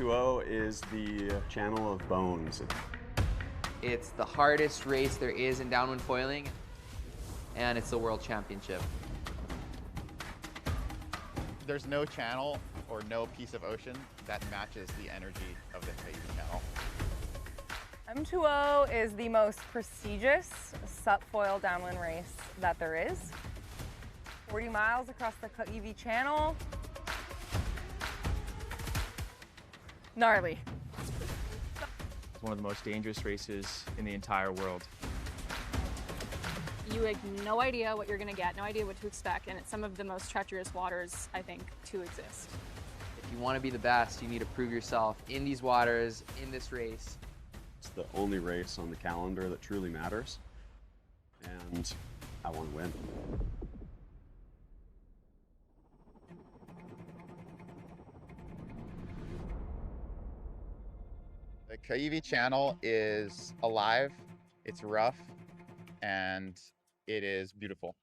M2O is the channel of bones. It's the hardest race there is in downwind foiling, and it's the World Championship. There's no channel or no piece of ocean that matches the energy of the Kaʻiwi Channel. M2O is the most prestigious sup foil downwind race that there is. 40 miles across the Kaʻiwi Channel. Gnarly. It's one of the most dangerous races in the entire world. You have no idea what you're going to get, no idea what to expect, and it's some of the most treacherous waters, I think, to exist. If you want to be the best, you need to prove yourself in these waters, in this race. It's the only race on the calendar that truly matters, and I want to win. The Kaʻiwi Channel is alive, it's rough, and it is beautiful.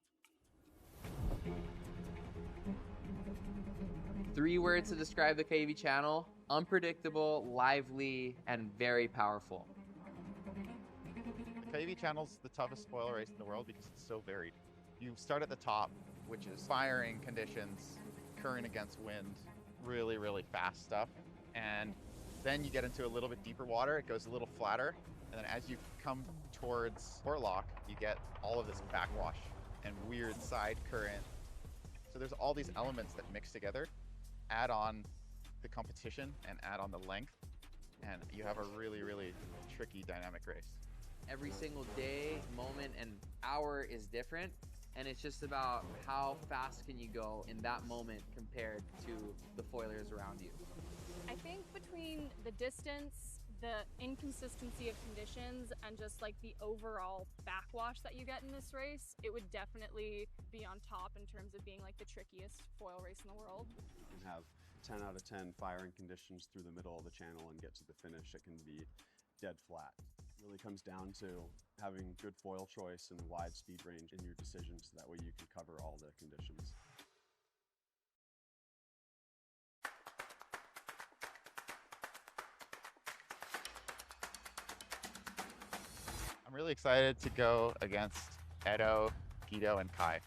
3 words to describe the Kaʻiwi Channel: unpredictable, lively, and very powerful. The Kaʻiwi Channel's the toughest foil race in the world because it's so varied. You start at the top, which is firing conditions, current against wind, really, really fast stuff. And then you get into a little bit deeper water, it goes a little flatter. And then as you come towards Portlock, you get all of this backwash and weird side current. So there's all these elements that mix together, add on the competition and add on the length, and you have a really, really tricky dynamic race. Every single day, moment, and hour is different, and it's just about how fast can you go in that moment compared to the foilers around you. I think between the distance, the inconsistency of conditions, and just like the overall backwash that you get in this race, it would definitely be on top in terms of being like the trickiest foil race in the world. You can have 10 out of 10 firing conditions through the middle of the channel and get to the finish. It can be dead flat. It really comes down to having good foil choice and wide speed range in your decisions, so that way you can cover all the conditions. I'm really excited to go against Edo, Guido, and Kai.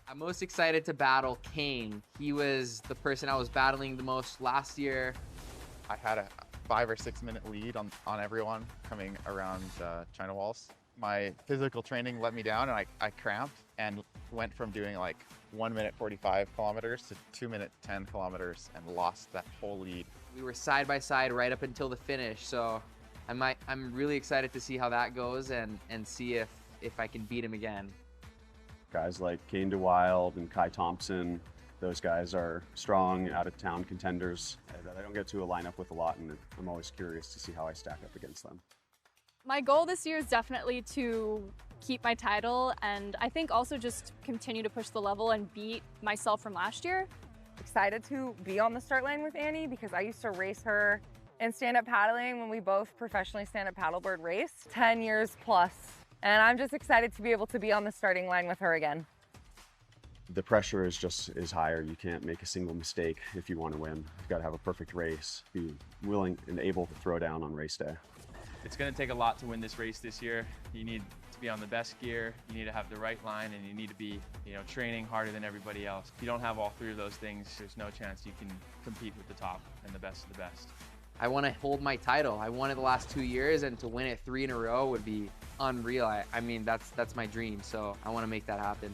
I'm most excited to battle Kane. He was the person I was battling the most last year. I had a 5 or 6 minute lead on everyone coming around China walls. My physical training let me down and I cramped and went from doing like 1 minute 45 kilometers to 2 minute 10 kilometers and lost that whole lead. We were side by side right up until the finish, so I'm really excited to see how that goes and see if I can beat him again. Guys like Kane DeWild and Kai Thompson, those guys are strong, out-of-town contenders that I don't get to line up with a lot, and I'm always curious to see how I stack up against them. My goal this year is definitely to keep my title, and I think also just continue to push the level and beat myself from last year. Excited to be on the start line with Annie because I used to race her in stand-up paddling when we both professionally stand-up paddleboard raced 10 years plus. And I'm just excited to be able to be on the starting line with her again. The pressure is higher. You can't make a single mistake if you want to win. You've got to have a perfect race, be willing and able to throw down on race day. It's going to take a lot to win this race this year. You need to be on the best gear, you need to have the right line, and you need to be, training harder than everybody else. If you don't have all 3 of those things, there's no chance you can compete with the top and the best of the best. I want to hold my title. I won it the last 2 years, and to win it 3 in a row would be unreal. I mean, that's my dream, so I want to make that happen.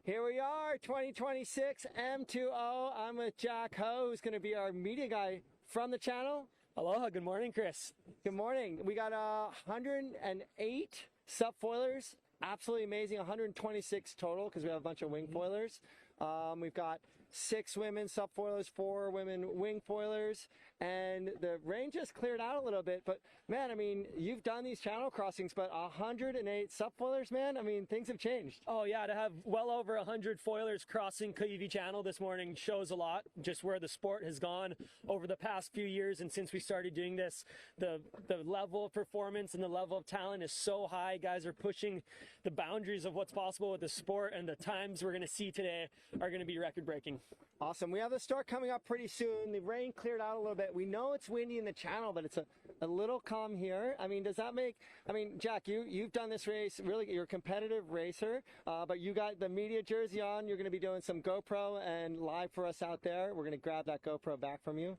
Here we are, 2026 M2O. I'm with Jack Ho, who's going to be our media guy from the channel. Aloha, good morning, Chris. Good morning. We got 108 sup foilers. Absolutely amazing, 126 total because we have a bunch of wing foilers. We've got 6 women subfoilers, 4 women wing foilers, and the range has cleared out a little bit. But man, I mean, you've done these channel crossings, but 108 subfoilers, man, I mean, things have changed. Oh yeah, to have well over 100 foilers crossing Kaʻiwi Channel this morning shows a lot, just where the sport has gone over the past few years. And since we started doing this, the level of performance and the level of talent is so high. Guys are pushing the boundaries of what's possible with the sport, and the times we're going to see today are going to be record breaking. Awesome. We have the start coming up pretty soon. The rain cleared out a little bit. We know it's windy in the channel, but it's a little calm here. I mean, does that make, I mean, Jack, you've done this race, really, you're a competitive racer, but you got the media jersey on. You're going to be doing some GoPro and live for us out there. We're going to grab that GoPro back from you.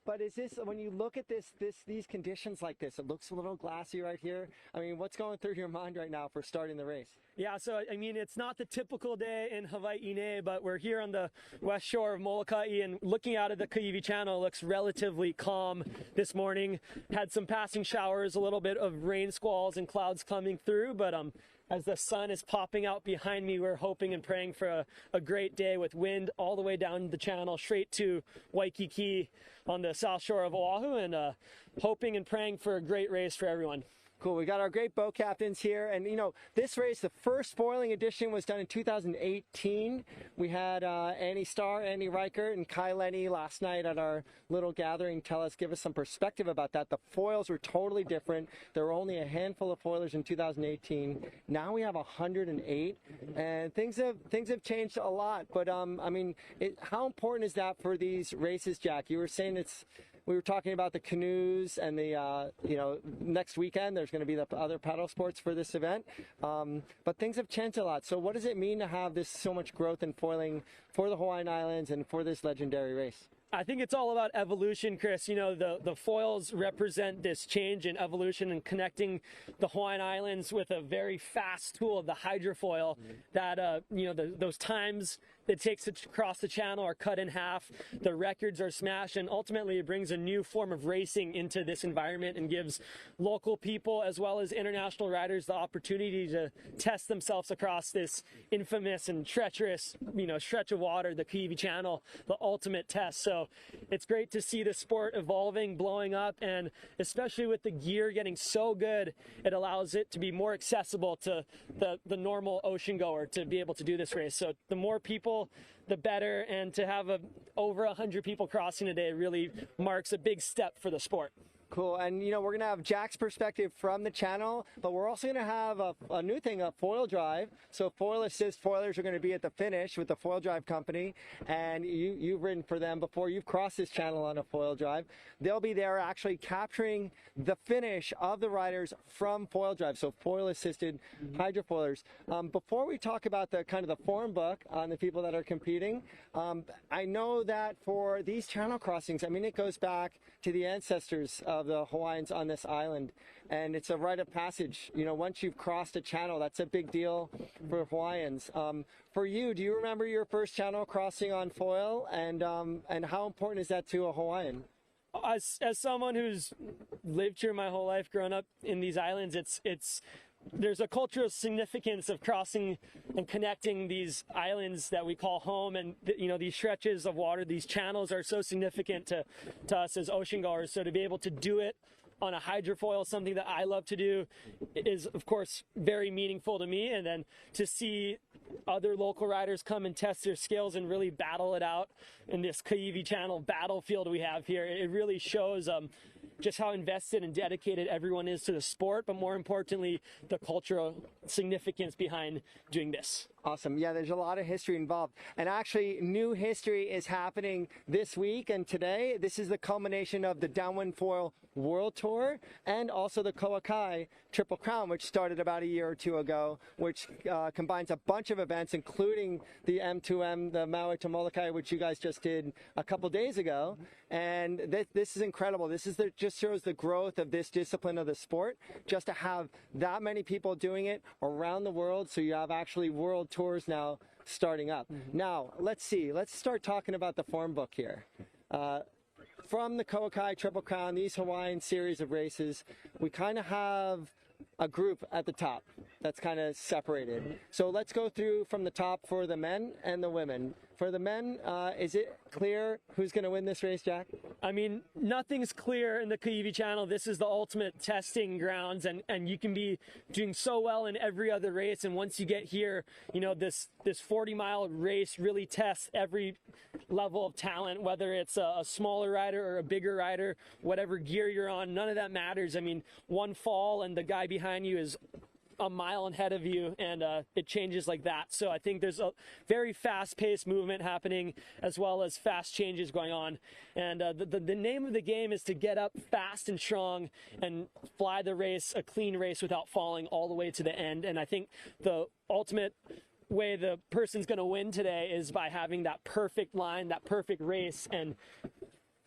But is this, when you look at these conditions like this, it looks a little glassy right here. I mean, what's going through your mind right now for starting the race? Yeah, so I mean, it's not the typical day in Hawaii, but we're here on the west shore of Molokaʻi, and looking out at the Kaʻiwi Channel looks relatively calm this morning. Had some passing showers, a little bit of rain squalls and clouds coming through, but as the sun is popping out behind me, we're hoping and praying for a great day with wind all the way down the channel straight to Waikiki on the south shore of Oʻahu, and hoping and praying for a great race for everyone. Cool. We got our great boat captains here. And, you know, this race, the first foiling edition was done in 2018. We had Annie Starr, Andy Reichert, and Kai Lenny last night at our little gathering give us some perspective about that. The foils were totally different. There were only a handful of foilers in 2018. Now we have 108, and things have changed a lot. But, I mean, how important is that for these races, Jack? You were saying we were talking about the canoes and the, you know, next weekend there's going to be the other paddle sports for this event. But things have changed a lot. So what does it mean to have this so much growth in foiling for the Hawaiian Islands and for this legendary race? I think it's all about evolution, Chris. You know, the foils represent this change in evolution and connecting the Hawaiian Islands with a very fast tool, the hydrofoil, that, you know, those times it takes to cross the channel are cut in half, the records are smashed, and ultimately it brings a new form of racing into this environment and gives local people as well as international riders the opportunity to test themselves across this infamous and treacherous, you know, stretch of water, the Kaʻiwi Channel, the ultimate test. So it's great to see the sport evolving, blowing up, and especially with the gear getting so good, it allows it to be more accessible to the normal ocean goer to be able to do this race. So the more people, the better, and to have over 100 people crossing today really marks a big step for the sport. Cool. And, you know, we're going to have Jack's perspective from the channel, but we're also going to have a new thing, a foil drive. So foil assist foilers are going to be at the finish with the Foil Drive company. And you've ridden for them before. You've crossed this channel on a foil drive. They'll be there actually capturing the finish of the riders from foil drive. So foil assisted hydrofoilers. Before we talk about the kind of the form book on the people that are competing, I know that for these channel crossings, I mean, it goes back to the ancestors of the Hawaiians on this island, and it's a rite of passage. You know, once you've crossed a channel, that's a big deal for Hawaiians. For you, do you remember your first channel crossing on foil, and how important is that to a Hawaiian? As someone who's lived here my whole life, grown up in these islands, there's a cultural significance of crossing and connecting these islands that we call home, and you know, these stretches of water, these channels are so significant to us as ocean goers. So to be able to do it on a hydrofoil, something that I love to do, is of course very meaningful to me. And then to see other local riders come and test their skills and really battle it out in this Kaʻiwi Channel battlefield we have here, it really shows just how invested and dedicated everyone is to the sport, but more importantly, the cultural significance behind doing this. Awesome. Yeah, there's a lot of history involved. And actually, new history is happening this week and today. This is the culmination of the Downwind Foil World Tour and also the Molokaʻi Triple Crown, which started about a year or two ago, which combines a bunch of events, including the M2M, the Maui to Molokaʻi, which you guys just did a couple days ago. And this is incredible. This is just shows the growth of this discipline of the sport, just to have that many people doing it around the world. So you have actually world tours now starting up. Now, let's see. Let's start talking about the form book here. From the Molokaʻi Triple Crown, these Hawaiian series of races, we kind of have a group at the top that's kind of separated. So let's go through from the top for the men and the women. For the men, is it clear who's going to win this race, Jack? I mean, nothing's clear in the Kaʻiwi Channel. This is the ultimate testing grounds, and you can be doing so well in every other race, and once you get here, you know, this 40-mile race really tests every level of talent, whether it's a smaller rider or a bigger rider, whatever gear you're on, none of that matters. I mean, one fall and the guy behind you is a mile ahead of you, and it changes like that. So I think there's a very fast-paced movement happening, as well as fast changes going on. And the name of the game is to get up fast and strong and fly the race, a clean race, without falling all the way to the end. And I think the ultimate way the person's going to win today is by having that perfect line, that perfect race, and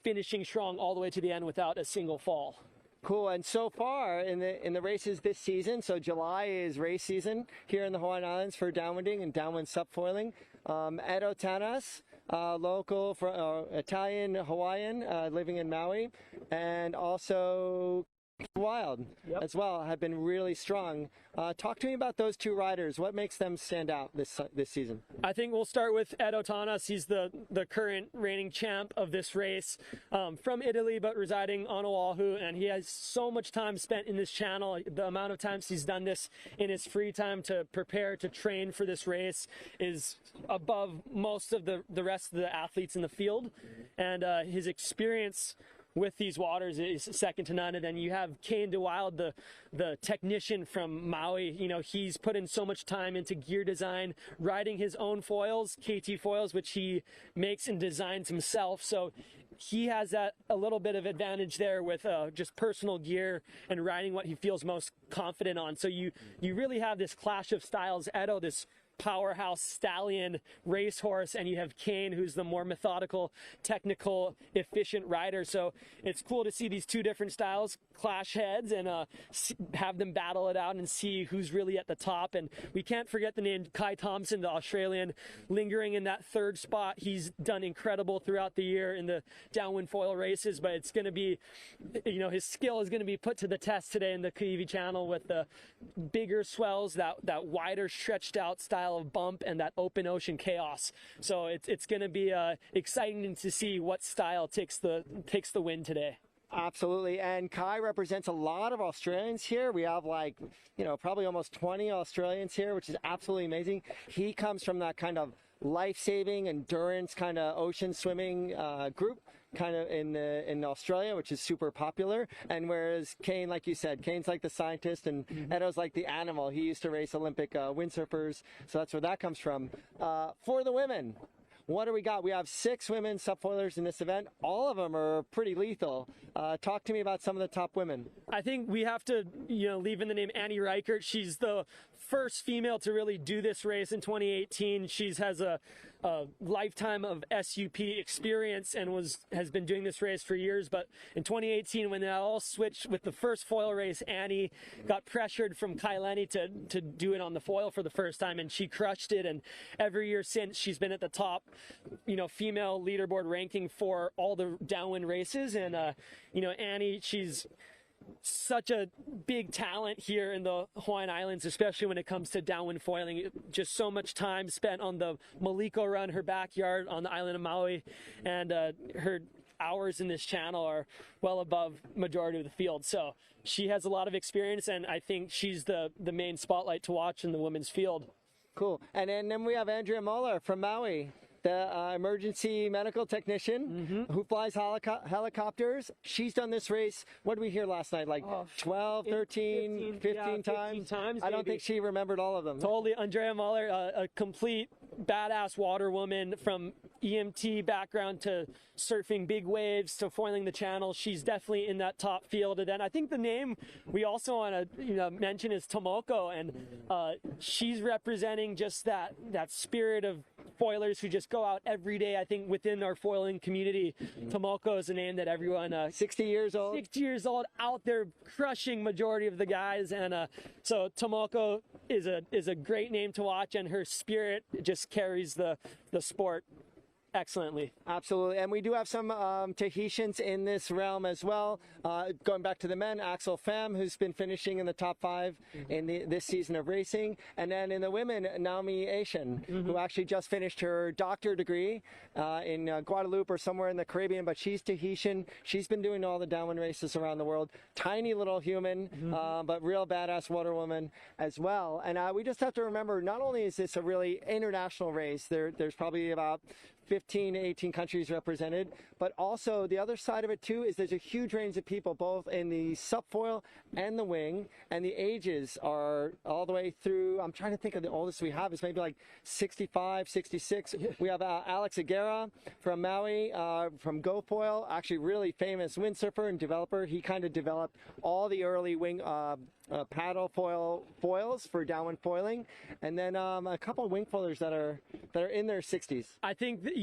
finishing strong all the way to the end without a single fall. Cool. And so far in the races this season, so July is race season here in the Hawaiian Islands for downwinding and downwind subfoiling. Edo Tanas, local for Italian Hawaiian, living in Maui, and also Wild as well, have been really strong. Talk to me about those two riders. What makes them stand out this season? I think we'll start with Edo Tanas. He's the current reigning champ of this race, from Italy but residing on Oʻahu, and he has so much time spent in this channel. The amount of times he's done this in his free time to prepare, to train for this race, is above most of the rest of the athletes in the field, and his experience with these waters is second to none. And then you have Kane DeWild, the technician from Maui. You know, he's put in so much time into gear design, riding his own foils, KT foils, which he makes and designs himself. So he has that a little bit of advantage there with just personal gear and riding what he feels most confident on. So you really have this clash of styles. Edo, this powerhouse stallion racehorse, and you have Kane, who's the more methodical, technical, efficient rider. So it's cool to see these two different styles clash heads and have them battle it out and see who's really at the top. And we can't forget the name Kai Thompson, the Australian, lingering in that third spot. He's done incredible throughout the year in the downwind foil races, but it's going to be, you know, his skill is going to be put to the test today in the Kaʻiwi Channel with the bigger swells, that wider stretched out style of bump, and that open ocean chaos. So it's going to be exciting to see what style takes the win today. Absolutely. And Kai represents a lot of Australians here. We have, like, you know, probably almost 20 Australians here, which is absolutely amazing. He comes from that kind of life-saving endurance kind of ocean swimming group kind of in Australia, which is super popular. And whereas Kane, like you said, Kane's like the scientist, and Edo's like the animal. He used to race Olympic windsurfers, so that's where that comes from. For the women, what do we got? We have 6 women subfoilers in this event. All of them are pretty lethal. Talk to me about some of the top women. I think we have to, you know, leave in the name Annie Reichert. She's the first female to really do this race in 2018. She has a lifetime of SUP experience and has been doing this race for years. But in 2018, when it all switched with the first foil race, Annie got pressured from Kai Lenny to do it on the foil for the first time, and she crushed it. And every year since, she's been at the top, you know, female leaderboard ranking for all the downwind races. And you know, Annie, she's such a big talent here in the Hawaiian Islands, especially when it comes to downwind foiling. Just so much time spent on the Maliko run, her backyard on the island of Maui, and her hours in this channel are well above majority of the field. So she has a lot of experience, and I think she's the main spotlight to watch in the women's field. Cool. And then we have Andrea Muller from Maui, the emergency medical technician who flies helicopters. She's done this race, what did we hear last night, like 12, 13, 15 times? I don't think she remembered all of them. Totally. Andrea Muller, a complete badass water woman, from EMT background to surfing big waves to foiling the channel. She's definitely in that top field. And then I think the name we also want to mention is Tomoko, and she's representing just that spirit of foilers who just go out every day. I think within our foiling community, Tomoko is a name that everyone 60 years old out there crushing majority of the guys. And so Tomoko is a great name to watch, and her spirit just carries the sport. excellently. Absolutely. And we do have some Tahitians in this realm as well. Going back to the men, Axel Pham, who's been finishing in the top 5 in this season of racing. And then in the women, Naomi Asian, who actually just finished her doctorate degree in Guadeloupe or somewhere in the Caribbean, but she's Tahitian. She's been doing all the downwind races around the world. Tiny little human, but real badass water woman as well. And we just have to remember, not only is this a really international race, there's probably about 15 to 18 countries represented, but also the other side of it too is there's a huge range of people both in the subfoil and the wing, and the ages are all the way through. I'm trying to think of the oldest we have is maybe like 65, 66. We have Alex Aguera from Maui, from GoFoil, actually really famous windsurfer and developer. He kind of developed all the early wing paddle foils for downwind foiling, and then a couple of wing foilers that are in their 60s. I think that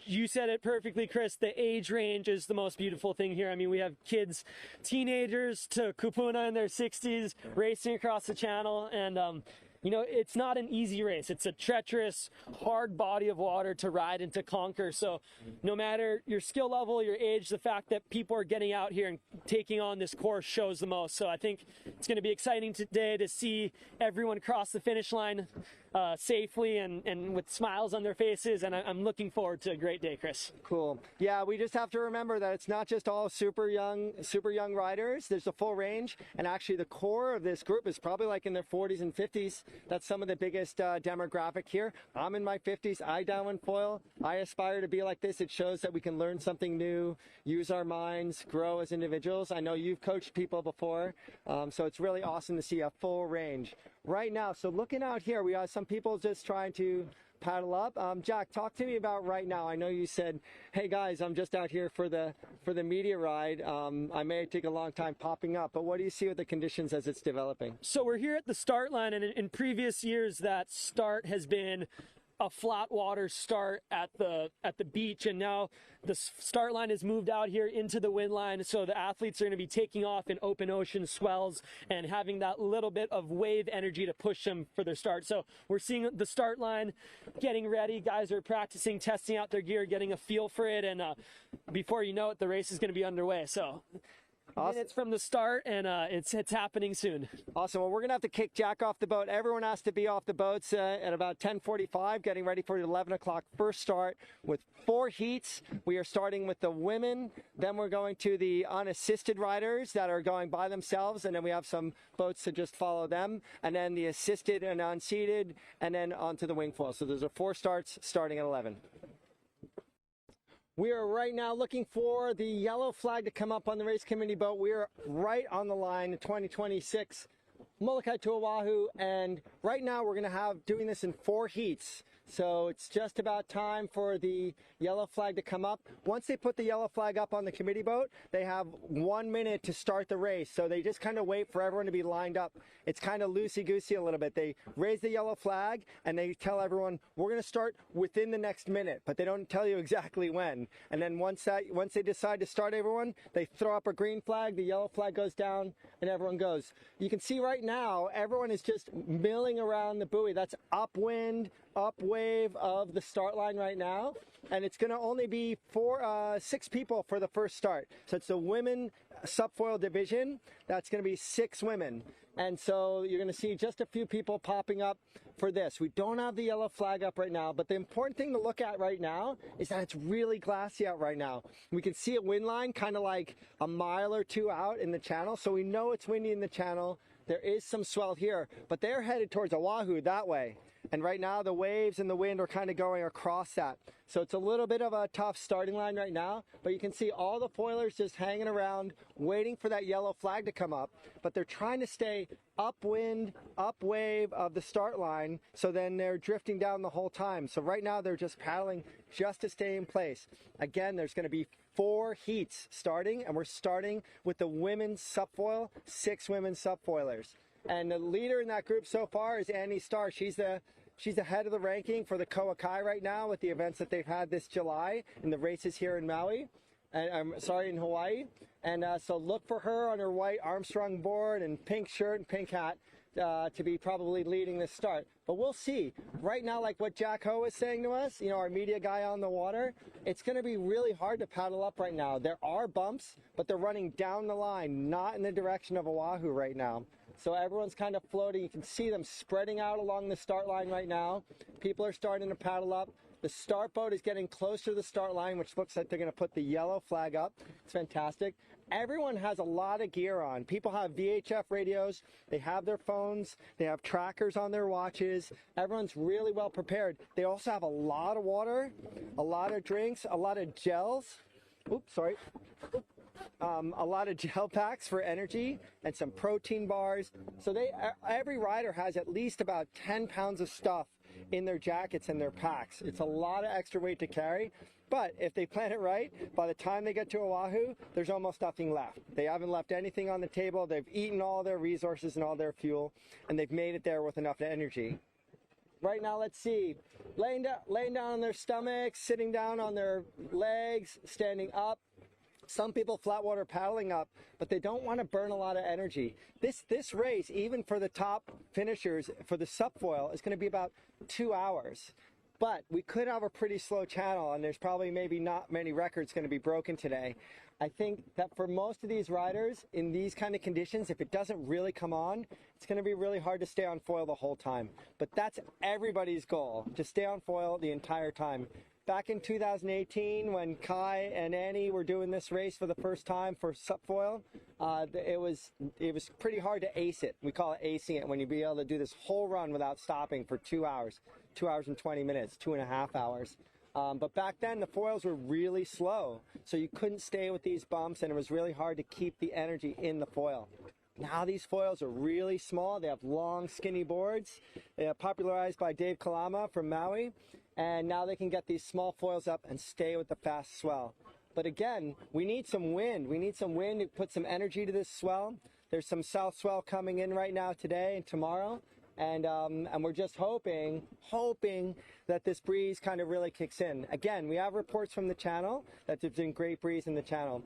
you said it perfectly, Chris. The age range is the most beautiful thing here. I mean, we have kids, teenagers to kupuna in their 60s racing across the channel, and you know, it's not an easy race. It's a treacherous, hard body of water to ride and to conquer. So no matter your skill level, your age, the fact that people are getting out here and taking on this course shows the most. So I think it's going to be exciting today to see everyone cross the finish line safely and with smiles on their faces. And I'm looking forward to a great day, Chris. Cool. Yeah, we just have to remember that it's not just all super young riders. There's a full range. And actually the core of this group is probably like in their 40s and 50s. That's some of the biggest demographic here. I'm in my 50s. I downwind foil. I aspire to be like this. It shows that we can learn something new, use our minds, grow as individuals. I know you've coached people before, so it's really awesome to see a full range right now. So looking out here, we have some people just trying to paddle up. Jack, talk to me about right now. I know you said, hey guys, I'm just out here for the media ride. I may take a long time popping up, but what do you see with the conditions as it's developing? So we're here at the start line, and in previous years that start has been a flat water start at the beach, and now the start line has moved out here into the wind line, so the athletes are going to be taking off in open ocean swells and having that little bit of wave energy to push them for their start. So we're seeing the start line getting ready. Guys are practicing, testing out their gear, getting a feel for it, and before you know it, the race is going to be underway. So awesome. Minutes from the start, and it's happening soon. Awesome. Well, we're going to have to kick Jack off the boat. Everyone has to be off the boats at about 10:45, getting ready for the 11 o'clock first start with 4 heats. We are starting with the women, then we're going to the unassisted riders that are going by themselves, and then we have some boats to just follow them, and then the assisted and unseated, and then onto the wing foil. So there's 4 starts starting at 11. We are right now looking for the yellow flag to come up on the race committee boat. We are right on the line, 2026 Molokaʻi to Oʻahu, and right now we're going to have doing this in 4 heats. So it's just about time for the yellow flag to come up. Once they put the yellow flag up on the committee boat, they have 1 minute to start the race. So they just kind of wait for everyone to be lined up. It's kind of loosey-goosey a little bit. They raise the yellow flag and they tell everyone, we're going to start within the next minute, but they don't tell you exactly when. And then once they decide to start everyone, they throw up a green flag, the yellow flag goes down, and everyone goes. You can see right now, everyone is just milling around the buoy. That's upwind, upwave of the start line right now, and it's going to only be 6 people for the first start. So it's the women subfoil division. That's going to be 6 women, and so you're going to see just a few people popping up for this. We don't have the yellow flag up right now, but the important thing to look at right now is that it's really glassy out right now. We can see a wind line kind of like a mile or 2 out in the channel, so we know it's windy in the channel. There is some swell here, but they're headed towards Oʻahu that way. And right now the waves and the wind are kind of going across that. So it's a little bit of a tough starting line right now, but you can see all the foilers just hanging around, waiting for that yellow flag to come up, but they're trying to stay upwind, upwave of the start line, so then they're drifting down the whole time. So right now they're just paddling just to stay in place. Again, there's going to be 4 heats starting, and we're starting with the women's subfoil, 6 women's subfoilers. And the leader in that group so far is Annie Starr. She's the head of the ranking for the Kauai right now with the events that they've had this July and the races here in Maui, and in Hawaii. And so look for her on her white Armstrong board and pink shirt and pink hat. to be probably leading this start. But we'll see. Right now, like what Jack Ho was saying to us, you know, our media guy on the water, it's going to be really hard to paddle up right now. There are bumps, but they're running down the line, not in the direction of Oʻahu right now. So everyone's kind of floating. You can see them spreading out along the start line right now. People are starting to paddle up. The start boat is getting closer to the start line, which looks like they're going to put the yellow flag up. It's fantastic. Everyone has a lot of gear on. People have VHF radios. They have their phones. They have trackers on their watches. Everyone's really well prepared. They also have a lot of water, a lot of drinks, a lot of gels. Oops, sorry. A lot of gel packs for energy and some protein bars. So every rider has at least about 10 pounds of stuff in their jackets and their packs. It's a lot of extra weight to carry, but if they plan it right, by the time they get to Oʻahu, there's almost nothing left. They haven't left anything on the table. They've eaten all their resources and all their fuel, and they've made it there with enough energy. Right now, let's see, laying down on their stomachs, sitting down on their legs, standing up. Some people flat water paddling up, but they don't want to burn a lot of energy. This race, even for the top finishers, for the subfoil, is going to be about 2 hours. But we could have a pretty slow channel, and there's probably maybe not many records going to be broken today. I think that for most of these riders, in these kind of conditions, if it doesn't really come on, it's going to be really hard to stay on foil the whole time. But that's everybody's goal, to stay on foil the entire time. Back in 2018, when Kai and Annie were doing this race for the first time for subfoil, it was pretty hard to ace it. We call it acing it, when you be able to do this whole run without stopping for 2 hours, 2 hours and 20 minutes, 2.5 hours. But back then, the foils were really slow, so you couldn't stay with these bumps, and it was really hard to keep the energy in the foil. Now these foils are really small. They have long, skinny boards. They are popularized by Dave Kalama from Maui. And now they can get these small foils up and stay with the fast swell. But again, we need some wind. We need some wind to put some energy to this swell. There's some south swell coming in right now today and tomorrow. And we're just hoping that this breeze kind of really kicks in. Again, we have reports from the channel that there's been great breeze in the channel.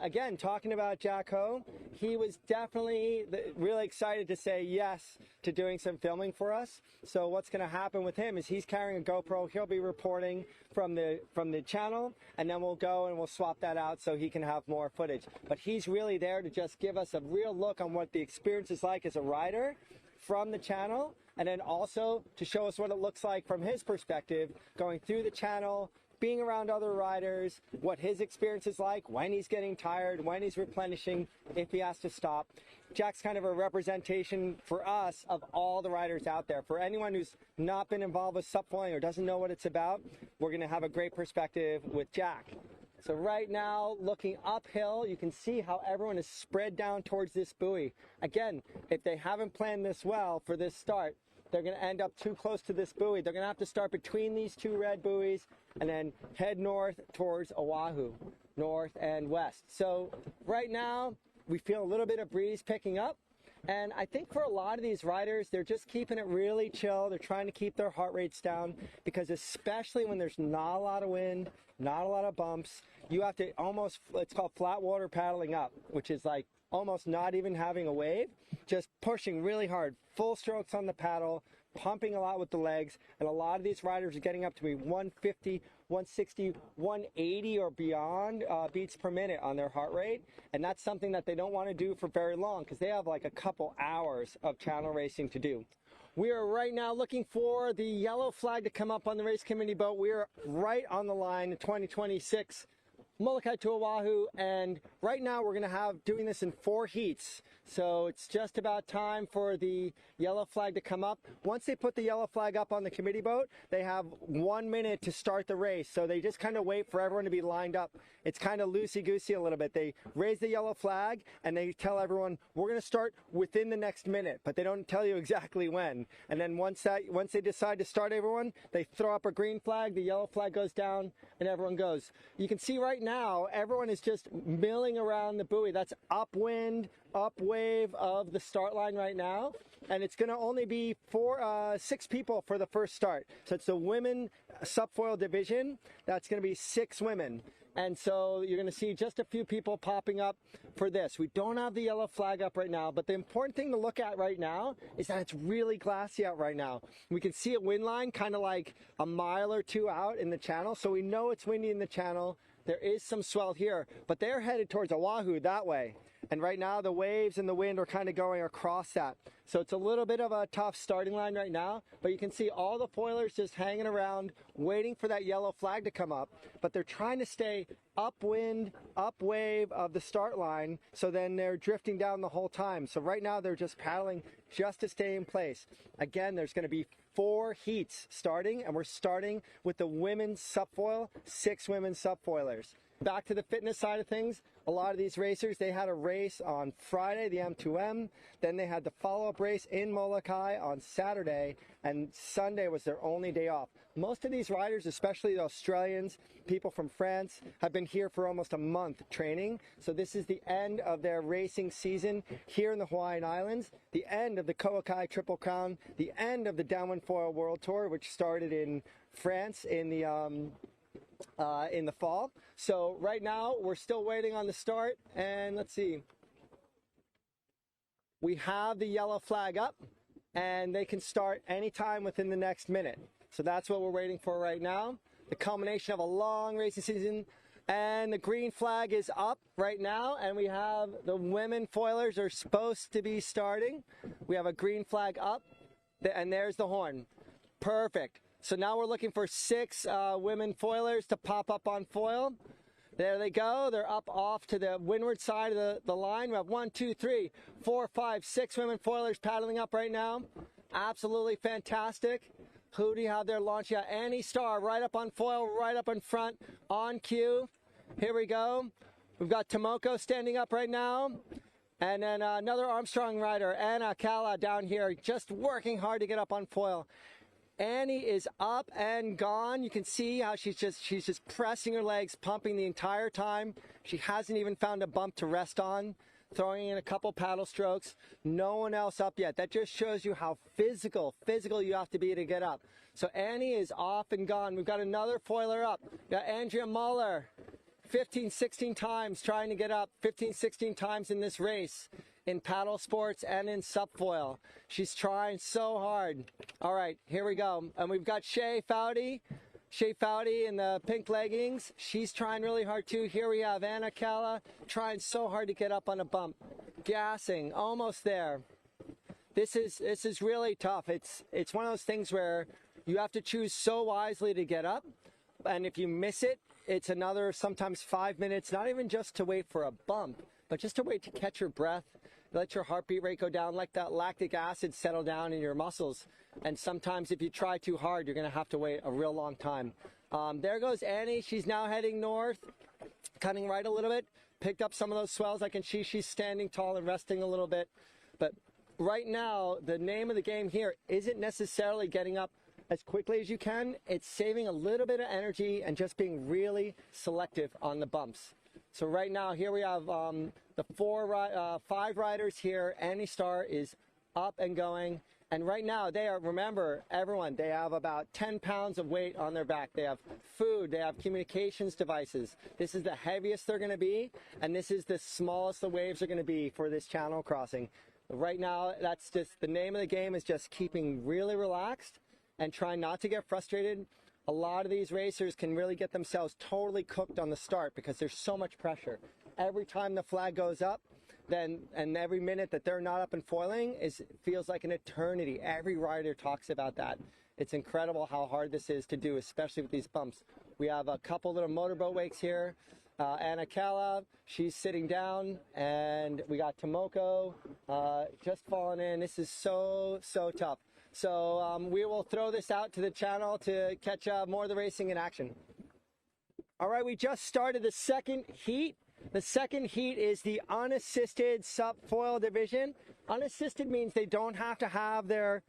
Again, talking about Jack Ho, he was definitely really excited to say yes to doing some filming for us. So what's going to happen with him is he's carrying a GoPro. He'll be reporting from the channel, and then we'll go and we'll swap that out so he can have more footage. But he's really there to just give us a real look on what the experience is like as a rider from the channel, and then also to show us what it looks like from his perspective going through the channel, being around other riders, what his experience is like, when he's getting tired, when he's replenishing, if he has to stop. Jack's kind of a representation for us of all the riders out there. For anyone who's not been involved with subfoiling or doesn't know what it's about, we're going to have a great perspective with Jack. So right now, looking uphill, you can see how everyone is spread down towards this buoy. Again, if they haven't planned this well for this start, they're going to end up too close to this buoy. They're going to have to start between these two red buoys and then head north towards Oʻahu, north and west. So right now, we feel a little bit of breeze picking up. And I think for a lot of these riders, they're just keeping it really chill. They're trying to keep their heart rates down, because especially when there's not a lot of wind, not a lot of bumps, you have to almost, it's called flat water paddling up, which is like almost not even having a wave, just pushing really hard, full strokes on the paddle, pumping a lot with the legs. And a lot of these riders are getting up to be 150, 160, 180 or beyond beats per minute on their heart rate. And that's something that they don't want to do for very long, because they have like a couple hours of channel racing to do. We are right now looking for the yellow flag to come up on the race committee boat. We are right on the line, 2026 Molokaʻi to Oʻahu, and right now we're going to have doing this in 4 heats. So it's just about time for the yellow flag to come up. Once they put the yellow flag up on the committee boat, they have 1 minute to start the race. So they just kind of wait for everyone to be lined up. It's kind of loosey-goosey a little bit. They raise the yellow flag and they tell everyone, we're going to start within the next minute, but they don't tell you exactly when. And then once they decide to start everyone, they throw up a green flag, the yellow flag goes down, and everyone goes. You can see right now, everyone is just milling around the buoy. That's upwind, up wave of the start line right now, and it's going to only be 6 people for the first start. So it's the women subfoil division. That's going to be 6 women. And so you're going to see just a few people popping up for this. We don't have the yellow flag up right now, but the important thing to look at right now is that it's really glassy out right now. We can see a wind line kind of like a mile or two out in the channel, so we know it's windy in the channel. There is some swell here, but they're headed towards Oʻahu that way. And right now the waves and the wind are kind of going across that. So it's a little bit of a tough starting line right now, but you can see all the foilers just hanging around, waiting for that yellow flag to come up. But they're trying to stay upwind, upwave of the start line, so then they're drifting down the whole time. So right now they're just paddling just to stay in place. Again, there's going to be 4 heats starting, and we're starting with the women's subfoil, 6 women's subfoilers. Back to the fitness side of things, a lot of these racers, they had a race on Friday, the M2M, then they had the follow-up race in Molokaʻi on Saturday, and Sunday was their only day off. Most of these riders, especially the Australians, people from France, have been here for almost a month training. So this is the end of their racing season here in the Hawaiian Islands, the end of the Molokaʻi Triple Crown, the end of the Downwind Foil World Tour, which started in France in the fall. So right now we're still waiting on the start, and let's see. We have the yellow flag up, and they can start anytime within the next minute. So that's what we're waiting for right now. The culmination of a long racing season, and the green flag is up right now, and we have the women foilers are supposed to be starting. We have a green flag up, and there's the horn. Perfect. So now we're looking for 6 women foilers to pop up on foil. There they go. They're up off to the windward side of the line. We have 1, 2, 3, 4, 5, 6 women foilers paddling up right now. Absolutely fantastic. Who do you have there launching out? Annie Starr right up on foil, right up in front, on cue. Here we go. We've got Tomoko standing up right now. And then another Armstrong rider, Anna Kala, down here, just working hard to get up on foil. Annie is up and gone. You can see how she's just pressing her legs, pumping the entire time. She hasn't even found a bump to rest on, throwing in a couple paddle strokes. No one else up yet. That just shows you how physical you have to be to get up. So Annie is off and gone. We've got another foiler up. We've got Andrea Muller, 15, 16 times trying to get up, 15, 16 times in this race, in paddle sports and in subfoil. She's trying so hard. All right, here we go. And we've got Shay Foudy in the pink leggings. She's trying really hard too. Here we have Anna Kala trying so hard to get up on a bump. Gassing, almost there. This is really tough. It's one of those things where you have to choose so wisely to get up. And if you miss it, it's another sometimes 5 minutes, not even just to wait for a bump, but just to wait to catch your breath, let your heartbeat rate go down, let that lactic acid settle down in your muscles. And sometimes if you try too hard, you're going to have to wait a real long time. There goes Annie. She's now heading north, cutting right a little bit, picked up some of those swells. I can see she's standing tall and resting a little bit. But right now, the name of the game here isn't necessarily getting up as quickly as you can. It's saving a little bit of energy and just being really selective on the bumps. So right now, here we have the 5 riders here. Annie Starr is up and going. And right now, they are, remember, everyone, they have about 10 pounds of weight on their back. They have food. They have communications devices. This is the heaviest they're going to be, and this is the smallest the waves are going to be for this channel crossing. Right now, that's just, the name of the game is just keeping really relaxed and trying not to get frustrated. A lot of these racers can really get themselves totally cooked on the start because there's so much pressure. Every time the flag goes up, and every minute that they're not up and foiling feels like an eternity. Every rider talks about that. It's incredible how hard this is to do, especially with these bumps. We have a couple little motorboat wakes here. Anna Kala, she's sitting down, and we got Tomoko just falling in. This is so tough. So we will throw this out to the channel to catch more of the racing in action. All right, we just started the second heat. The second heat is the unassisted subfoil division. Unassisted means they don't have to have their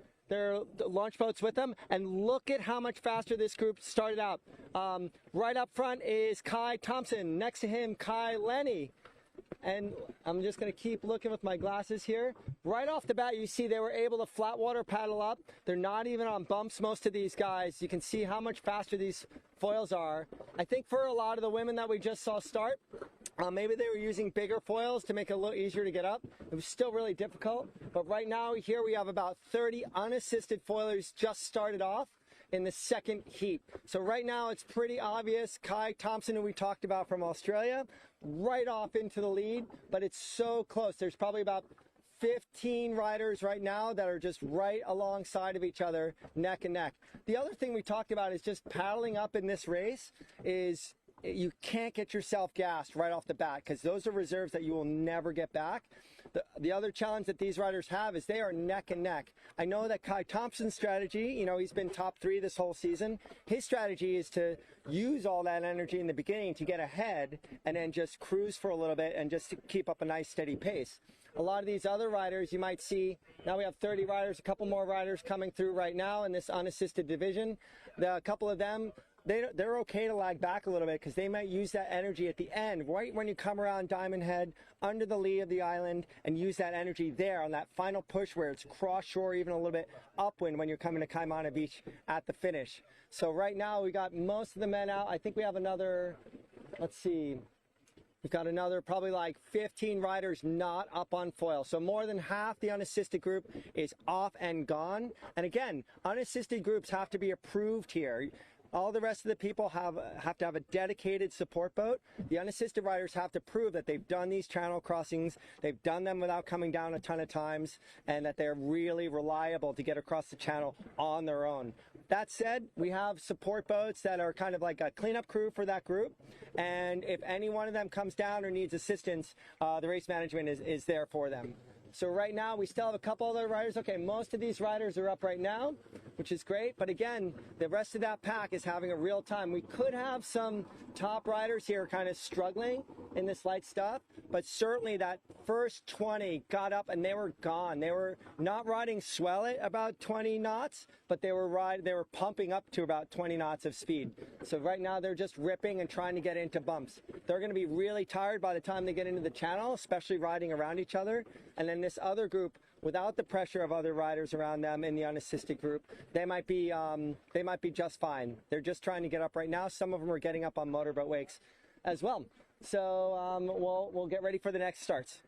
launch boats with them. And look at how much faster this group started out. Right up front is Kai Thompson. Next to him, Kai Lenny. And I'm just going to keep looking with my glasses here. Right off the bat, you see they were able to flat water paddle up. They're not even on bumps, most of these guys. You can see how much faster these foils are. I think for a lot of the women that we just saw start, maybe they were using bigger foils to make it a little easier to get up. It was still really difficult, but right now here we have about 30 unassisted foilers just started off in the second heat. So right now it's pretty obvious. Kai Thompson, who we talked about from Australia, right off into the lead, but it's so close. There's probably about 15 riders right now that are just right alongside of each other, neck and neck. The other thing we talked about is just paddling up in this race is you can't get yourself gassed right off the bat because those are reserves that you will never get back. The other challenge that these riders have is they are neck and neck. I know that Kai Thompson's strategy, you know, he's been top 3 this whole season. His strategy is to use all that energy in the beginning to get ahead and then just cruise for a little bit and just to keep up a nice steady pace. A lot of these other riders you might see, now we have 30 riders, a couple more riders coming through right now in this unassisted division. A couple of them, they're okay to lag back a little bit because they might use that energy at the end, right when you come around Diamond Head, under the lee of the island, and use that energy there on that final push where it's cross shore, even a little bit upwind when you're coming to Kaimana Beach at the finish. So right now we got most of the men out. I think we have another, let's see, we've got another probably like 15 riders not up on foil. So more than half the unassisted group is off and gone. And again, unassisted groups have to be approved here. All the rest of the people have to have a dedicated support boat. The unassisted riders have to prove that they've done these channel crossings, they've done them without coming down a ton of times, and that they're really reliable to get across the channel on their own. That said, we have support boats that are kind of like a cleanup crew for that group. And if any one of them comes down or needs assistance, the race management is there for them. So right now we still have a couple other riders. Okay, most of these riders are up right now, which is great. But again, the rest of that pack is having a real time. We could have some top riders here kind of struggling in this light stuff, but certainly that first 20 got up and they were gone. They were not riding swell at about 20 knots, but they were pumping up to about 20 knots of speed. So right now they're just ripping and trying to get into bumps. They're going to be really tired by the time they get into the channel, especially riding around each other. And then this other group, without the pressure of other riders around them in the unassisted group, they might be just fine. They're just trying to get up right now. Some of them are getting up on motorboat wakes as well. So we'll get ready for the next starts.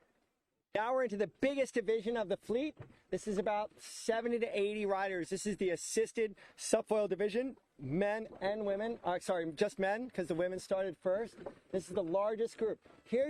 Now we're into the biggest division of the fleet. This is about 70 to 80 riders. This is the assisted subfoil division, men and women. Sorry, just men, because the women started first. This is the largest group. Here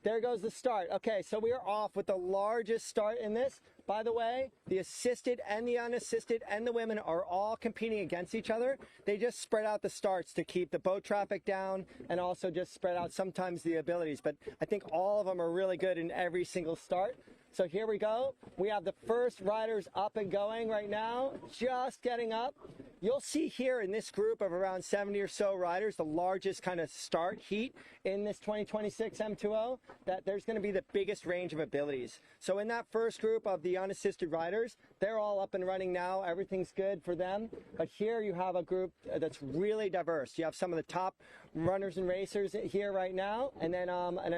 there goes the start. Okay, so we are off with the largest start in this. By the way, the assisted and the unassisted and the women are all competing against each other. They just spread out the starts to keep the boat traffic down and also just spread out sometimes the abilities. But I think all of them are really good in every single start. So here we go. We have the first riders up and going right now, just getting up. You'll see here in this group of around 70 or so riders, the largest kind of start heat in this 2026 M2O, that there's going to be the biggest range of abilities. So in that first group of the unassisted riders, they're all up and running now. Everything's good for them. But here you have a group that's really diverse. You have some of the top runners and racers here right now, and then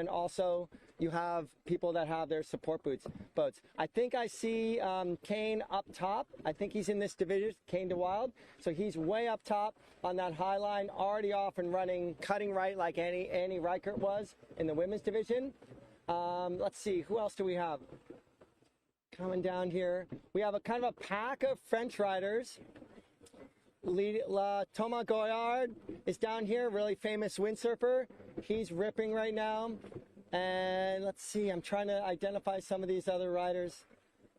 also you have people that have their support boats. I think I see Kane up top. I think he's in this division, Kane DeWild. So he's way up top on that high line, already off and running, cutting right like Annie Reichert was in the women's division. Let's see, who else do we have? Coming down here. We have a kind of a pack of French riders. Thomas Goyard is down here, really famous windsurfer. He's ripping right now. And let's see, I'm trying to identify some of these other riders.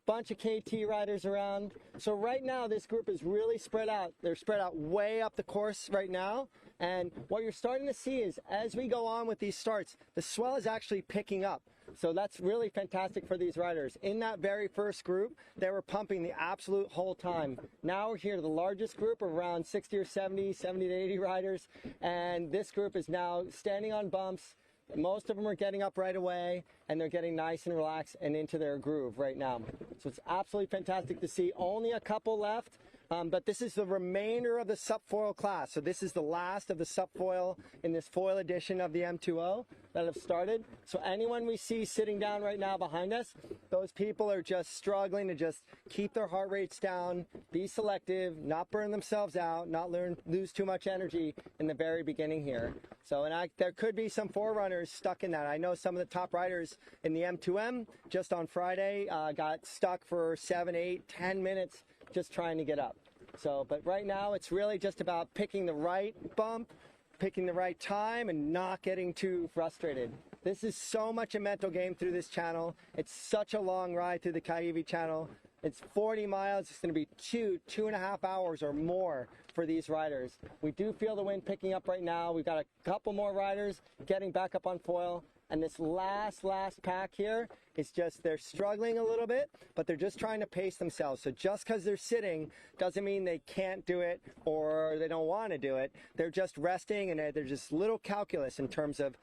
Bunch of KT riders around. So right now, this group is really spread out. They're spread out way up the course right now. And what you're starting to see is as we go on with these starts, the swell is actually picking up. So that's really fantastic for these riders. In that very first group, they were pumping the absolute whole time. Now we're here to the largest group of around 60 or 70 to 80 riders. And this group is now standing on bumps. Most of them are getting up right away, and they're getting nice and relaxed and into their groove right now. So it's absolutely fantastic to see. Only a couple left. But this is the remainder of the subfoil class. So this is the last of the subfoil in this foil edition of the M2O that have started. So anyone we see sitting down right now behind us, those people are just struggling to just keep their heart rates down, be selective, not burn themselves out, not lose too much energy in the very beginning here. So there could be some forerunners stuck in that. I know some of the top riders in the M2M just on Friday got stuck for 7, 8, 10 minutes just trying to get up. So, but right now it's really just about picking the right bump, picking the right time, and not getting too frustrated. This is so much a mental game through this channel. It's such a long ride through the Kaʻiwi Channel. It's 40 miles. It's going to be 2.5 hours or more for these riders. We do feel the wind picking up right now. We've got a couple more riders getting back up on foil. And this last pack here is just, they're struggling a little bit, but they're just trying to pace themselves. So just because they're sitting doesn't mean they can't do it or they don't want to do it. They're just resting, and they're just little calculus in terms of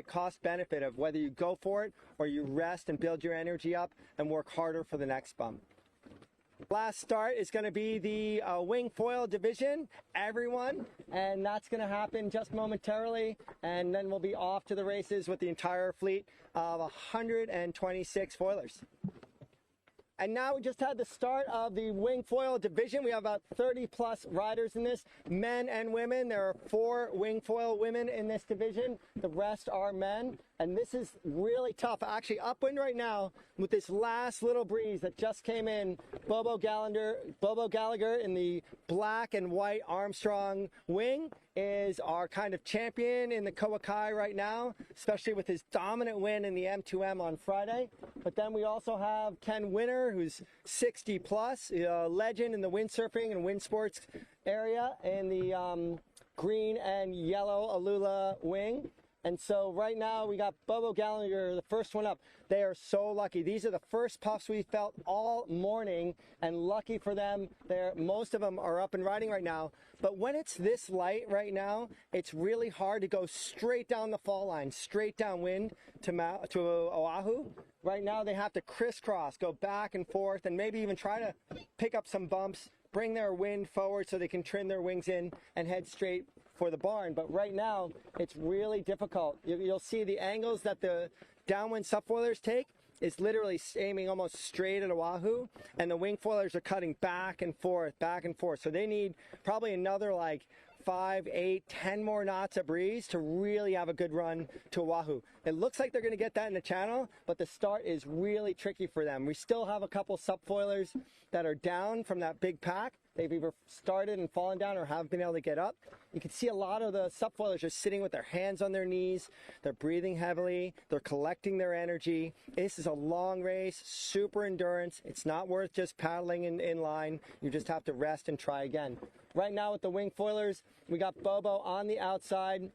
cost benefit of whether you go for it or you rest and build your energy up and work harder for the next bump. Last start is going to be the wing foil division, everyone, and that's going to happen just momentarily, and then we'll be off to the races with the entire fleet of 126 foilers. And now we just had the start of the wing foil division. We have about 30 plus riders in this, men and women. There are 4 wing foil women in this division. The rest are men. And this is really tough. Actually, upwind right now with this last little breeze that just came in. Bobo Gallagher in the black and white Armstrong wing is our kind of champion in the Molokaʻi right now, especially with his dominant win in the M2M on Friday. But then we also have Ken Winner, who's 60 plus, a legend in the windsurfing and wind sports area in the green and yellow Alula wing. And so right now we got Bobo Gallagher, the first one up. They are so lucky. These are the first puffs we felt all morning, and lucky for them, most of them are up and riding right now. But when it's this light right now, it's really hard to go straight down the fall line, straight downwind to Oʻahu. Right now they have to crisscross, go back and forth, and maybe even try to pick up some bumps, bring their wind forward so they can trim their wings in and head straight for the barn. But right now it's really difficult. You'll see the angles that the downwind subfoilers take is literally aiming almost straight at Oʻahu, and the wing foilers are cutting back and forth. So they need probably another like 5, 8, 10 more knots of breeze to really have a good run to Oʻahu. It looks like they're going to get that in the channel, but the start is really tricky for them. We still have a couple subfoilers that are down from that big pack. They've either started and fallen down or haven't been able to get up. You can see a lot of the subfoilers are sitting with their hands on their knees. They're breathing heavily. They're collecting their energy. This is a long race, super endurance. It's not worth just paddling in line. You just have to rest and try again. Right now with the wing foilers, we got Bobo on the outside.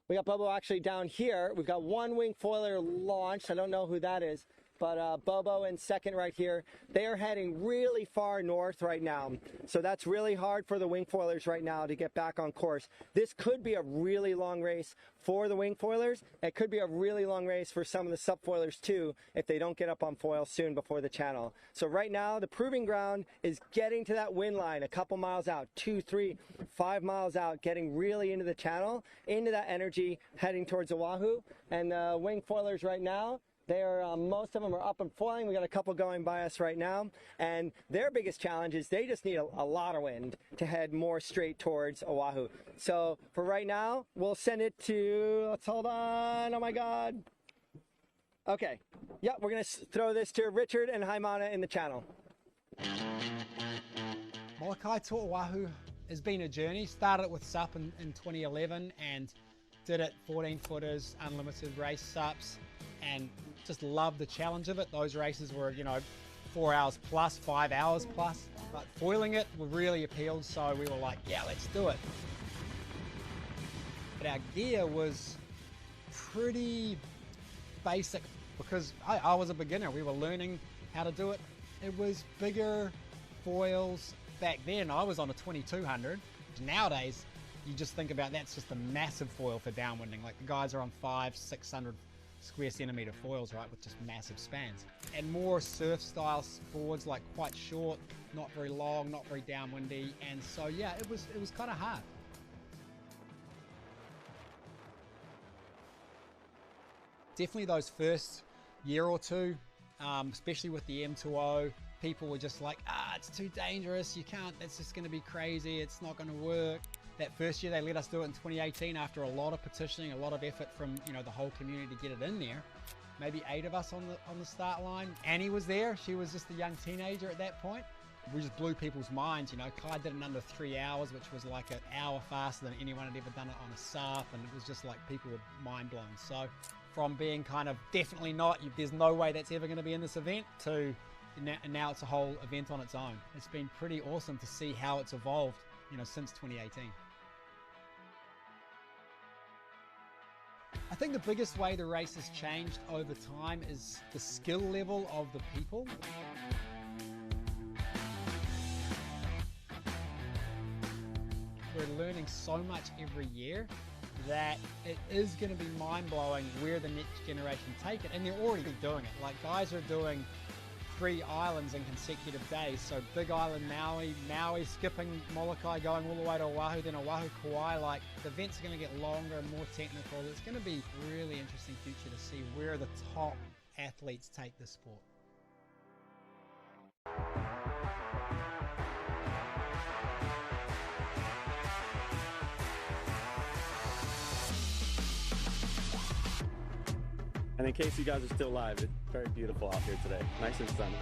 We got Bobo actually down here. We've got one wing foiler launched. I don't know who that is, but Bobo in second right here. They are heading really far north right now. So that's really hard for the wing foilers right now to get back on course. This could be a really long race for the wing foilers. It could be a really long race for some of the subfoilers too if they don't get up on foil soon before the channel. So right now the proving ground is getting to that wind line a couple miles out, 2, 3, 5 miles out, getting really into the channel, into that energy, heading towards Oʻahu. And the wing foilers right now, most of them are up and foiling. We got a couple going by us right now, and their biggest challenge is they just need a lot of wind to head more straight towards Oʻahu. So for right now, we'll send it to, let's hold on, oh my God. Okay, yeah, we're gonna throw this to Richard and Haimana in the channel. Molokaʻi to Oʻahu has been a journey. Started it with SUP in 2011 and did it 14 footers, unlimited race SUPs, and just loved the challenge of it. Those races were, 4 hours plus, 5 hours plus, but foiling it really appealed, so we were like, yeah, let's do it. But our gear was pretty basic because I was a beginner. We were learning how to do it. It was bigger foils. Back then I was on a 2200, which nowadays you just think about that's just a massive foil for downwinding. Like the guys are on 500, 600 square centimeter foils, right, with just massive spans. And more surf style boards, like quite short, not very long, not very downwindy. And so yeah, it was kind of hard. Definitely those first year or two, especially with the M2O, people were just like, it's too dangerous, you can't, that's just going to be crazy, it's not going to work. That first year they let us do it in 2018 after a lot of petitioning, a lot of effort from, you know, the whole community to get it in there. Maybe 8 of us on the start line. Annie was there, she was just a young teenager at that point. We just blew people's minds, you know. Kai did it in under 3 hours, which was like an hour faster than anyone had ever done it on a SARP, and it was just like people were mind blown. So from being kind of definitely not, there's no way that's ever going to be in this event, to now it's a whole event on its own. It's been pretty awesome to see how it's evolved, you know, since 2018. I think the biggest way the race has changed over time is the skill level of the people. We're learning so much every year that it is going to be mind-blowing where the next generation take it, and they're already doing it. Like, guys are doing 3 islands in consecutive days, so Big Island Maui, skipping Molokaʻi, going all the way to Oʻahu, then Oʻahu Kauai. Like, the events are going to get longer and more technical. It's going to be a really interesting future to see where the top athletes take this sport. And in case you guys are still live, it's very beautiful out here today. Nice and sunny.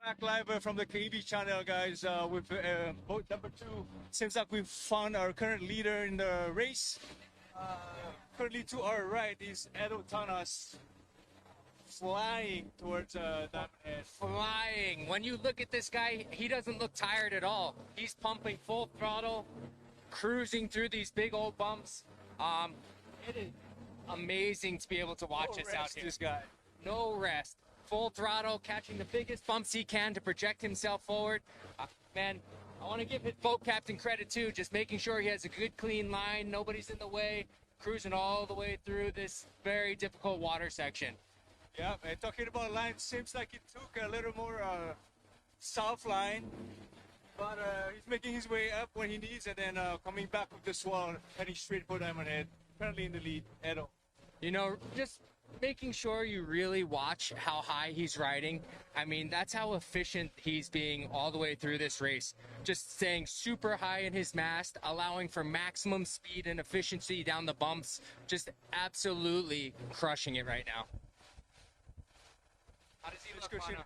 Back live from the Kaʻiwi Channel, guys, with boat number 2. Seems like we've found our current leader in the race. Currently to our right is Edo Tanas, flying towards Diamond Head. Flying. When you look at this guy, he doesn't look tired at all. He's pumping full throttle, cruising through these big old bumps. It is amazing to be able to watch this out here. This guy. No rest. Full throttle, catching the biggest bumps he can to project himself forward. Man, I want to give his boat captain credit too, just making sure he has a good clean line, nobody's in the way, cruising all the way through this very difficult water section. Yeah, and talking about line, seems like it took a little more south line, but he's making his way up when he needs, and then coming back with the swell, heading straight for Diamond Head. Currently in the lead, Edo. You know, just making sure you really watch how high he's riding. I mean, that's how efficient he's being all the way through this race. Just staying super high in his mast, allowing for maximum speed and efficiency down the bumps. Just absolutely crushing it right now. How does he look, Mana?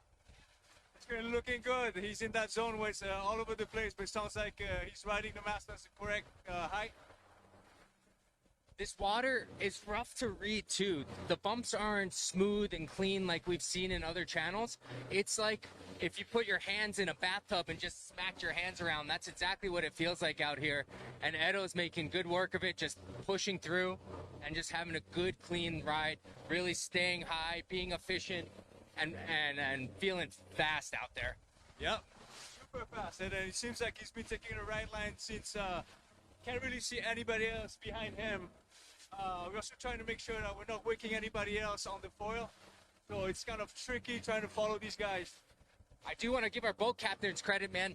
currently looking good. He's in that zone where it's all over the place, but it sounds like he's riding the mast at the correct height. This water is rough to read too. The bumps aren't smooth and clean like we've seen in other channels. It's like if you put your hands in a bathtub and just smacked your hands around. That's exactly what it feels like out here. And Edo's making good work of it, just pushing through and just having a good, clean ride, really staying high, being efficient, and feeling fast out there. Yep, super fast. And it seems like he's been taking the right line since can't really see anybody else behind him. We're also trying to make sure that we're not waking anybody else on the foil. So it's kind of tricky trying to follow these guys. I do want to give our boat captains credit, man.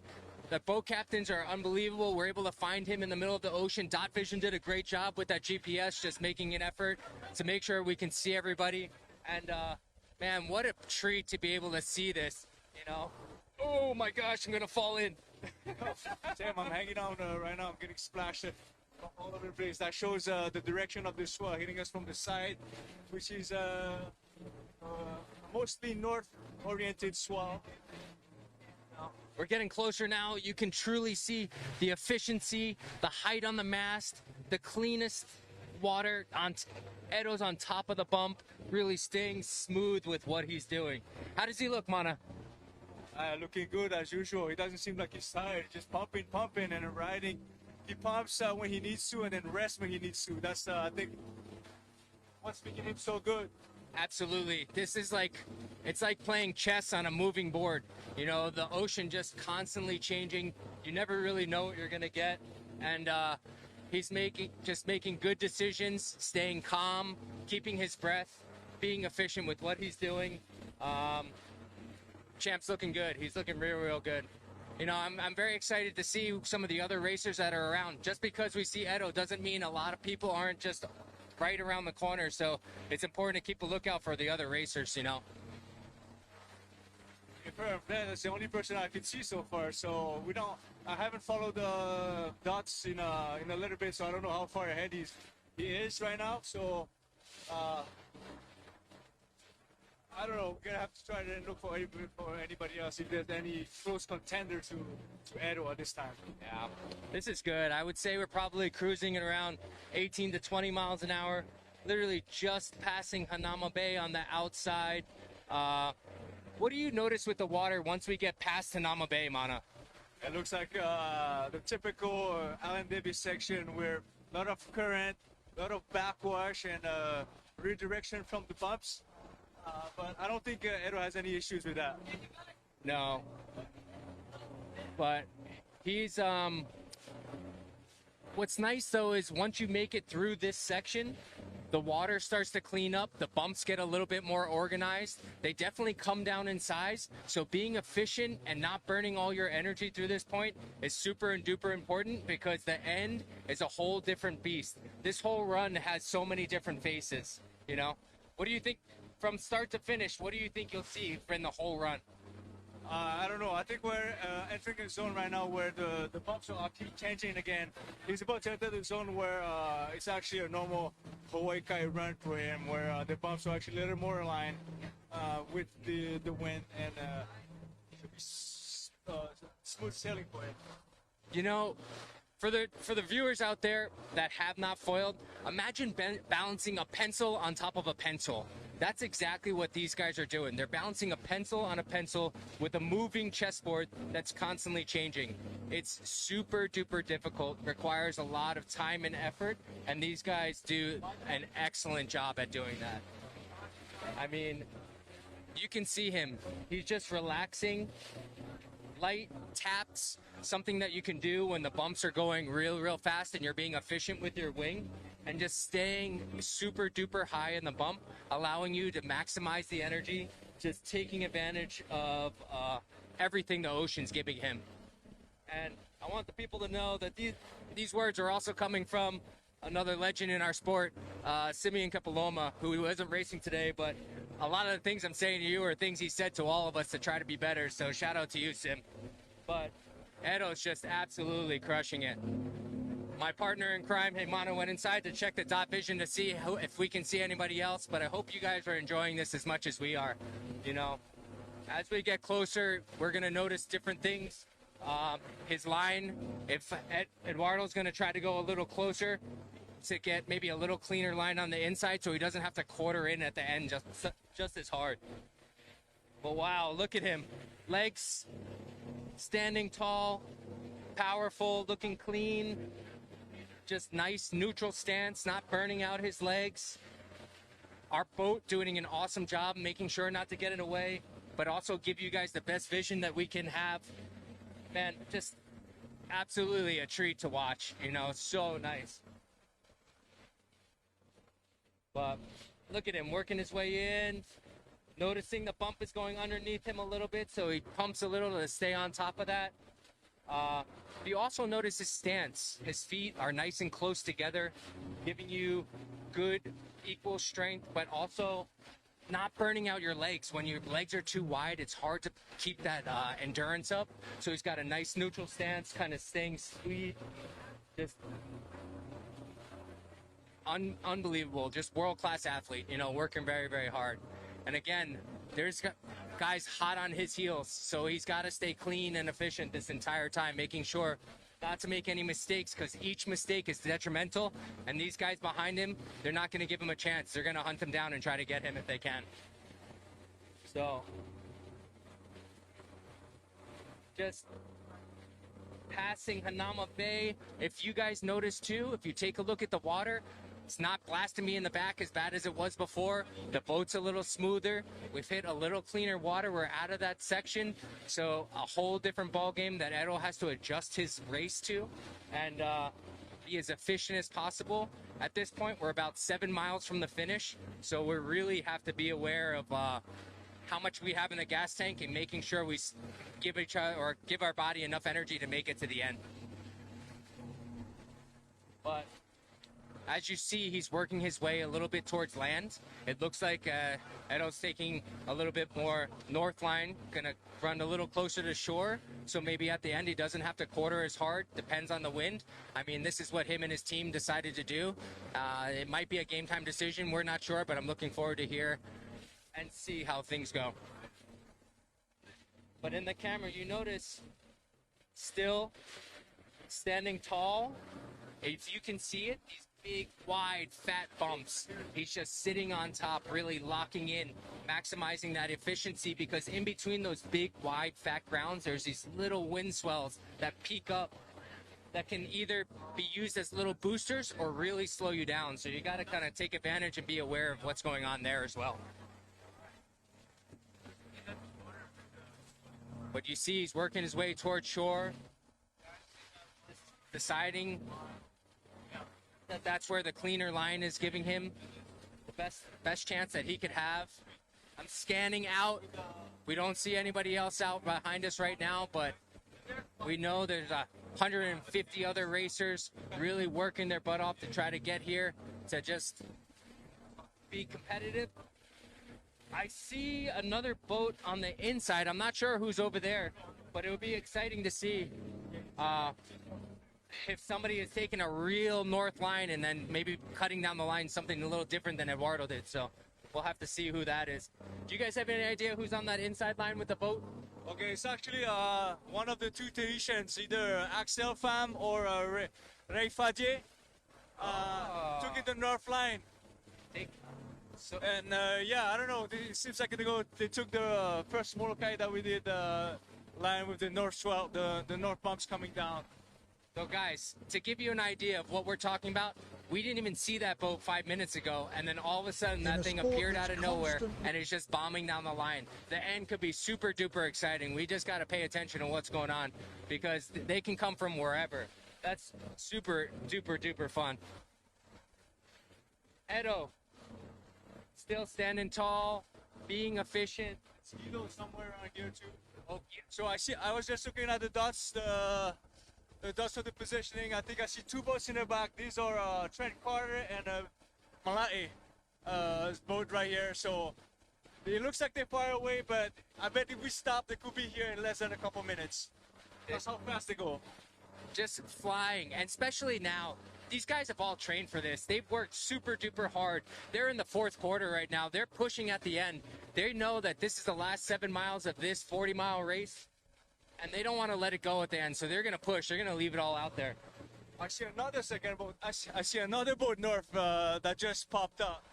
The boat captains are unbelievable. We're able to find him in the middle of the ocean. Dot Vision did a great job with that GPS, just making an effort to make sure we can see everybody. And man, what a treat to be able to see this, you know. Oh my gosh, I'm gonna fall in. Damn, I'm hanging on right now. I'm getting splashed all over the place. That shows the direction of the swell hitting us from the side, which is mostly north-oriented swell. We're getting closer now. You can truly see the efficiency, the height on the mast, the cleanest water. Edo's on top of the bump, really staying smooth with what he's doing. How does he look, Mana? Looking good as usual. He doesn't seem like he's tired. Just pumping, and riding. He pumps when he needs to, and then rests when he needs to. That's I think what's making him so good. Absolutely. This is like, it's like playing chess on a moving board. You know, the ocean just constantly changing. You never really know what you're gonna get. And he's making good decisions, staying calm, keeping his breath, being efficient with what he's doing. Champ's looking good. He's looking real good. You know, I'm very excited to see some of the other racers that are around. Just because we see Edo doesn't mean a lot of people aren't just right around the corner, so it's important to keep a lookout for the other racers, you know. That's the only person I can see so far, so I haven't followed the dots in a little bit, so I don't know how far ahead he is right now, so I don't know. We're gonna have to try to look for anybody else if there's any close contender to Edo at this time. Yeah, this is good. I would say we're probably cruising at around 18 to 20 miles an hour, literally just passing Hanauma Bay on the outside. What do you notice with the water once we get past Hanauma Bay, Mana? It looks like the typical Alan Davis section where a lot of current, a lot of backwash, and redirection from the bumps. But I don't think Edo has any issues with that. No. But he's, what's nice though is once you make it through this section, the water starts to clean up, the bumps get a little bit more organized. They definitely come down in size. So being efficient and not burning all your energy through this point is super and duper important because the end is a whole different beast. This whole run has so many different faces, you know? What do you think? From start to finish, what do you think you'll see in the whole run? I don't know. I think we're entering a zone right now where the bumps will keep changing again. He's about to enter the zone where it's actually a normal Hawaii Kai run for him, where the bumps are actually a little more aligned with the wind and smooth sailing for him. You know, for the viewers out there that have not foiled, imagine balancing a pencil on top of a pencil. That's exactly what these guys are doing. They're balancing a pencil on a pencil with a moving chessboard that's constantly changing. It's super duper difficult, requires a lot of time and effort, and these guys do an excellent job at doing that. I mean, you can see him. He's just relaxing, light taps, something that you can do when the bumps are going real fast and you're being efficient with your wing, and just staying super duper high in the bump, allowing you to maximize the energy, just taking advantage of everything the ocean's giving him. And I want the people to know that these words are also coming from another legend in our sport, Simeon Kapaloma, who isn't racing today, but a lot of the things I'm saying to you are things he said to all of us to try to be better, so shout out to you, Sim. But Edo's just absolutely crushing it. My partner in crime, Mana, went inside to check the dot vision to see if we can see anybody else, but I hope you guys are enjoying this as much as we are, you know. as we get closer, we're gonna notice different things. His line, if Eduardo's gonna try to go a little closer to get maybe a little cleaner line on the inside so he doesn't have to quarter in at the end just as hard. But wow, look at him. Legs standing tall, powerful, looking clean. Just nice neutral stance, not burning out his legs. Our boat doing an awesome job making sure not to get it away, but also give you guys the best vision that we can have. Man, just absolutely a treat to watch, you know, so nice. But look at him working his way in, noticing the bump is going underneath him a little bit, so he pumps a little to stay on top of that. You also notice his stance. His feet are nice and close together, giving you good equal strength, but also not burning out your legs. When your legs are too wide, it's hard to keep that endurance up. So he's got a nice neutral stance, kind of staying sweet. Just unbelievable, just world-class athlete, you know, working very, very hard. And again, there's guys hot on his heels, so he's got to stay clean and efficient this entire time, making sure not to make any mistakes, because each mistake is detrimental, and these guys behind him, they're not going to give him a chance. They're going to hunt him down and try to get him if they can. So just passing Hanauma Bay. If you guys notice too, if you take a look at the water, it's not blasting me in the back as bad as it was before. The boat's a little smoother. We've hit a little cleaner water. We're out of that section. So a whole different ball game that Edo has to adjust his race to and be as efficient as possible. At this point, we're about 7 miles from the finish. So we really have to be aware of how much we have in the gas tank and making sure we give each other or give our body enough energy to make it to the end. But as you see, he's working his way a little bit towards land. It looks like Edo's taking a little bit more north line, gonna run a little closer to shore. So maybe at the end, he doesn't have to quarter as hard, depends on the wind. I mean, this is what him and his team decided to do. It might be a game time decision, we're not sure, but I'm looking forward to hear and see how things go. But in the camera, you notice still standing tall. If you can see it, these big, wide, fat bumps. He's just sitting on top, really locking in, maximizing that efficiency, because in between those big, wide, fat grounds, there's these little wind swells that peak up that can either be used as little boosters or really slow you down. So you got to kind of take advantage and be aware of what's going on there as well. But you see he's working his way towards shore, deciding that that's where the cleaner line is giving him the best chance that he could have. I'm scanning out. We don't see anybody else out behind us right now, but we know there's 150 other racers really working their butt off to try to get here to just be competitive. I see another boat on the inside. I'm not sure who's over there, but it would be exciting to see if somebody is taking a real north line and then maybe cutting down the line something a little different than Eduardo did. So we'll have to see who that is. Do you guys have any idea who's on that inside line with the boat? Okay, it's actually one of the two Tahitians, either Axel Pham or Ray Fadje. Took it the north line. And yeah, I don't know. It seems like they took the first Molokaʻi that we did line with the north swell, the north bumps coming down. So guys, to give you an idea of what we're talking about, we didn't even see that boat 5 minutes ago, and then all of a sudden that thing appeared out of nowhere, and it's just bombing down the line. The end could be super duper exciting. We just got to pay attention to what's going on, because they can come from wherever. That's super duper duper fun. Edo, still standing tall, being efficient. Skido somewhere around here too. Oh, so I was just looking at the dots, the dots of the positioning. I think I see two boats in the back. These are Trent Carter and Molokaʻi boat right here. So it looks like they're far away, but I bet if we stop, they could be here in less than a couple minutes. That's how fast they go. Just flying, and especially now, these guys have all trained for this. They've worked super duper hard. They're in the fourth quarter right now. They're pushing at the end. They know that this is the last 7 miles of this 40-mile race, and they don't want to let it go at the end. So they're going to push. They're going to leave it all out there. I see another second boat. I see another boat north that just popped up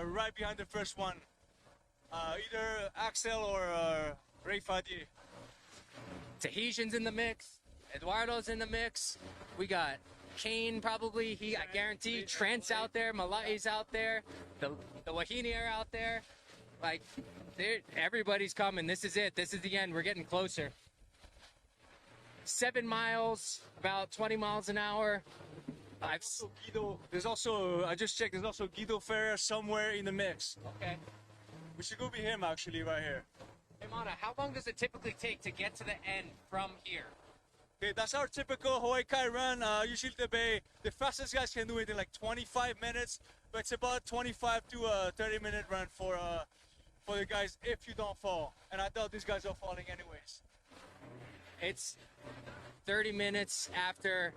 right behind the first one. Either Axel or Ray Fadi. Tahitian's in the mix. Eduardo's in the mix. We got Kane probably. I guarantee. Trent's out there. Molokaʻi's out there. The Wahine are out there. Like, everybody's coming. This is it. This is the end. We're getting closer. 7 miles, about 20 miles an hour. There's also, I just checked, there's also Guido Ferrer somewhere in the mix. Okay. We should go be him actually right here. Hey, Mana, how long does it typically take to get to the end from here? Okay, that's our typical Hawaii Kai run. Usually the fastest guys can do it in like 25 minutes, but it's about 25 to a 30-minute run for the guys if you don't fall. And I doubt these guys are falling anyways. It's 30 minutes after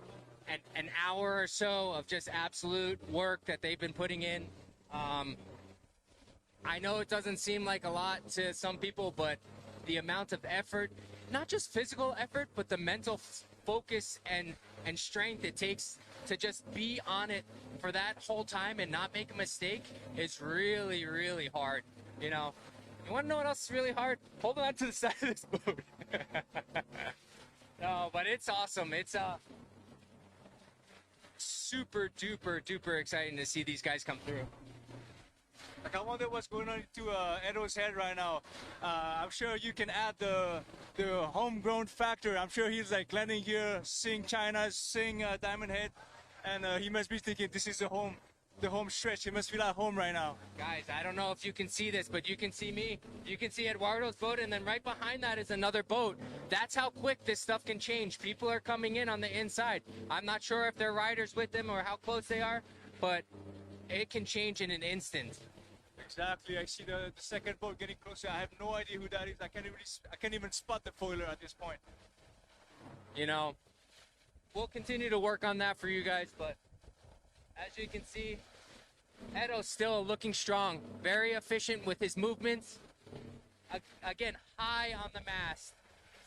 an hour or so of just absolute work that they've been putting in. I know it doesn't seem like a lot to some people, but the amount of effort, not just physical effort, but the mental focus and strength it takes to just be on it for that whole time and not make a mistake is really, really hard. You know, you want to know what else is really hard? Holding on to the side of this boat. No, but it's awesome. It's super duper duper exciting to see these guys come through. Like, I wonder what's going on into Edo's head right now. I'm sure you can add the homegrown factor. I'm sure he's like landing here, seeing China, seeing Diamond Head, and he must be thinking this is the home stretch. He must feel at home right now. Guys, I don't know if you can see this, but you can see me. You can see Eduardo's boat, and then right behind that is another boat. That's how quick this stuff can change. People are coming in on the inside. I'm not sure if they're riders with them or how close they are, but it can change in an instant. Exactly. I see the second boat getting closer. I have no idea who that is. I can't even spot the foiler at this point. You know, we'll continue to work on that for you guys, but as you can see, Edo's still looking strong, very efficient with his movements. Again, high on the mast,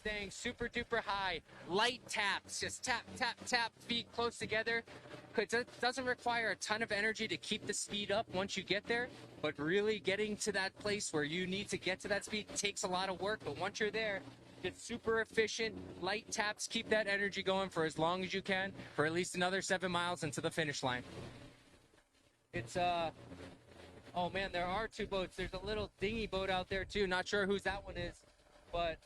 staying super duper high. Light taps, just tap, tap, tap, feet close together. It doesn't require a ton of energy to keep the speed up once you get there, but really getting to that place where you need to get to that speed takes a lot of work. But once you're there, it's super efficient. Light taps, keep that energy going for as long as you can, for at least another 7 miles into the finish line. It's, oh man, there are two boats. There's a little dinghy boat out there too. Not sure whose that one is, but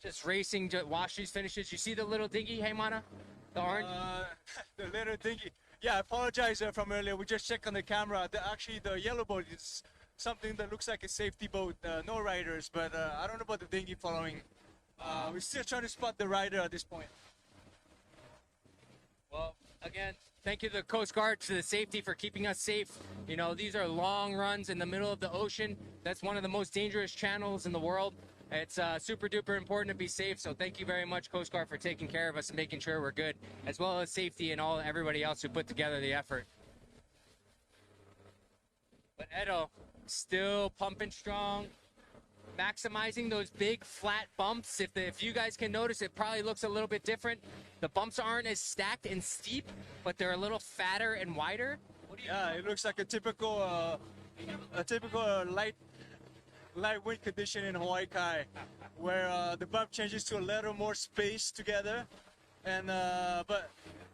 just racing to watch these finishes. You see the little dinghy, hey Mana? The orange? The little dinghy. Yeah, I apologize from earlier. We just checked on the camera. Actually, the yellow boat is something that looks like a safety boat. No riders, but I don't know about the dinghy following. We're still trying to spot the rider at this point. Well, again, thank you to the Coast Guard, to the safety for keeping us safe. You know, these are long runs in the middle of the ocean. That's one of the most dangerous channels in the world. It's super duper important to be safe, so thank you very much, Coast Guard, for taking care of us and making sure we're good, as well as safety and everybody else who put together the effort. But Edo, still pumping strong, maximizing those big flat bumps. If you guys can notice, it probably looks a little bit different. The bumps aren't as stacked and steep, but they're a little fatter and wider. Yeah, it looks like a typical light wind condition in Hawaii Kai, where the bump changes to a little more space together, and but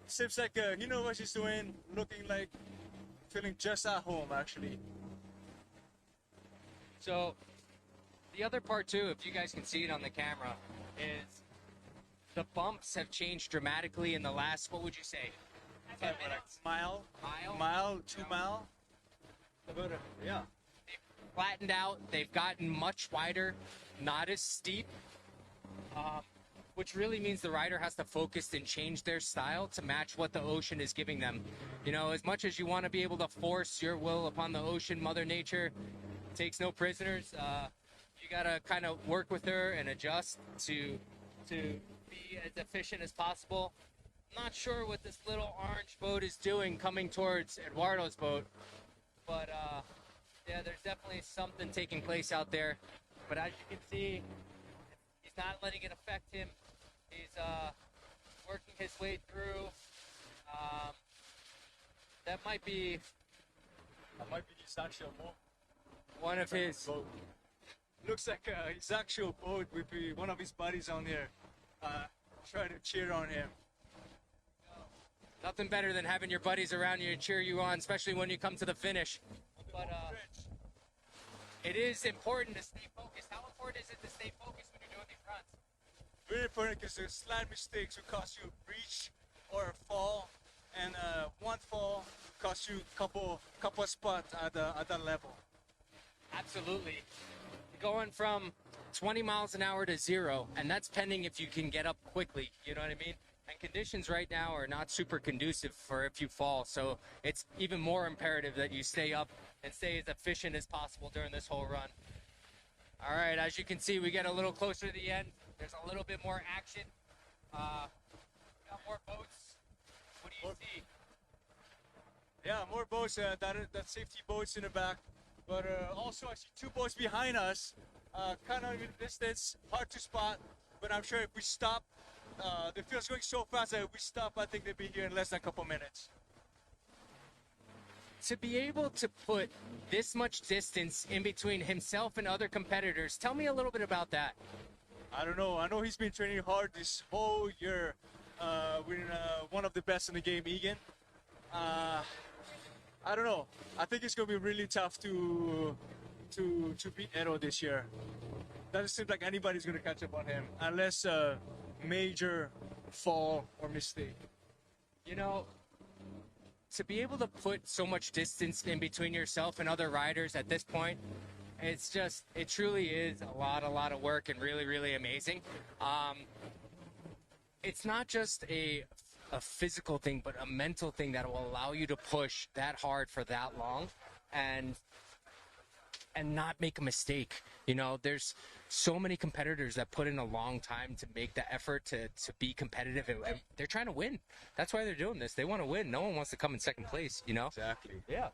seems like he knows what he's doing, feeling just at home actually. So the other part too, if you guys can see it on the camera, is the bumps have changed dramatically in the last, what would you say, 10 minutes? Mile, 2 mile. Yeah. Flattened out, they've gotten much wider, not as steep, which really means the rider has to focus and change their style to match what the ocean is giving them. You know, as much as you want to be able to force your will upon the ocean, Mother Nature takes no prisoners. You gotta kind of work with her and adjust to be as efficient as possible. I'm not sure what this little orange boat is doing coming towards Eduardo's boat, but yeah, there's definitely something taking place out there. But as you can see, he's not letting it affect him. He's working his way through. That might be his actual boat. One of his. Boat. Looks like his actual boat would be one of his buddies on there, trying to cheer on him. Nothing better than having your buddies around you to cheer you on, especially when you come to the finish. But it is important to stay focused. How important is it to stay focused when you're doing these runs? Very important, because the slight mistakes will cost you a breach or a fall, and one fall costs you a couple of spots at that level. Absolutely. Going from 20 miles an hour to 0, and that's pending if you can get up quickly, you know what I mean? And conditions right now are not super conducive for if you fall, so it's even more imperative that you stay up and stay as efficient as possible during this whole run. All right, as you can see, we get a little closer to the end. There's a little bit more action. Got more boats. What do you see? Yeah, more boats, that safety boats in the back. But also I see two boats behind us, kind of in distance, hard to spot. But I'm sure if we stop, the field's going so fast that if we stop, I think they'll be here in less than a couple minutes. To be able to put this much distance in between himself and other competitors, tell me a little bit about that. I don't know. I know he's been training hard this whole year with one of the best in the game, Egan. I don't know. I think it's going to be really tough to beat Edo this year. Doesn't seem like anybody's going to catch up on him unless a major fall or mistake. You know, to be able to put so much distance in between yourself and other riders at this point, it truly is a lot of work and really, really amazing. It's not just a physical thing, but a mental thing that will allow you to push that hard for that long and not make a mistake. You know, there's so many competitors that put in a long time to make the effort to be competitive, and they're trying to win. That's why they're doing this. They want to win. No one wants to come in second place, you know? Exactly. Yeah.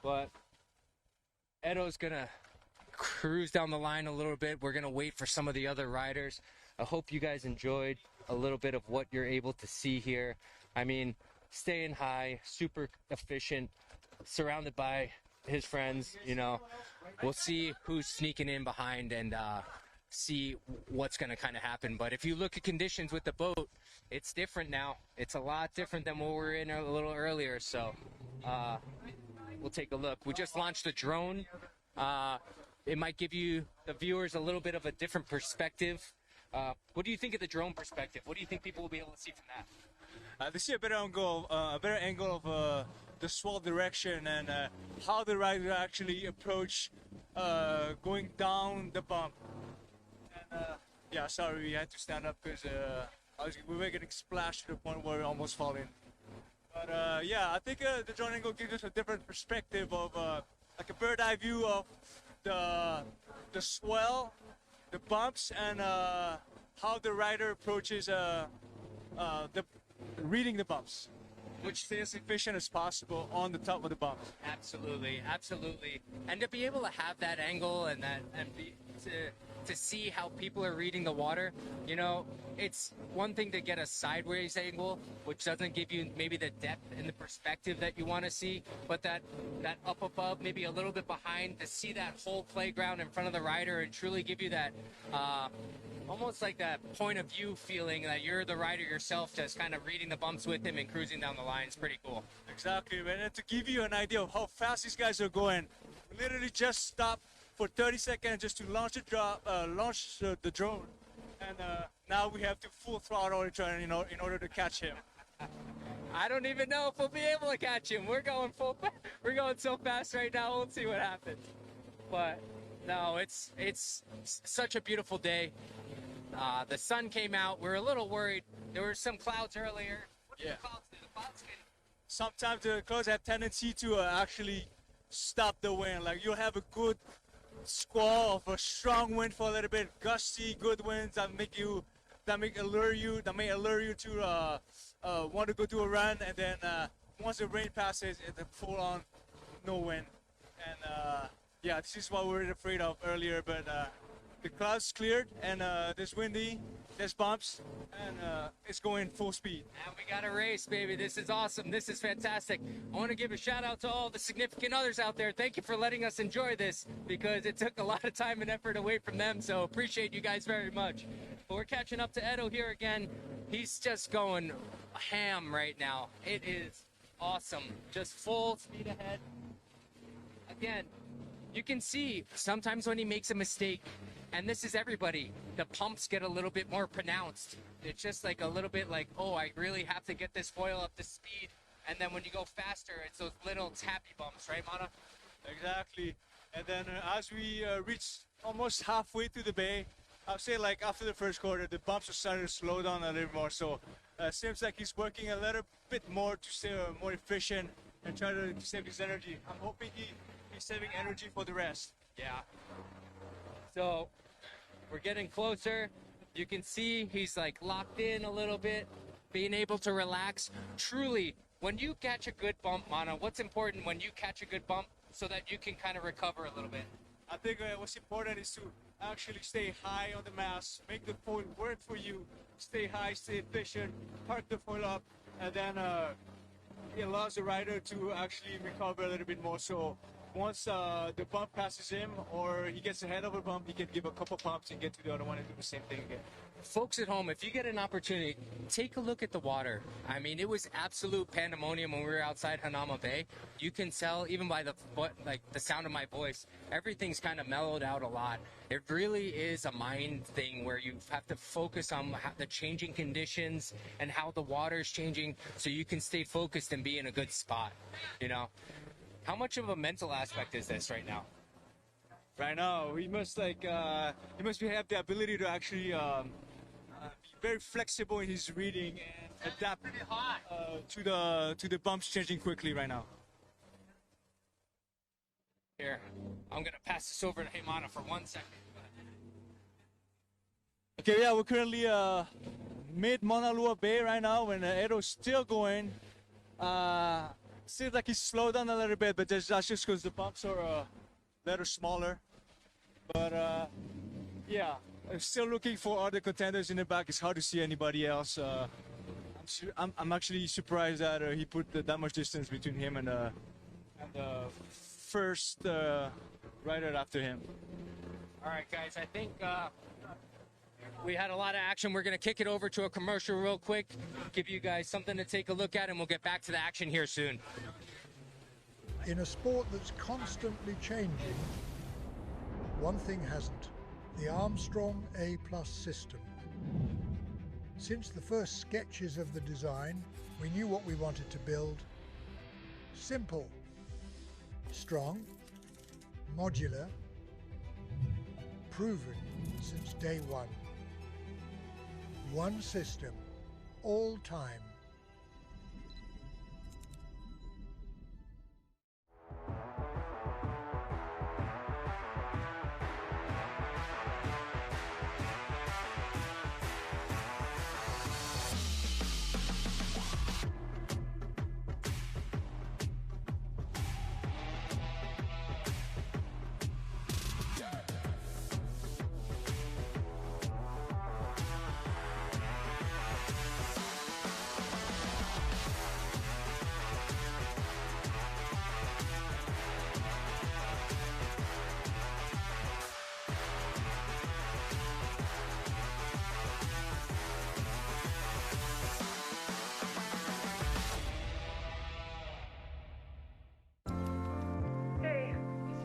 But Edo's gonna cruise down the line a little bit. We're gonna wait for some of the other riders. I hope you guys enjoyed a little bit of what you're able to see here. I mean, staying high, super efficient, surrounded by his friends, you know. We'll see who's sneaking in behind and see what's going to kind of happen. But if you look at conditions with the boat, it's different now. It's a lot different than what we were in a little earlier. So we'll take a look. We just launched a drone. It might give you, the viewers, a little bit of a different perspective. What do you think of the drone perspective? What do you think people will be able to see from that? They see a better angle of the swell direction and how the rider actually approach going down the bump. And, yeah, sorry, we had to stand up because we were getting splashed to the point where we almost falling. But yeah, I think the drone angle gives us a different perspective of like a bird eye view of the swell, the bumps, and how the rider approaches reading the bumps, which stay as efficient as possible on the top of the bumps. Absolutely, absolutely. And to be able to have that angle and to see how people are reading the water, you know, it's one thing to get a sideways angle, which doesn't give you maybe the depth and the perspective that you want to see, but that up above, maybe a little bit behind, to see that whole playground in front of the rider and truly give you that almost like that point of view feeling that you're the rider yourself, just kind of reading the bumps with him and cruising down the line is pretty cool. Exactly, and to give you an idea of how fast these guys are going, we literally just stopped for 30 seconds just to launch the drone, and now we have to full throttle it, in order to catch him. I don't even know if we'll be able to catch him. We're going so fast right now. We'll see what happens. But no, it's such a beautiful day. The sun came out. We're a little worried. There were some clouds earlier. What do the clouds do? The clouds can... Sometimes the clouds have tendency to actually stop the wind. Like you'll have a good squall of a strong wind for a little bit, gusty, good winds that make you that may allure you to want to go do a run, and then once the rain passes, it's a full on no wind. And yeah, this is what we were afraid of earlier, but the clouds cleared and there's windy, there's bumps, and it's going full speed. And we got a race, baby. This is awesome. This is fantastic. I want to give a shout out to all the significant others out there. Thank you for letting us enjoy this, because it took a lot of time and effort away from them, so appreciate you guys very much. But we're catching up to Edo here again. He's just going ham right now. It is awesome. Just full speed ahead. Again, you can see sometimes when he makes a mistake, and this is everybody, the pumps get a little bit more pronounced. It's just like a little bit like, oh, I really have to get this foil up to speed. And then when you go faster, it's those little tappy bumps, right, Mana? Exactly. And then as we reach almost halfway through the bay, I'll say like after the first quarter, the bumps are starting to slow down a little more. So seems like he's working a little bit more to stay more efficient and try to save his energy. I'm hoping he's saving energy for the rest. Yeah. So we're getting closer. You can see he's like locked in a little bit, being able to relax. Truly, when you catch a good bump, Mana, what's important when you catch a good bump so that you can kind of recover a little bit? I think what's important is to actually stay high on the mast, make the foil work for you, stay high, stay efficient, park the foil up, and then it allows the rider to actually recover a little bit more. So once the bump passes him or he gets ahead of a bump, he can give a couple pumps and get to the other one and do the same thing again. Folks at home, if you get an opportunity, take a look at the water. I mean, it was absolute pandemonium when we were outside Hanama Bay. You can tell even by the sound of my voice, everything's kind of mellowed out a lot. It really is a mind thing where you have to focus on the changing conditions and how the water is changing so you can stay focused and be in a good spot, you know? How much of a mental aspect is this right now? Right now, he must have the ability to actually be very flexible in his reading and adapt to the bumps changing quickly right now. Here, I'm gonna pass this over to Heimana for 1 second. Okay, yeah, we're currently mid Mauna Lua Bay right now, and Edo's still going. Seems like he's slowed down a little bit, but that's just because the bumps are a little smaller. But yeah, I'm still looking for other contenders in the back. It's hard to see anybody else. I'm actually surprised that he put that much distance between him and the first rider after him. All right, guys, I think we had a lot of action. We're going to kick it over to a commercial real quick, give you guys something to take a look at, and we'll get back to the action here soon. In a sport that's constantly changing, one thing hasn't: the Armstrong A+ system. Since the first sketches of the design, we knew what we wanted to build. Simple, strong, modular, proven since day one. One system, all time.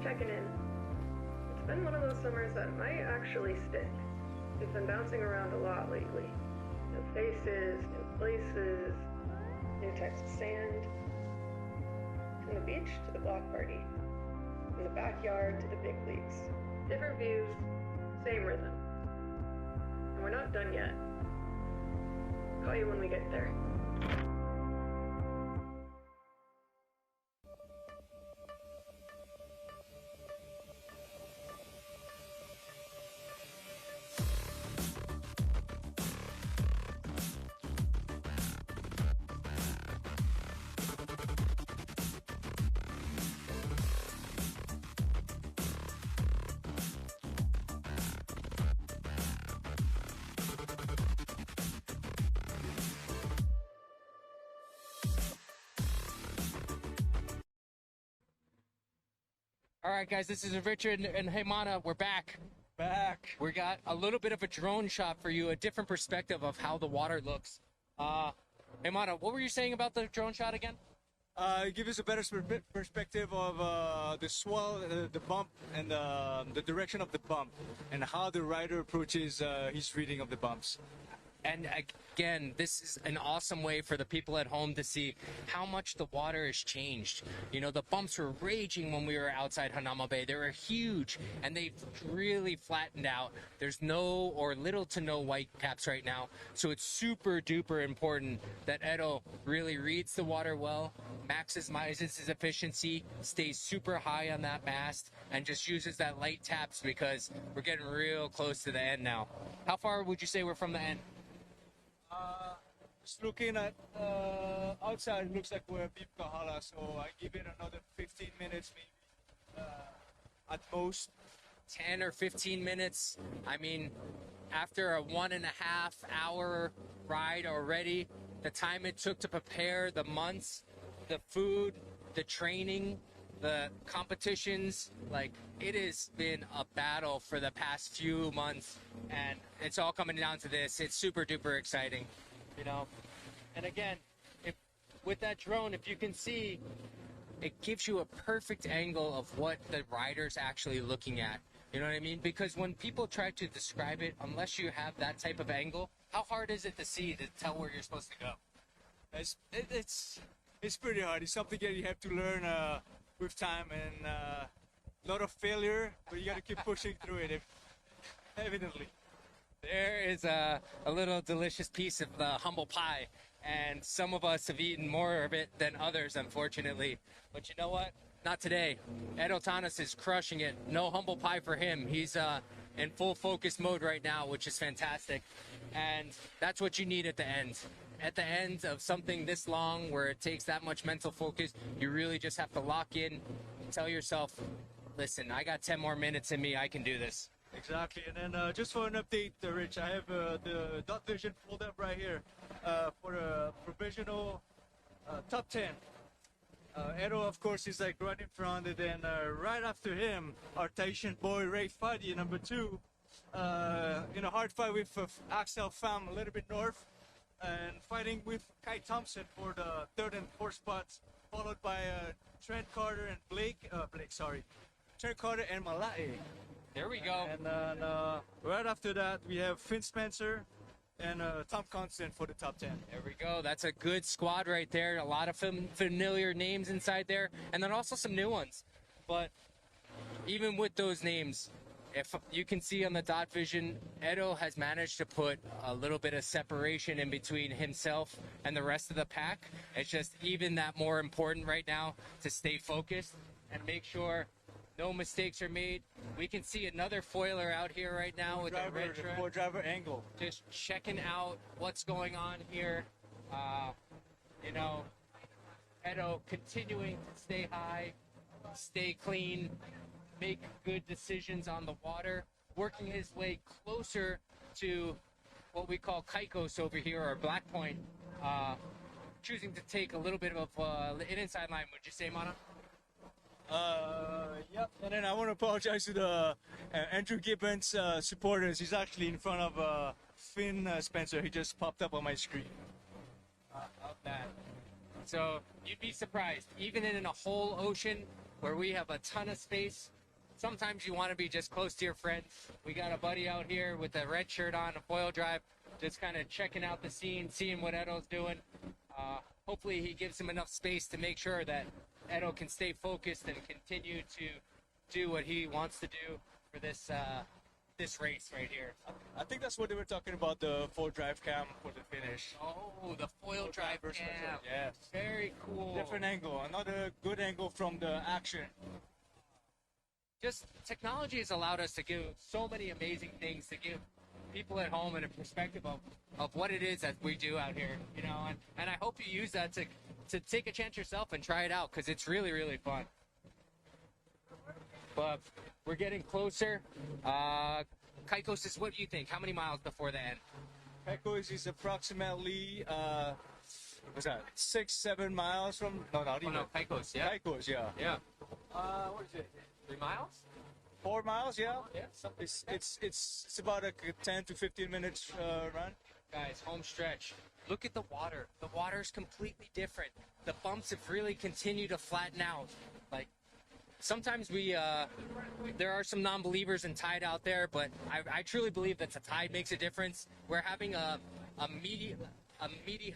Checking in. It's been one of those summers that might actually stick. We've been bouncing around a lot lately. New faces, new places, new types of sand. From the beach to the block party. From the backyard to the big leagues. Different views, same rhythm. And we're not done yet. I'll call you when we get there. All right, guys, this is Richard and Heimana. We're back. We got a little bit of a drone shot for you, a different perspective of how the water looks. Heimana, what were you saying about the drone shot again? Give us a better perspective of the swell, the bump, and the direction of the bump, and how the rider approaches his reading of the bumps. And again, this is an awesome way for the people at home to see how much the water has changed. You know, the bumps were raging when we were outside Hanauma Bay. They were huge, and they've really flattened out. There's no or little to no white caps right now. So it's super duper important that Edo really reads the water well, maximizes his efficiency, stays super high on that mast, and just uses that light taps because we're getting real close to the end now. How far would you say we're from the end? Just looking at outside, it looks like we're Bib Kahala, so I give it another 15 minutes maybe at most. 10 or 15 minutes. I mean, after a 1.5 hour ride already, the time it took to prepare, the months, the food, the training, the competitions, like it has been a battle for the past few months, and it's all coming down to this. It's super duper exciting, you know. And again, with that drone, if you can see, it gives you a perfect angle of what the rider's actually looking at. You know what I mean? Because when people try to describe it, unless you have that type of angle, how hard is it to see to tell where you're supposed to go? It's pretty hard. It's something that you have to learn with time, and a lot of failure, but you got to keep pushing through it, evidently. There is a little delicious piece of the humble pie, and some of us have eaten more of it than others, unfortunately. But you know what? Not today. Edo Tanas is crushing it. No humble pie for him. He's in full focus mode right now, which is fantastic. And that's what you need at the end. At the end of something this long, where it takes that much mental focus, you really just have to lock in and tell yourself, listen, I got 10 more minutes in me. I can do this. Exactly. And then just for an update, Rich, I have the dot vision pulled up right here for a provisional top 10. Edo, of course, is like right in front, and then right after him, our Tahitian boy Ray Fadi, number 2, in a hard fight with Axel Pham a little bit north, and fighting with Kai Thompson for the 3rd and 4th spots, followed by Trent Carter and Trent Carter and Molokaʻi. There we go. And then right after that, we have Finn Spencer and Tom Constant for the top 10. There we go. That's a good squad right there. A lot of familiar names inside there, and then also some new ones. But even with those names, if you can see on the dot vision, Edo has managed to put a little bit of separation in between himself and the rest of the pack. It's just even that more important right now to stay focused and make sure no mistakes are made. We can see another foiler out here right now with the red shirt. Four driver angle. Just checking out what's going on here. You know, Edo continuing to stay high, stay clean, make good decisions on the water, working his way closer to what we call Kaikos over here, or Black Point, choosing to take a little bit of an inside line. Would you say, Mana? Yep. And then I want to apologize to the Andrew Gibbons supporters. He's actually in front of Finn Spencer. He just popped up on my screen. Of that. So you'd be surprised, even in a whole ocean where we have a ton of space, sometimes you want to be just close to your friends. We got a buddy out here with a red shirt on, a foil drive, just kind of checking out the scene, seeing what Edo's doing. Hopefully he gives him enough space to make sure that Edo can stay focused and continue to do what he wants to do for this this race right here. I think that's what they were talking about, the full drive cam for the finish. Oh, the foil drive cam. Yes. Very cool. Different angle, another good angle from the action. Just technology has allowed us to do so many amazing things, to give people at home a perspective of what it is that we do out here, you know, and I hope you use that to take a chance yourself and try it out, because it's really, really fun. But we're getting closer. Kaikos, what do you think? How many miles before the end? Kaikos is approximately, what's that, 6-7 miles from, no, not even. Oh, no, Kaikos, yeah. Kaikos, yeah. Yeah. What is it? 3 miles? 4 miles, yeah. Yeah. It's about a 10 to 15 minutes run. Guys, home stretch. Look at the water. The water is completely different. The bumps have really continued to flatten out. Like, sometimes there are some non-believers in tide out there, but I truly believe that the tide makes a difference. We're having a meaty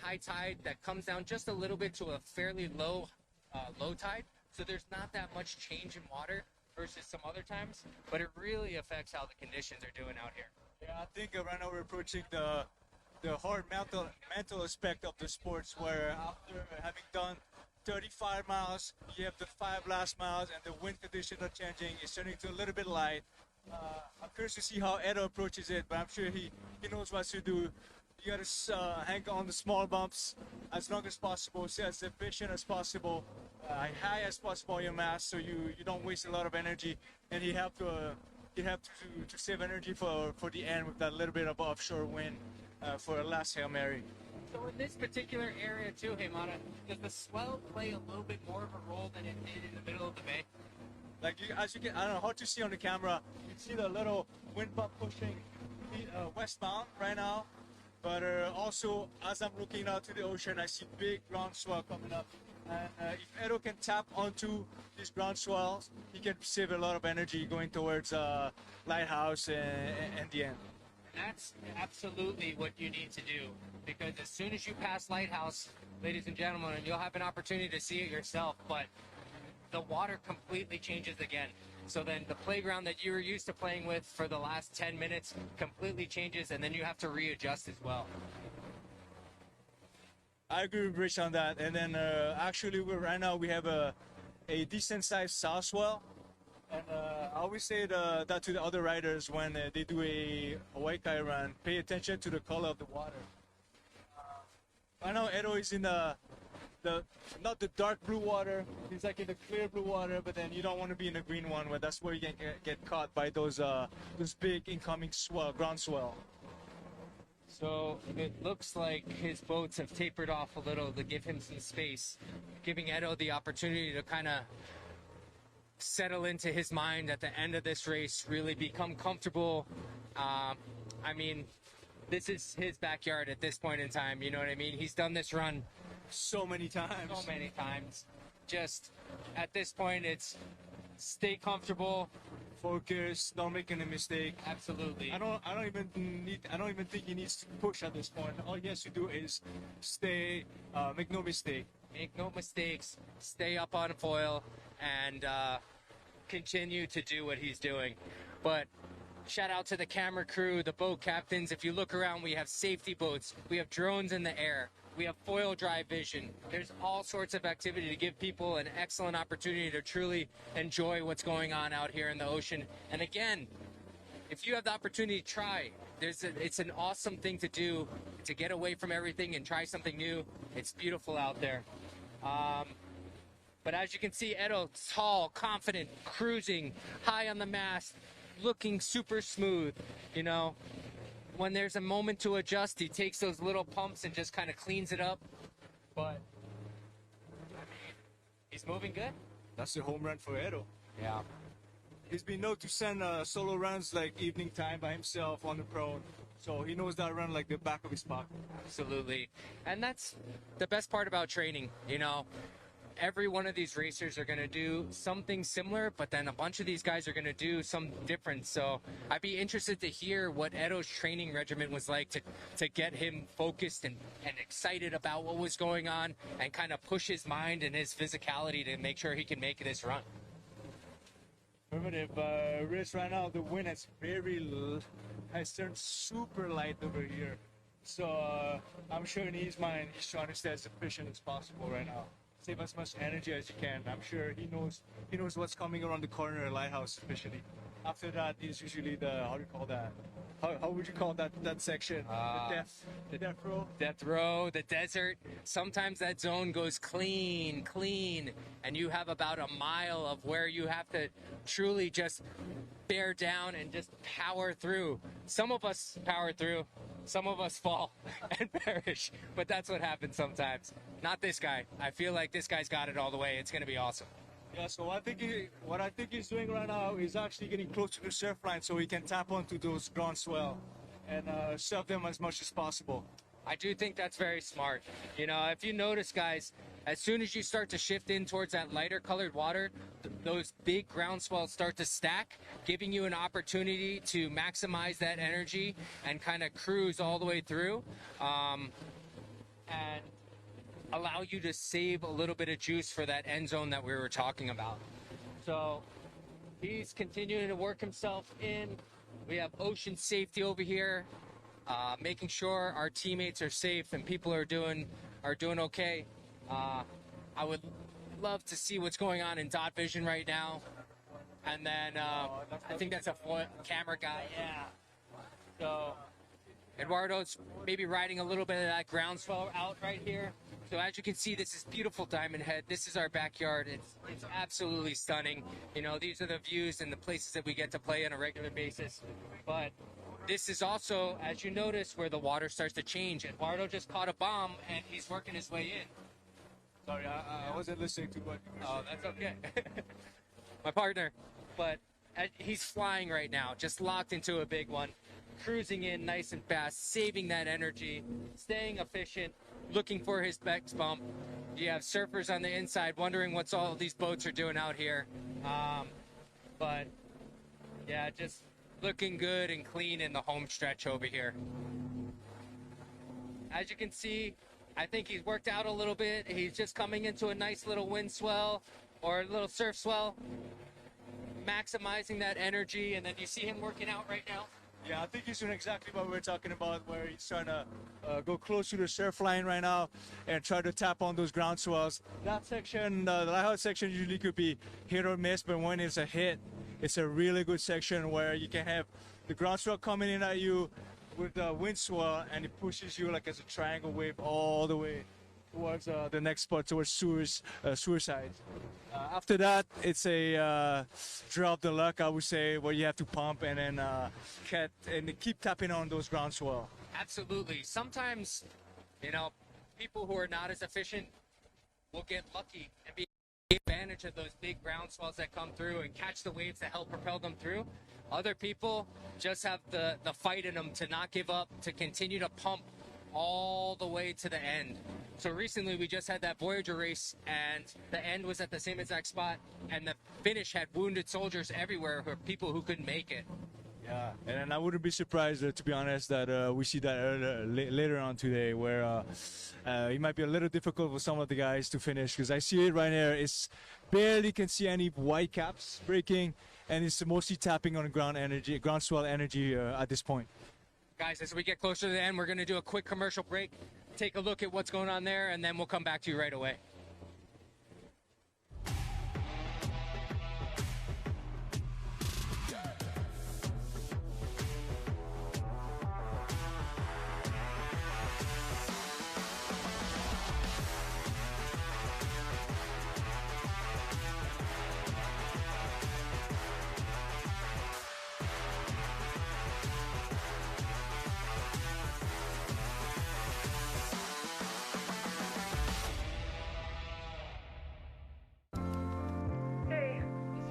high tide that comes down just a little bit to a fairly low tide. So there's not that much change in water versus some other times, but it really affects how the conditions are doing out here. Yeah, I think right now we're approaching the hard mental aspect of the sports, where after having done 35 miles, you have the 5 last miles, and the wind conditions are changing. It's turning to a little bit light. I'm curious to see how Edo approaches it, but I'm sure he knows what to do. You gotta hang on the small bumps as long as possible, stay as efficient as possible, high as possible on your mass, so you don't waste a lot of energy, and you have to save energy for the end with that little bit of offshore wind for a last Hail Mary. So in this particular area too, Heimana, does the swell play a little bit more of a role than it did in the middle of the bay? Like as you can, I don't know how to see on the camera, you see the little wind bump pushing westbound right now. But also, as I'm looking out to the ocean, I see big ground swell coming up. And if Edo can tap onto these ground swells, he can save a lot of energy going towards Lighthouse and the end. That's absolutely what you need to do, because as soon as you pass Lighthouse, ladies and gentlemen, and you'll have an opportunity to see it yourself, but the water completely changes again. So then the playground that you were used to playing with for the last 10 minutes completely changes, and then you have to readjust as well. I agree with Rich on that. And then actually, right now we have a decent sized south swell. And I always say that to the other riders when they do a Molokaʻi run, pay attention to the color of the water. Right now Edo is in not the dark blue water, he's like in the clear blue water, but then you don't want to be in the green one, where that's where you can get caught by those big incoming ground swell. So it looks like his boats have tapered off a little to give him some space, giving Edo the opportunity to kind of settle into his mind at the end of this race, really become comfortable. I mean, this is his backyard at this point in time, you know what I mean? He's done this run so many times. So many times. Just at this point, it's stay comfortable, focus, don't make any mistake. Absolutely. I don't even think he needs to push at this point. All he has to do is stay, make no mistake. Make no mistakes, stay up on foil, and continue to do what he's doing. But shout out to the camera crew, the boat captains. If you look around, we have safety boats, we have drones in the air, we have foil drive vision. There's all sorts of activity to give people an excellent opportunity to truly enjoy what's going on out here in the ocean. And again, if you have the opportunity to try, it's an awesome thing to do, to get away from everything and try something new. It's beautiful out there. But as you can see, Edo, tall, confident, cruising, high on the mast, looking super smooth, you know. When there's a moment to adjust, he takes those little pumps and just kind of cleans it up. But, I mean, he's moving good. That's a home run for Edo. Yeah. He's been known to send solo runs like evening time by himself on the prone. So he knows that run like the back of his pocket. Absolutely. And that's the best part about training, you know. Every one of these racers are going to do something similar, but then a bunch of these guys are going to do something different. So I'd be interested to hear what Edo's training regimen was like to get him focused and excited about what was going on and kind of push his mind and his physicality to make sure he can make this run. Primitive, Rich, right now the wind has turned super light over here. So I'm sure in his mind he's trying to stay as efficient as possible right now. Save as much energy as you can. I'm sure he knows what's coming around the corner at Lighthouse, especially. After that is usually how do you call that? How would you call that section? The death row? Death row, the desert. Sometimes that zone goes clean, and you have about a mile of where you have to truly just bear down and just power through. Some of us power through, some of us fall and perish, but that's what happens sometimes. Not this guy. I feel like this guy's got it all the way. It's going to be awesome. Yeah, so what I think he's doing right now is actually getting close to the surf line so he can tap onto those ground swell and surf them as much as possible. I do think that's very smart. You know, if you notice, guys, as soon as you start to shift in towards that lighter colored water, those big ground swells start to stack, giving you an opportunity to maximize that energy and kind of cruise all the way through, and allow you to save a little bit of juice for that end zone that we were talking about. So he's continuing to work himself in. We have ocean safety over here, making sure our teammates are safe and people are doing okay. I would love to see what's going on in dot vision right now. And then I think that's a camera guy, yeah. So Eduardo's maybe riding a little bit of that groundswell out right here. So as you can see, this is beautiful Diamond Head. This is our backyard. It's absolutely stunning. You know, these are the views and the places that we get to play on a regular basis. But this is also, as you notice, where the water starts to change. Eduardo just caught a bomb and he's working his way in. Sorry, I wasn't listening to what you were saying. Oh, that's okay. My partner. But he's flying right now, just locked into a big one, cruising in nice and fast, saving that energy, staying efficient, looking for his next bump. You have surfers on the inside wondering what's all these boats are doing out here. But yeah, just looking good and clean in the home stretch over here. As you can see, I think he's worked out a little bit. He's just coming into a nice little wind swell or a little surf swell, maximizing that energy, and then you see him working out right now. Yeah, I think he's doing exactly what we're talking about, where he's trying to go close to the surf line right now and try to tap on those ground swells. That section, the lighthouse section usually could be hit or miss, but when it's a hit, it's a really good section where you can have the ground swell coming in at you with the wind swell, and it pushes you like as a triangle wave all the way towards the next spot, towards Suicide. After that, it's a drop the luck, I would say, where you have to pump and then keep tapping on those ground swell. Absolutely. Sometimes, you know, people who are not as efficient will get lucky and be advantage of those big ground swells that come through and catch the waves that help propel them through. Other people just have the fight in them to not give up, to continue to pump all the way to the end. So recently we just had that Voyager race, and the end was at the same exact spot, and the finish had wounded soldiers everywhere, or people who couldn't make it. Yeah, and I wouldn't be surprised, to be honest, that we see that later on today, where it might be a little difficult for some of the guys to finish, because I see it right here. It's barely can see any white caps breaking, and it's mostly tapping on ground swell energy at this point. Guys, as we get closer to the end, we're going to do a quick commercial break, take a look at what's going on there, and then we'll come back to you right away.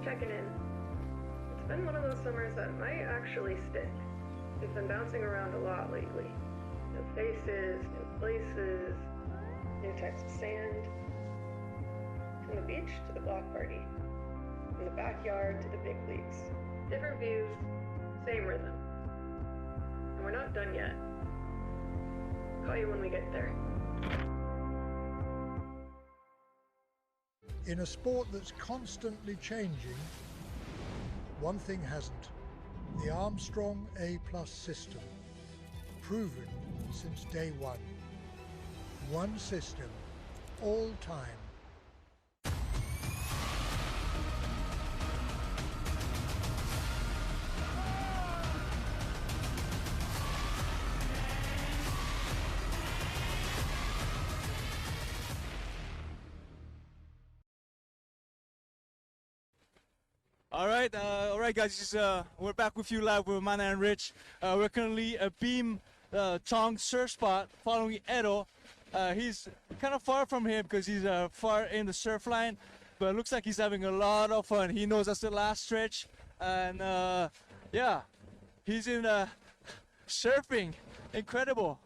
Checking in. It's been one of those summers that might actually stick. We've been bouncing around a lot lately. New faces, new places, new types of sand. From the beach to the block party. From the backyard to the big leagues. Different views, same rhythm. And we're not done yet. Call you when we get there. In a sport that's constantly changing, one thing hasn't. The Armstrong A+ system. Proven since day one. One system, all time. All right, guys. We're back with you live with Mana and Rich. We're currently at Beam Chong surf spot following Edo. He's kind of far from him because he's far in the surf line. but it looks like he's having a lot of fun. He knows that's the last stretch, and yeah, he's in surfing. Incredible.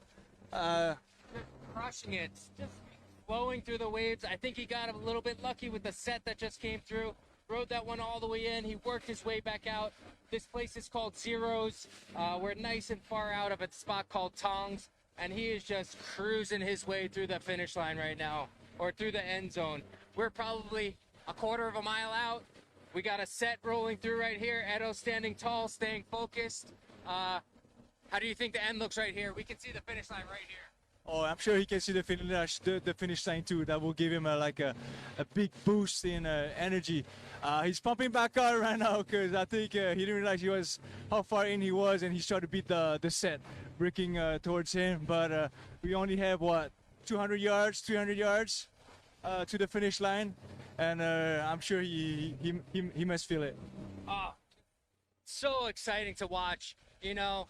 Crushing it. Just flowing through the waves. I think he got a little bit lucky with the set that just came through. Rode that one all the way in. He worked his way back out. This place is called Zeros. We're nice and far out of a spot called Tongs, and he is just cruising his way through the finish line right now, or through the end zone. We're probably a quarter of a mile out. We got a set rolling through right here. Edo standing tall, staying focused. How do you think the end looks right here? We can see the finish line right here. Oh, I'm sure he can see the finish line too. That will give him a big boost in energy. He's pumping back out right now because I think he didn't realize how far in he was, and he's trying to beat the set, breaking towards him. But we only have, what, 200 yards, 300 yards to the finish line, and I'm sure he must feel it. So exciting to watch, you know.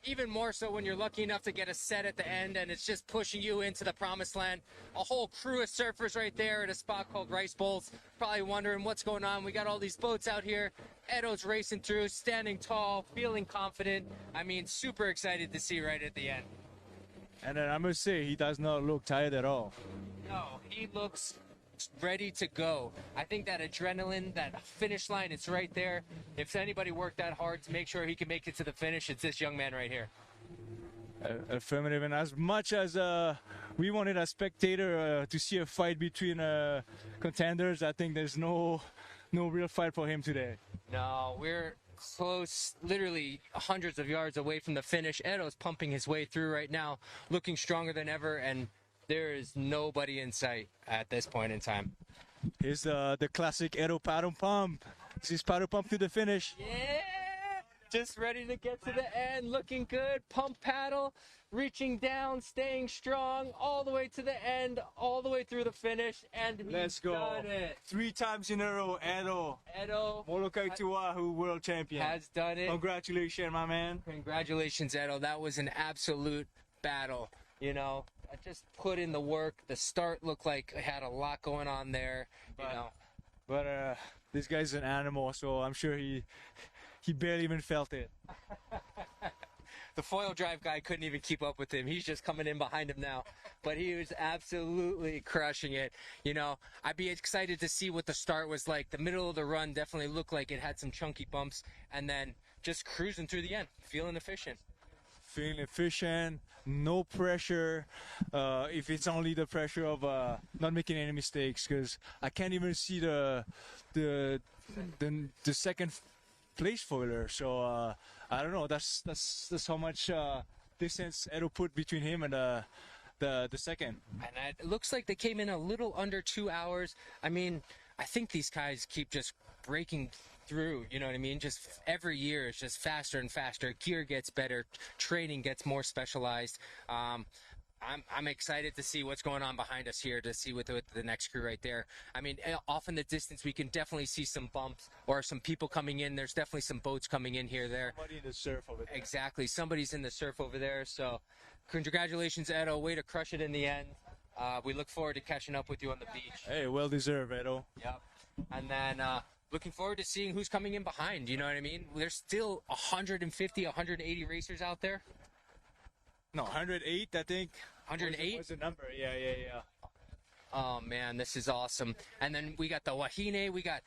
Even more so when you're lucky enough to get a set at the end and it's just pushing you into the promised land. A whole crew of surfers right there at a spot called Rice Bowls, probably wondering what's going on. We got all these boats out here. Edo's racing through, standing tall, feeling confident. I mean, super excited to see right at the end. And I must say, he does not look tired at all. No, he looks ready to go. I think that adrenaline, that finish line, it's right there. If anybody worked that hard to make sure he can make it to the finish, it's this young man right here. Affirmative. And as much as we wanted a spectator to see a fight between contenders, I think there's no real fight for him today. No, we're close, literally hundreds of yards away from the finish. Edo's pumping his way through right now, looking stronger than ever, and there is nobody in sight at this point in time. Here's the classic Edo paddle pump. This is paddle pump to the finish. Yeah! Just ready to get to the end, looking good. Pump paddle, reaching down, staying strong, all the way to the end, all the way through the finish, and he's done it. 3 times in a row, Edo. Molokaʻi to Oʻahu World Champion. Has done it. Congratulations, my man. Congratulations, Edo. That was an absolute battle, you know. I just put in the work. The start looked like it had a lot going on there, you know. But this guy's an animal, so I'm sure he barely even felt it. The foil drive guy couldn't even keep up with him. He's just coming in behind him now. But he was absolutely crushing it. You know, I'd be excited to see what the start was like. The middle of the run definitely looked like it had some chunky bumps, and then just cruising through the end, feeling efficient. Feeling efficient, no pressure. If it's only the pressure of not making any mistakes, because I can't even see the second place foiler. So I don't know. That's how much distance Edo put between him and the second. And it looks like they came in a little under 2 hours. I mean, I think these guys keep just breaking through, you know what I mean? Just every year it's just faster and faster. Gear gets better, training gets more specialized. I'm excited to see what's going on behind us here, to see with the next crew right there. I mean, off in the distance we can definitely see some bumps or some people coming in. There's definitely some boats coming in here there. Somebody in the surf over there. Exactly, somebody's in the surf over there. So congratulations, Edo, way to crush it in the end. We look forward to catching up with you on the beach. Hey, well deserved, Edo. Yep. And then looking forward to seeing who's coming in behind, you know what I mean? There's still 150, 180 racers out there. No, 108, I think. 108? What's the number? Yeah. Oh man, this is awesome. And then we got the wahine, we got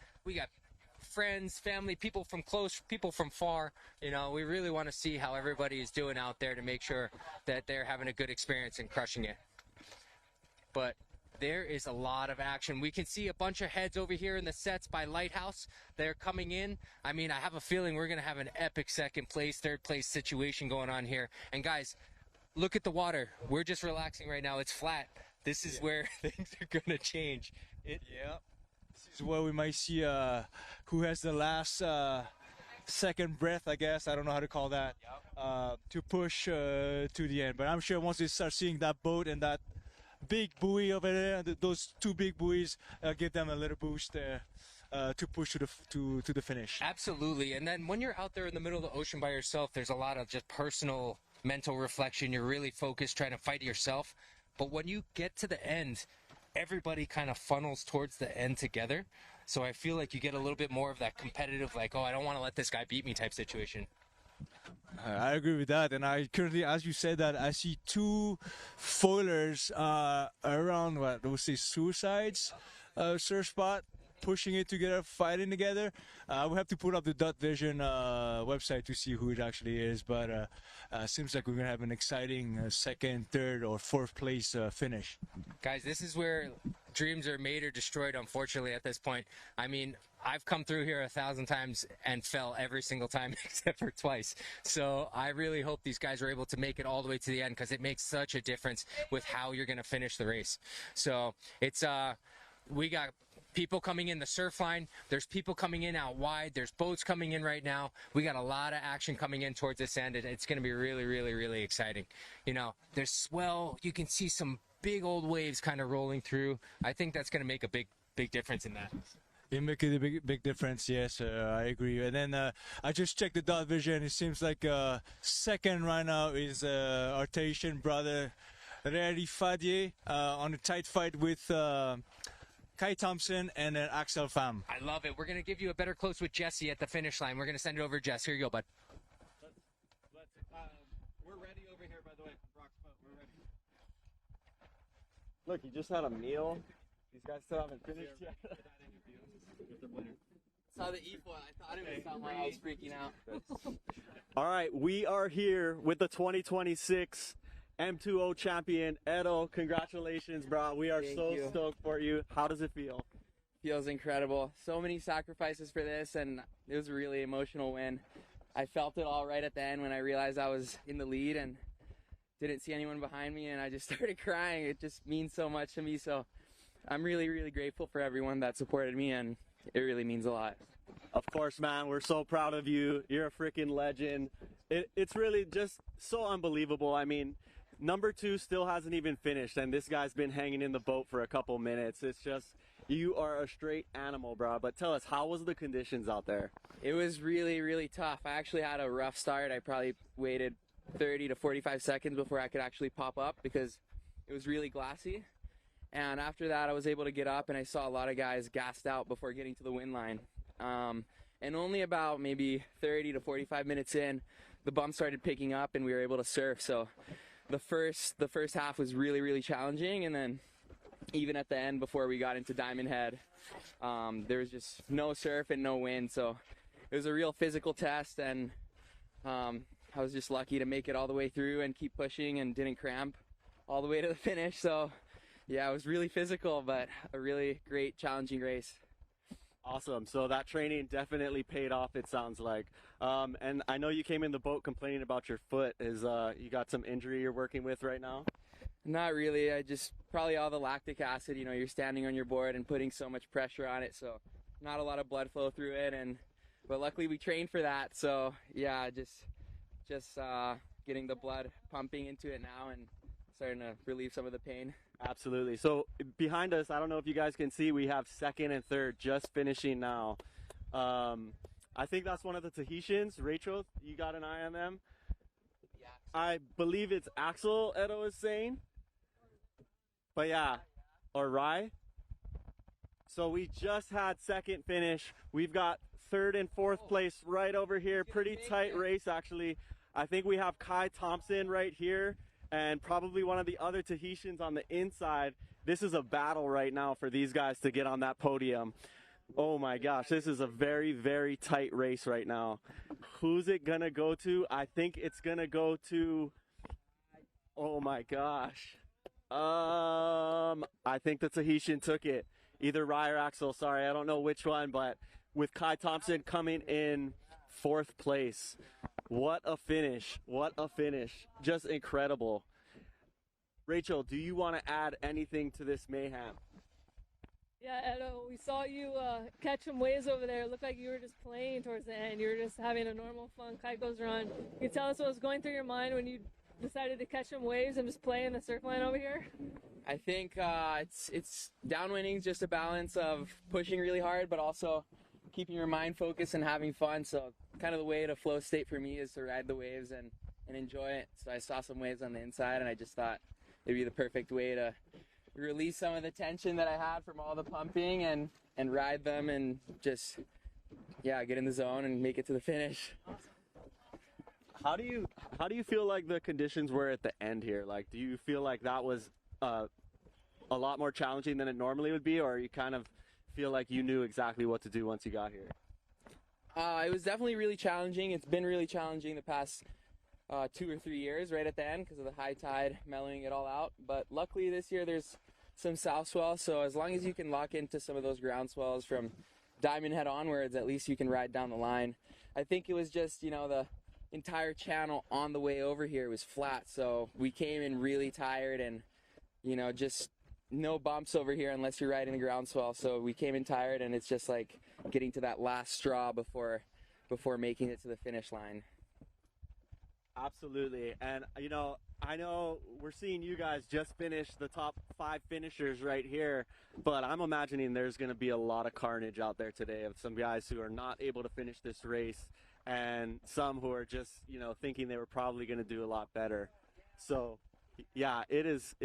friends, family, people from close, people from far. You know, we really want to see how everybody is doing out there to make sure that they're having a good experience and crushing it. But there is a lot of action. We can see a bunch of heads over here in the sets by Lighthouse. They're coming in. I mean, I have a feeling we're going to have an epic second place, third place situation going on here. And guys, look at the water. We're just relaxing right now. It's flat. This is where things are going to change. Yeah. This is where we might see who has the last second breath, I guess. I don't know how to call that. To push to the end. But I'm sure once they start seeing that boat and that big buoy over there, those 2 big buoys give them a little boost to push to the finish. Absolutely. And then when you're out there in the middle of the ocean by yourself, there's a lot of just personal mental reflection. You're really focused, trying to fight yourself. But when you get to the end, everybody kind of funnels towards the end together. So I feel like you get a little bit more of that competitive, like, oh, I don't want to let this guy beat me type situation. I agree with that, and I currently, as you said that, I see two foilers around what we'll say suicides surf spot, pushing it together, fighting together. We have to put up the Dot Vision website to see who it actually is, but seems like we're gonna have an exciting second, third, or fourth place finish. Guys, this is where dreams are made or destroyed, unfortunately, at this point. I mean, I've come through here 1,000 times and fell every single time except for twice. So I really hope these guys are able to make it all the way to the end, because it makes such a difference with how you're going to finish the race. So it's we got people coming in the surf line. There's people coming in out wide. There's boats coming in right now. We got a lot of action coming in towards this end, and it's going to be really, really, really exciting. You know, there's swell. You can see some big old waves kind of rolling through. I think that's going to make a big difference in that. It makes a big difference, yes, I agree. And then I just checked the Dot Vision. It seems like second right now is our Tahitian brother, Reri Fadier, on a tight fight with Kai Thompson and then Axel Pham. I love it. We're going to give you a better close with Jesse at the finish line. We're going to send it over to Jess. Here you go, bud. We're ready over here, by the way, from Brock's boat. We're ready. Look, you just had a meal. These guys still haven't finished yet. Saw the E-foil. I thought it was someone. I was freaking out. All right, we are here with the 2026 M2O champion, Edo. Congratulations, bro. We are so stoked for you. How does it feel? Feels incredible. So many sacrifices for this, and it was a really emotional win. I felt it all right at the end when I realized I was in the lead and didn't see anyone behind me, and I just started crying. It just means so much to me. So I'm really, really grateful for everyone that supported me, and it really means a lot. Of course, man. We're so proud of you. You're a freaking legend. It's really just so unbelievable. I mean, number 2 still hasn't even finished, and this guy's been hanging in the boat for a couple minutes. It's just, you are a straight animal, bro. But tell us, how was the conditions out there? It was really, really tough. I actually had a rough start. I probably waited 30 to 45 seconds before I could actually pop up because it was really glassy. And after that, I was able to get up, and I saw a lot of guys gassed out before getting to the wind line. And only about maybe 30 to 45 minutes in, the bump started picking up, and we were able to surf. So the first half was really, really challenging, and then even at the end, before we got into Diamond Head, there was just no surf and no wind. So it was a real physical test, and I was just lucky to make it all the way through and keep pushing and didn't cramp all the way to the finish. So yeah, it was really physical, but a really great, challenging race. Awesome. So that training definitely paid off, it sounds like. And I know you came in the boat complaining about your foot. You got some injury you're working with right now? Not really. I just probably all the lactic acid. You know, you're standing on your board and putting so much pressure on it, so not a lot of blood flow through it. But luckily we trained for that. So yeah, just getting the blood pumping into it now and starting to relieve some of the pain. Absolutely. So behind us, I don't know if you guys can see, we have second and third just finishing now. I think that's one of the Tahitians. Rachel, you got an eye on them? Yeah. I believe it's Axel, Edo is saying. But yeah, or Rai. So we just had second finish. We've got third and fourth place right over here. Pretty tight race, actually. I think we have Kai Thompson right here, and probably one of the other Tahitians on the inside. This is a battle right now for these guys to get on that podium. Oh my gosh, this is a very, very tight race right now. Who's it gonna go to? I think it's gonna go to, oh my gosh. I think the Tahitian took it. Either Rai or Axel, sorry, I don't know which one, but with Kai Thompson coming in fourth place. What a finish. What a finish. Just incredible. Rachel, do you want to add anything to this mayhem? Yeah, Edo, we saw you catch some waves over there. It looked like you were just playing towards the end. You were just having a normal, fun Kaiko's run. Can you tell us what was going through your mind when you decided to catch some waves and just play in the surf line over here? I think it's downwinding, just a balance of pushing really hard, but also keeping your mind focused and having fun. So kind of the way to flow state for me is to ride the waves and enjoy it. So I saw some waves on the inside, and I just thought it'd be the perfect way to release some of the tension that I had from all the pumping and ride them and just, yeah, get in the zone and make it to the finish. How do you feel like the conditions were at the end here? Like, do you feel like that was a lot more challenging than it normally would be, or you kind of feel like you knew exactly what to do once you got here? It was definitely really challenging. It's been really challenging the past 2 or 3 years right at the end because of the high tide mellowing it all out. But luckily this year there's some south swell, so as long as you can lock into some of those ground swells from Diamond Head onwards, at least you can ride down the line. I think it was just, you know, the entire channel on the way over here was flat, so we came in really tired and, you know, just no bumps over here unless you're riding the ground swell. So we came in tired, and it's just like getting to that last straw before making it to the finish line. Absolutely. And you know, I know we're seeing you guys just finish the top 5 finishers right here, but I'm imagining there's going to be a lot of carnage out there today of some guys who are not able to finish this race and some who are just, you know, thinking they were probably going to do a lot better. So yeah, it is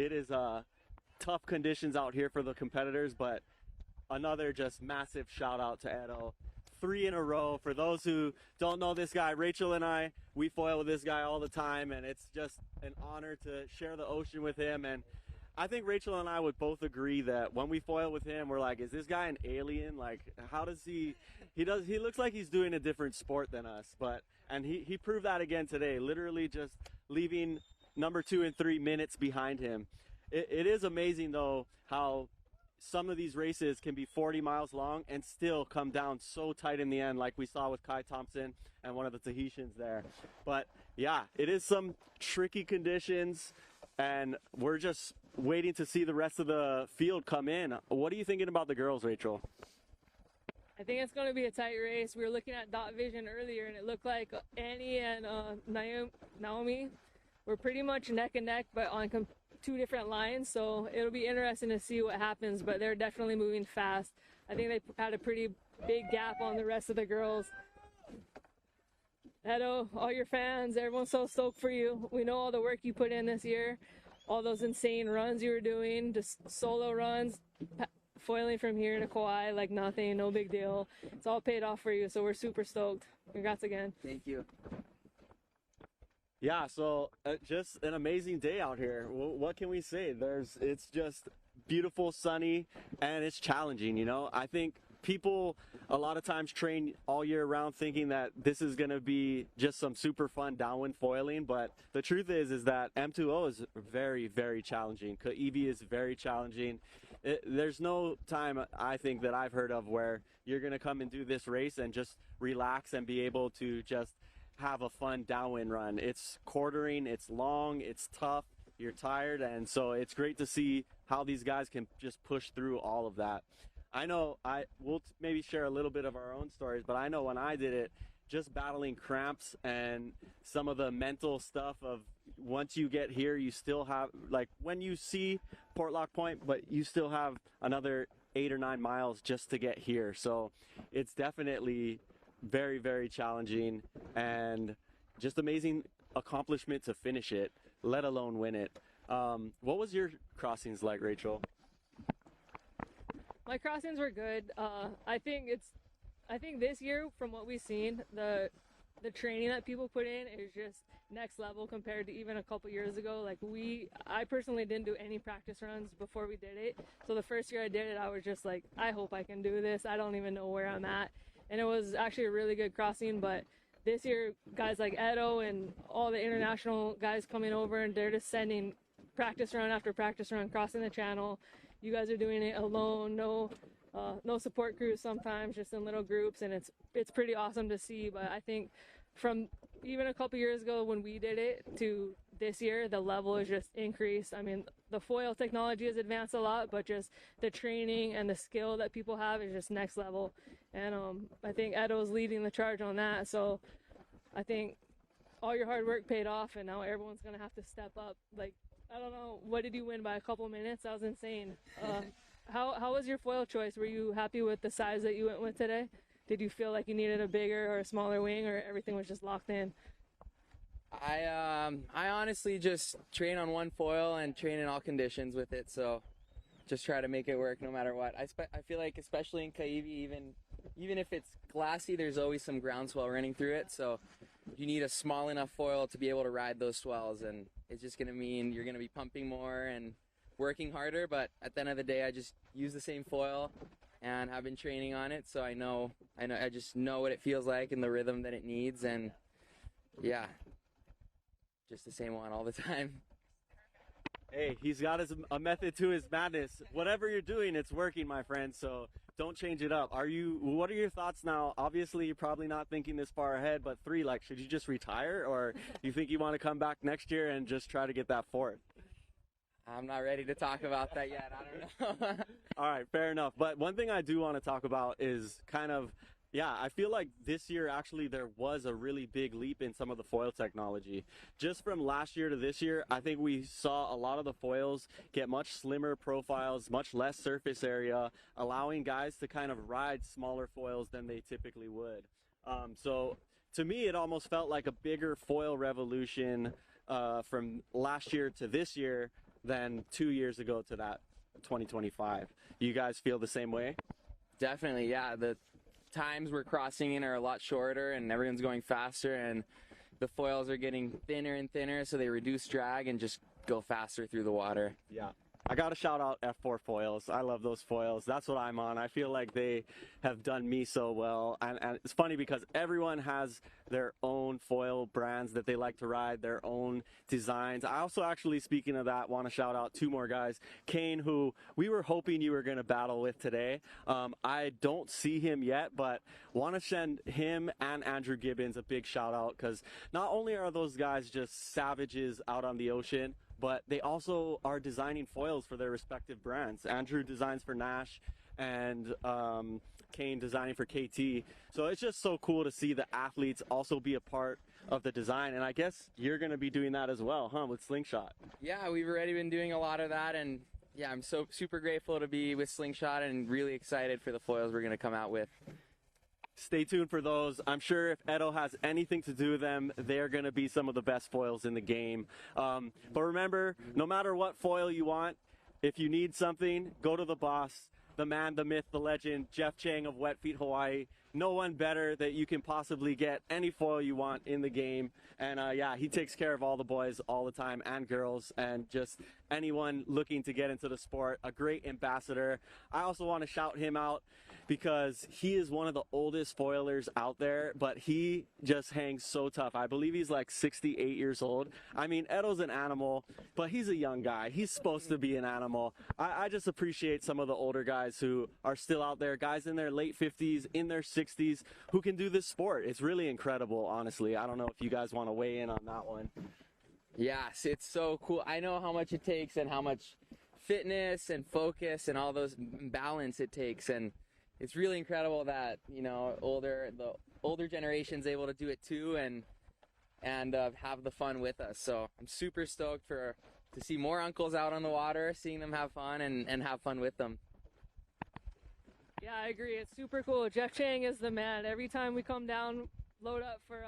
tough conditions out here for the competitors, but another just massive shout out to Edo. 3 in a row. For those who don't know this guy, Rachel and I, we foil with this guy all the time, and it's just an honor to share the ocean with him. And I think Rachel and I would both agree that when we foil with him, we're like, is this guy an alien? Like, how does he looks like he's doing a different sport than us. And he proved that again today, literally just leaving number 2 and 3 minutes behind him. It is amazing though how some of these races can be 40 miles long and still come down so tight in the end, like we saw with Kai Thompson and one of the Tahitians there. But yeah, it is some tricky conditions, and we're just waiting to see the rest of the field come in. What are you thinking about the girls, Rachel? I think it's going to be a tight race. We were looking at dot vision earlier, and it looked like Annie and Naomi were pretty much neck and neck, but on 2 different lines, so it'll be interesting to see what happens, but they're definitely moving fast. I think they had a pretty big gap on the rest of the girls. Edo, all your fans, everyone's so stoked for you. We know all the work you put in this year, all those insane runs you were doing, just solo runs, foiling from here to Kauai like nothing, no big deal. It's all paid off for you, so we're super stoked. Congrats again. Thank you. Yeah, so just an amazing day out here. What can we say? It's just beautiful, sunny, and it's challenging, you know? I think people a lot of times train all year round thinking that this is going to be just some super fun downwind foiling, but the truth is that M2O is very, very challenging. Kaʻiwi is very challenging. There's no time, I think, that I've heard of where you're going to come and do this race and just relax and be able to just have a fun downwind run. It's quartering, it's long, it's tough, you're tired, and so it's great to see how these guys can just push through all of that. I know we'll maybe share a little bit of our own stories, but I know when I did it, just battling cramps and some of the mental stuff of once you get here, you still have, like when you see Portlock Point, but you still have another 8 or 9 miles just to get here. So it's definitely very, very challenging and just amazing accomplishment to finish it, let alone win it. What was your crossings like, Rachel? My crossings were good. I think this year, from what we've seen, the training that people put in is just next level compared to even a couple years ago. Like I personally didn't do any practice runs before we did it. So the first year I did it, I was just like, I hope I can do this. I don't even know where I'm at. And it was actually a really good crossing, but this year, guys like Edo and all the international guys coming over, and they're just sending practice run after practice run, crossing the channel. You guys are doing it alone, no support crews sometimes, just in little groups, and it's pretty awesome to see. But I think from even a couple years ago when we did it to this year, the level has just increased. I mean, the foil technology has advanced a lot, but just the training and the skill that people have is just next level. And I think Edo's leading the charge on that. So I think all your hard work paid off, and now everyone's going to have to step up. Like, I don't know, what did you win by a couple minutes? That was insane. How was your foil choice? Were you happy with the size that you went with today? Did you feel like you needed a bigger or a smaller wing, or everything was just locked in? I honestly just train on one foil and train in all conditions with it. So just try to make it work no matter what. I feel like especially in Kaʻiwi, even if it's glassy, there's always some groundswell running through it. So you need a small enough foil to be able to ride those swells, and it's just gonna mean you're gonna be pumping more and working harder. But at the end of the day, I just use the same foil, and I've been training on it, so I just know what it feels like and the rhythm that it needs, and yeah, just the same one all the time. Hey, he's got a method to his madness. Whatever you're doing, it's working, my friend, so don't change it up. What are your thoughts now? Obviously, you're probably not thinking this far ahead, but like, should you just retire, or you think you want to come back next year and just try to get that fourth? I'm not ready to talk about that yet. I don't know. All right, fair enough. But one thing I do want to talk about is kind of, yeah, I feel like this year actually there was a really big leap in some of the foil technology. Just from last year to this year, I think we saw a lot of the foils get much slimmer profiles, much less surface area, allowing guys to kind of ride smaller foils than they typically would. So to me, it almost felt like a bigger foil revolution from last year to this year than 2 years ago to that 2025. You guys feel the same way? Definitely, yeah. The times we're crossing in are a lot shorter, and everyone's going faster, and the foils are getting thinner and thinner, so they reduce drag and just go faster through the water. Yeah. I got to shout out F4 foils. I love those foils. That's what I'm on. I feel like they have done me so well. And it's funny because everyone has their own foil brands that they like to ride, their own designs. I also actually, speaking of that, want to shout out two more guys. Kane, who we were hoping you were going to battle with today. I don't see him yet, but want to send him and Andrew Gibbons a big shout out, because not only are those guys just savages out on the ocean, but they also are designing foils for their respective brands. Andrew designs for Nash, and Kane designing for KT. So it's just so cool to see the athletes also be a part of the design. And I guess you're going to be doing that as well, huh, with Slingshot? Yeah, we've already been doing a lot of that, and yeah, I'm so super grateful to be with Slingshot and really excited for the foils we're going to come out with. Stay tuned for those. I'm sure if Edo has anything to do with them, they're going to be some of the best foils in the game. But remember, no matter what foil you want, if you need something, go to the boss, the man, the myth, the legend, Jeff Chang of Wet Feet Hawaii. No one better that you can possibly get any foil you want in the game. And yeah, he takes care of all the boys all the time, and girls, and just anyone looking to get into the sport. A great ambassador. I also want to shout him out because he is one of the oldest foilers out there, but he just hangs so tough. I believe he's like 68 years old. I mean, Edo's an animal, but he's a young guy. He's supposed to be an animal. I just appreciate some of the older guys who are still out there, guys in their late 50s, in their 60s, who can do this sport. It's really incredible, honestly. I don't know if you guys want to weigh in on that one. Yes, it's so cool. I know how much it takes and how much fitness and focus and all those balance it takes, and it's really incredible that, you know, the older generation's able to do it too, and have the fun with us. So I'm super stoked to see more uncles out on the water, seeing them have fun and have fun with them. Yeah, I agree. It's super cool. Jeff Chang is the man. Every time we come down, load up for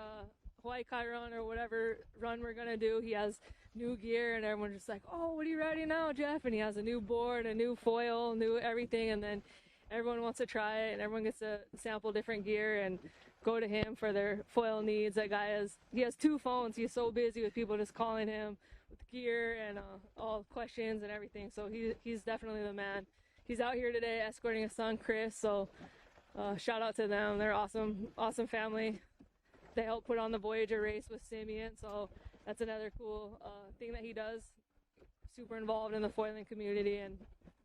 Hawaii Kai run or whatever run we're gonna do, he has new gear, and everyone's just like, "Oh, what are you riding now, Jeff?" And he has a new board, a new foil, new everything, and then everyone wants to try it, and everyone gets to sample different gear and go to him for their foil needs. That guy he has 2 phones. He's so busy with people just calling him with gear and all questions and everything. So he's definitely the man. He's out here today escorting his son Chris. So shout out to them. They're awesome family. They helped put on the Voyager race with Simeon. So that's another cool thing that he does. Super involved in the foiling community, and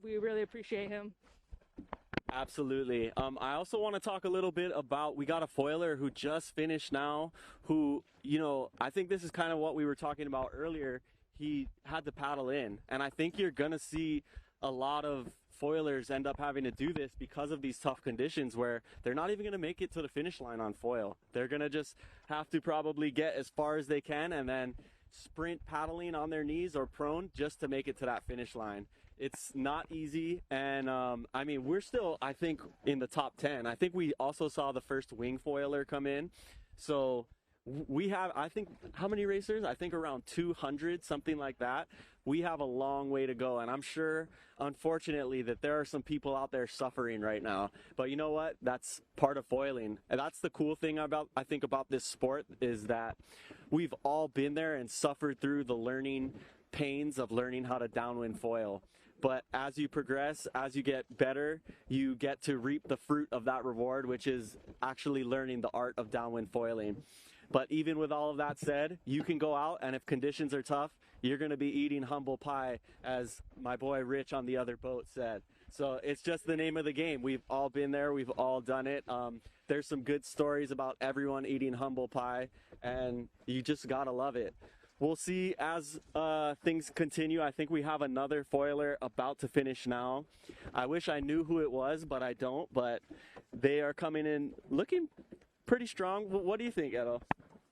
we really appreciate him. Absolutely. I also want to talk a little bit about, we got a foiler who just finished now, who, you know, I think this is kind of what we were talking about earlier. He had to paddle in, and I think you're going to see a lot of foilers end up having to do this because of these tough conditions where they're not even going to make it to the finish line on foil. They're going to just have to probably get as far as they can and then sprint paddling on their knees or prone just to make it to that finish line. It's not easy, and I mean, we're still, I think, in the top 10. I think we also saw the first wing foiler come in. So we have, I think, how many racers? I think around 200, something like that. we have a long way to go. And I'm sure, unfortunately, that there are some people out there suffering right now. But you know what? That's part of foiling. And that's the cool thing I think about this sport, is that we've all been there and suffered through the learning pains of learning how to downwind foil. But as you progress, as you get better, you get to reap the fruit of that reward, which is actually learning the art of downwind foiling. But even with all of that said, you can go out, and if conditions are tough, you're going to be eating humble pie, as my boy Rich on the other boat said. So it's just the name of the game. We've all been there. We've all done it. There's some good stories about everyone eating humble pie, and you just got to love it. We'll see as things continue. I think we have another foiler about to finish now. I wish I knew who it was, but I don't. But they are coming in looking pretty strong. What do you think, Edo?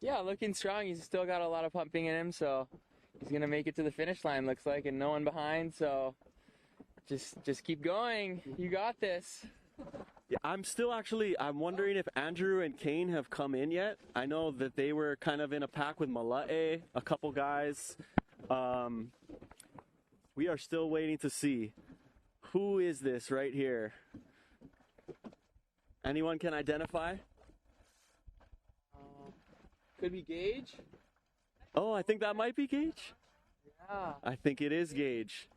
Yeah, looking strong. He's still got a lot of pumping in him, so he's going to make it to the finish line, looks like, and no one behind. So just keep going. You got this. Yeah, I'm wondering if Andrew and Kane have come in yet. I know that they were kind of in a pack with Molokaʻi, a couple guys. We are still waiting to see. Who is this right here? Anyone can identify? Could be Gage. Oh, I think that might be Gage. Yeah. I think it is Gage.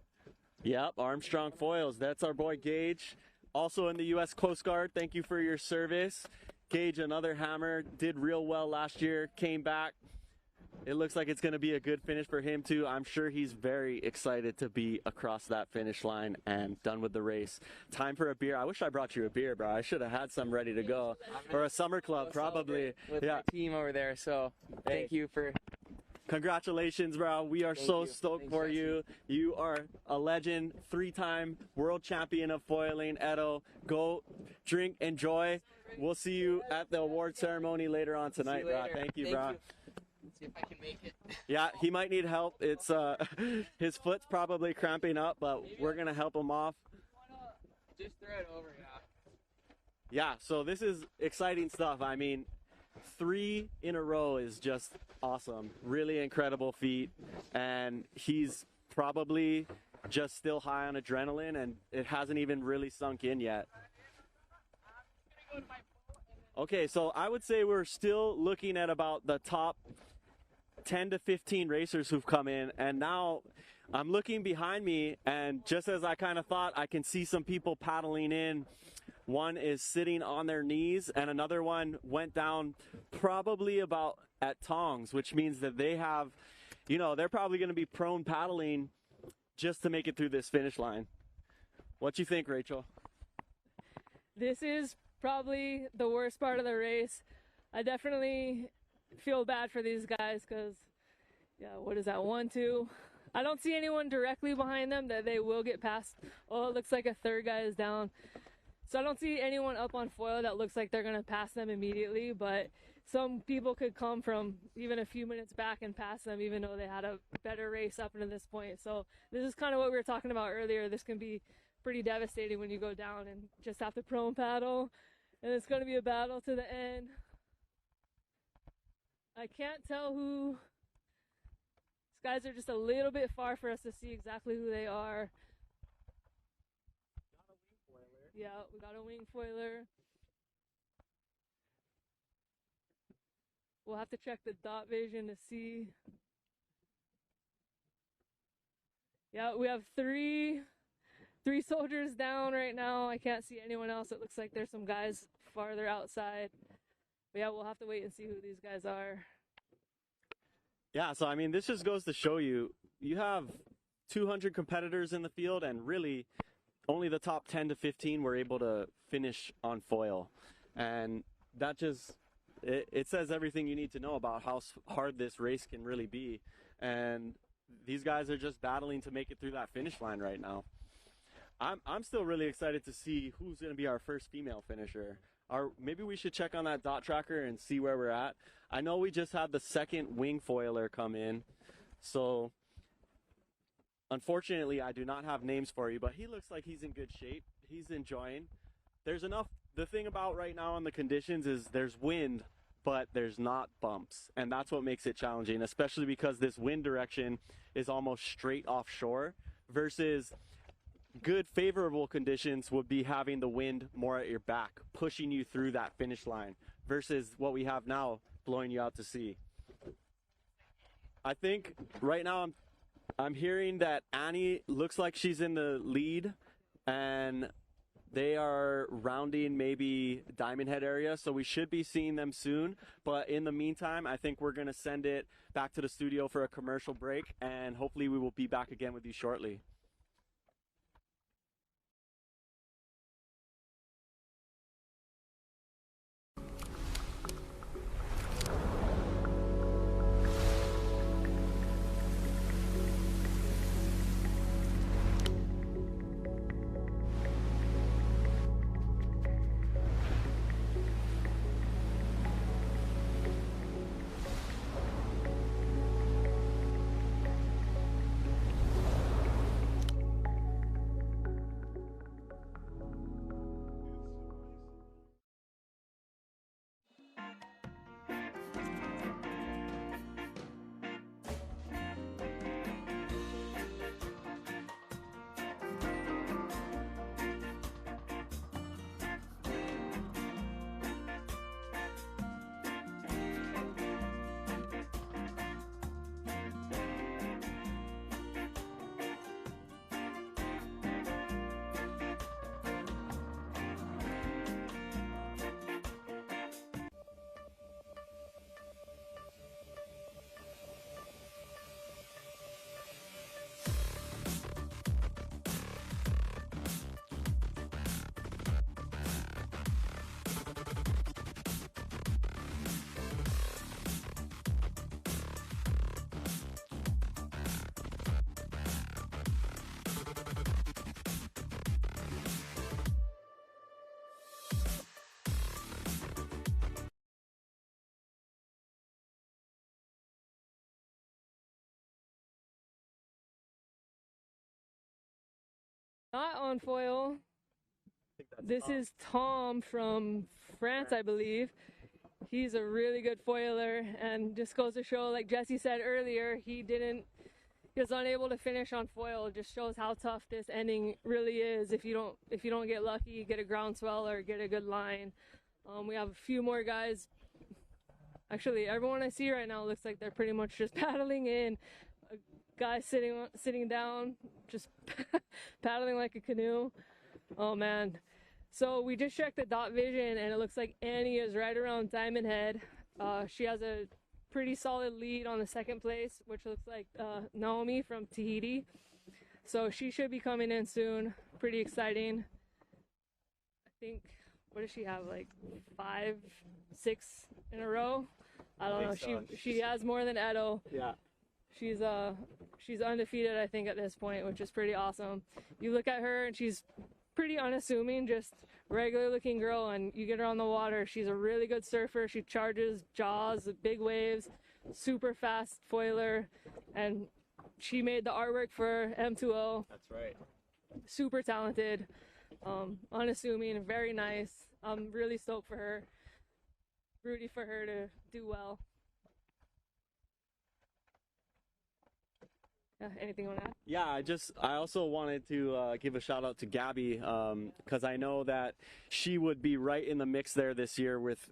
Yep, Armstrong Foils. That's our boy Gage. Also in the U.S. Coast Guard, thank you for your service. Gage, another hammer, did real well last year, came back. It looks like it's going to be a good finish for him too. I'm sure he's very excited to be across that finish line and done with the race. Time for a beer. I wish I brought you a beer, bro. I should have had some ready to go. Or a summer club, probably. With my team over there, so thank you for... Congratulations, bro. We are so stoked for you. You are a legend, 3-time world champion of foiling. Edo, go drink, enjoy. We'll see you at the award ceremony later on tonight, bro. Thank you, bro. Let's see if I can make it. Yeah, he might need help. It's his foot's probably cramping up, but we're gonna help him off. Just throw it over, Yeah, so this is exciting stuff. I mean, 3 in a row is just awesome. Really incredible feat, and he's probably just still high on adrenaline, and it hasn't even really sunk in yet. Okay, so I would say we're still looking at about the top 10 to 15 racers who've come in, and now I'm looking behind me, and just as I kind of thought, I can see some people paddling in. One is sitting on their knees, and another one went down probably about at tongs, which means that they have, you know, they're probably going to be prone paddling just to make it through this finish line. What you think, Rachel? This is probably the worst part of the race. I definitely feel bad for these guys because, yeah, what is that, 1, 2? I don't see anyone directly behind them that they will get past. Oh, it looks like a third guy is down. So I don't see anyone up on foil that looks like they're going to pass them immediately, but some people could come from even a few minutes back and pass them even though they had a better race up into this point. So this is kind of what we were talking about earlier. This can be pretty devastating when you go down and just have to prone paddle, and it's going to be a battle to the end. I can't tell who. These guys are just a little bit far for us to see exactly who they are. Yeah, we got a wing foiler. We'll have to check the dot vision to see. Yeah, we have three soldiers down right now. I can't see anyone else. It looks like there's some guys farther outside. But yeah, we'll have to wait and see who these guys are. Yeah, so I mean, this just goes to show you, you have 200 competitors in the field, and really only the top 10 to 15 were able to finish on foil. And that just, it says everything you need to know about how hard this race can really be. And these guys are just battling to make it through that finish line right now. I'm still really excited to see who's going to be our first female finisher. Maybe we should check on that dot tracker and see where we're at. I know we just had the second wing foiler come in, so unfortunately I do not have names for you, but he looks like he's in good shape. He's enjoying. There's enough. The thing about right now on the conditions is there's wind but there's not bumps. And that's what makes it challenging, especially because this wind direction is almost straight offshore versus good favorable conditions would be having the wind more at your back, pushing you through that finish line versus what we have now, blowing you out to sea. I think right now I'm hearing that Annie looks like she's in the lead, and they are rounding maybe Diamond Head area, so we should be seeing them soon. But in the meantime, I think we're going to send it back to the studio for a commercial break, and hopefully we will be back again with you shortly. Not on foil. This is Tom from France, I believe. He's a really good foiler, and just goes to show, like Jesse said earlier, he was unable to finish on foil. It just shows how tough this ending really is. If you don't get lucky, get a groundswell or get a good line. We have a few more guys. Actually, everyone I see right now looks like they're pretty much just paddling in. A guy sitting down, just paddling like a canoe. Oh man. So we just checked the dot vision, and it looks like Annie is right around Diamond Head. She has a pretty solid lead on the second place, which looks like Naomi from Tahiti. So she should be coming in soon. Pretty exciting. I think, what does she have, like 5, 6 in a row? I don't know. So. She has more than Edo. Yeah. She's undefeated, I think, at this point, which is pretty awesome. You look at her and she's pretty unassuming, just regular looking girl, and you get her on the water. She's a really good surfer. She charges jaws, big waves, super fast foiler, and she made the artwork for M2O. That's right. Super talented, unassuming, very nice. I'm really stoked for her. Rooting for her to do well. Anything on that? Yeah, I also wanted to give a shout out to Gabby, because I know that she would be right in the mix there this year with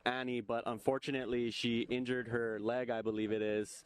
Annie, but unfortunately she injured her leg, I believe it is,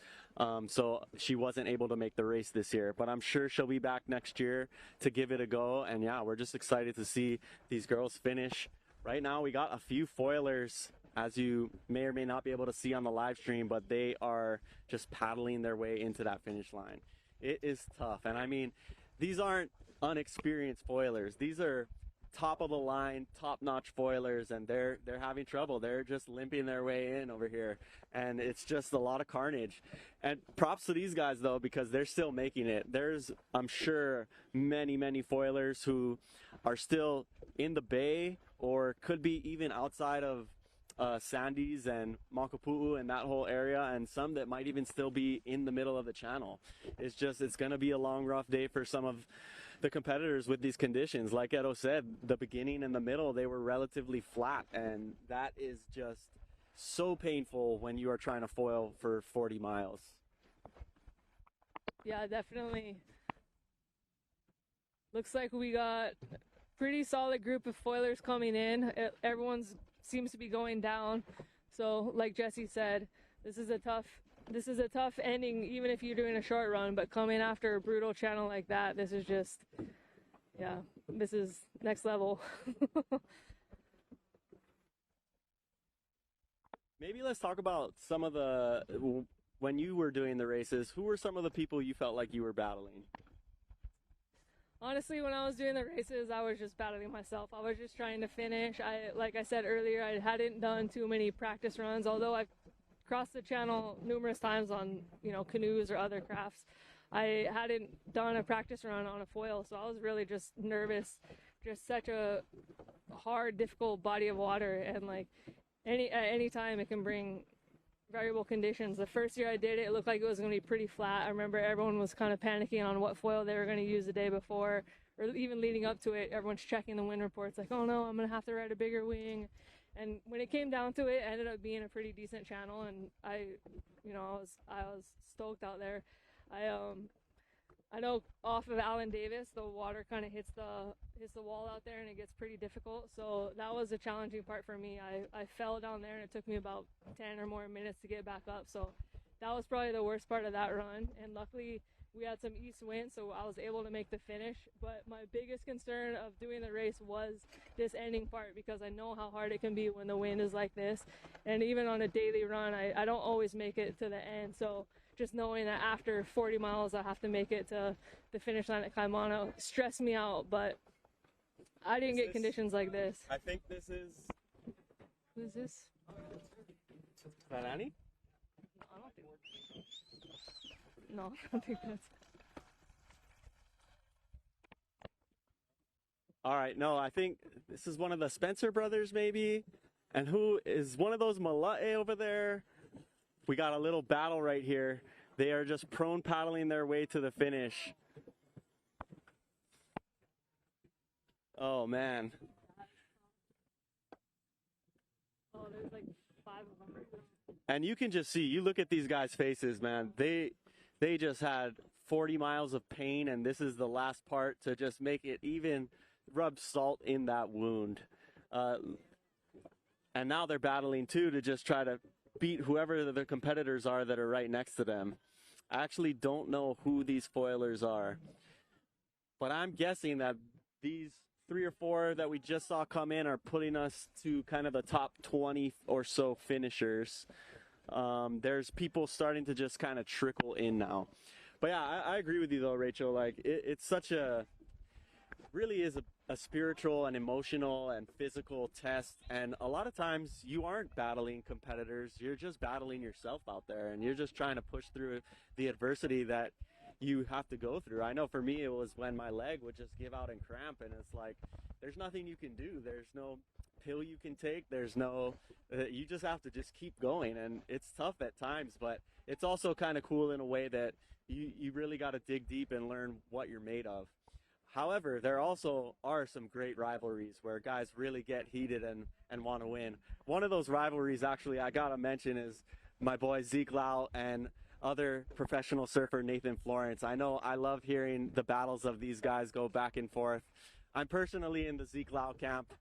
so she wasn't able to make the race this year. But I'm sure she'll be back next year to give it a go, and yeah, we're just excited to see these girls finish. Right now we got a few foilers, as you may or may not be able to see on the live stream, but they are just paddling their way into that finish line. It is tough, and I mean, these aren't unexperienced foilers. These are top of the line, top-notch foilers, and they're having trouble. They're just limping their way in over here, and it's just a lot of carnage. And props to these guys though, because they're still making it. There's, I'm sure, many foilers who are still in the bay, or could be even outside of Sandy's and Makapu'u and that whole area, and some that might even still be in the middle of the channel. It's going to be a long, rough day for some of the competitors with these conditions. Like Edo said, the beginning and the middle, they were relatively flat, and that is just so painful when you are trying to foil for 40 miles. Yeah, definitely. Looks like we got a pretty solid group of foilers coming in. Everyone's seems to be going down. So like Jesse said, this is a tough ending, even if you're doing a short run, but coming after a brutal channel like that, this is just, yeah, this is next level. Maybe let's talk about some of the, when you were doing the races, who were some of the people you felt like you were battling? Honestly, when I was doing the races, I was just battling myself. I was just trying to finish. Like I said earlier, I hadn't done too many practice runs, although I've crossed the channel numerous times on, you know, canoes or other crafts. I hadn't done a practice run on a foil, so I was really just nervous. Just such a hard, difficult body of water, and like at any time it can bring variable conditions. The first year I did it, it looked like it was going to be pretty flat. I remember everyone was kind of panicking on what foil they were going to use the day before, or even leading up to it. Everyone's checking the wind reports like, oh no, I'm going to have to ride a bigger wing. And when it came down to it, it ended up being a pretty decent channel, and I was stoked out there. I know off of Allen Davis, the water kind of hits the wall out there, and it gets pretty difficult. So that was a challenging part for me. I fell down there, and it took me about 10 or more minutes to get back up. So that was probably the worst part of that run. And luckily, we had some east wind, so I was able to make the finish. But my biggest concern of doing the race was this ending part, because I know how hard it can be when the wind is like this. And even on a daily run, I don't always make it to the end. So just knowing that after 40 miles I have to make it to the finish line at Kaimana stressed me out, but I didn't get conditions like this. I think this is... Who is this? Is that Annie? No, I don't think that's... All right, no, I think this is one of the Spencer brothers maybe. And who is one of those Molokaʻi over there? We got a little battle right here. They are just prone paddling their way to the finish. Oh, man. Oh, there's like 5 of them. And you can just see, you look at these guys' faces, man. They just had 40 miles of pain, and this is the last part to just make it even rub salt in that wound. And now they're battling, too, to just try to beat whoever the competitors are that are right next to them. I actually don't know who these foilers are, but I'm guessing that these 3 or 4 that we just saw come in are putting us to kind of the top 20 or so finishers. There's people starting to just kind of trickle in now. But yeah, I agree with you though, Rachel. Like it's such a, really is a spiritual and emotional and physical test, and a lot of times you aren't battling competitors, you're just battling yourself out there, and you're just trying to push through the adversity that you have to go through. I know for me it was when my leg would just give out and cramp, and it's like there's nothing you can do, there's no pill you can take, there's no you just have to just keep going, and it's tough at times, but it's also kind of cool in a way that you really got to dig deep and learn what you're made of. However, there also are some great rivalries where guys really get heated and want to win. One of those rivalries, actually, I got to mention is my boy Zeke Lau and other professional surfer Nathan Florence. I know I love hearing the battles of these guys go back and forth. I'm personally in the Zeke Lau camp,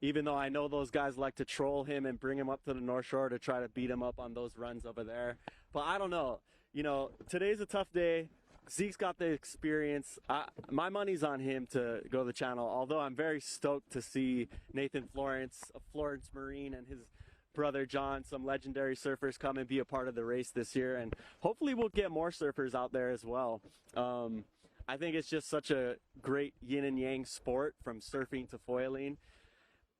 even though I know those guys like to troll him and bring him up to the North Shore to try to beat him up on those runs over there. But I don't know. You know, today's a tough day. Zeke's got the experience. My money's on him to go to the channel, although I'm very stoked to see Nathan Florence of Florence Marine and his brother John, some legendary surfers, come and be a part of the race this year, and hopefully we'll get more surfers out there as well. I think it's just such a great yin and yang sport, from surfing to foiling.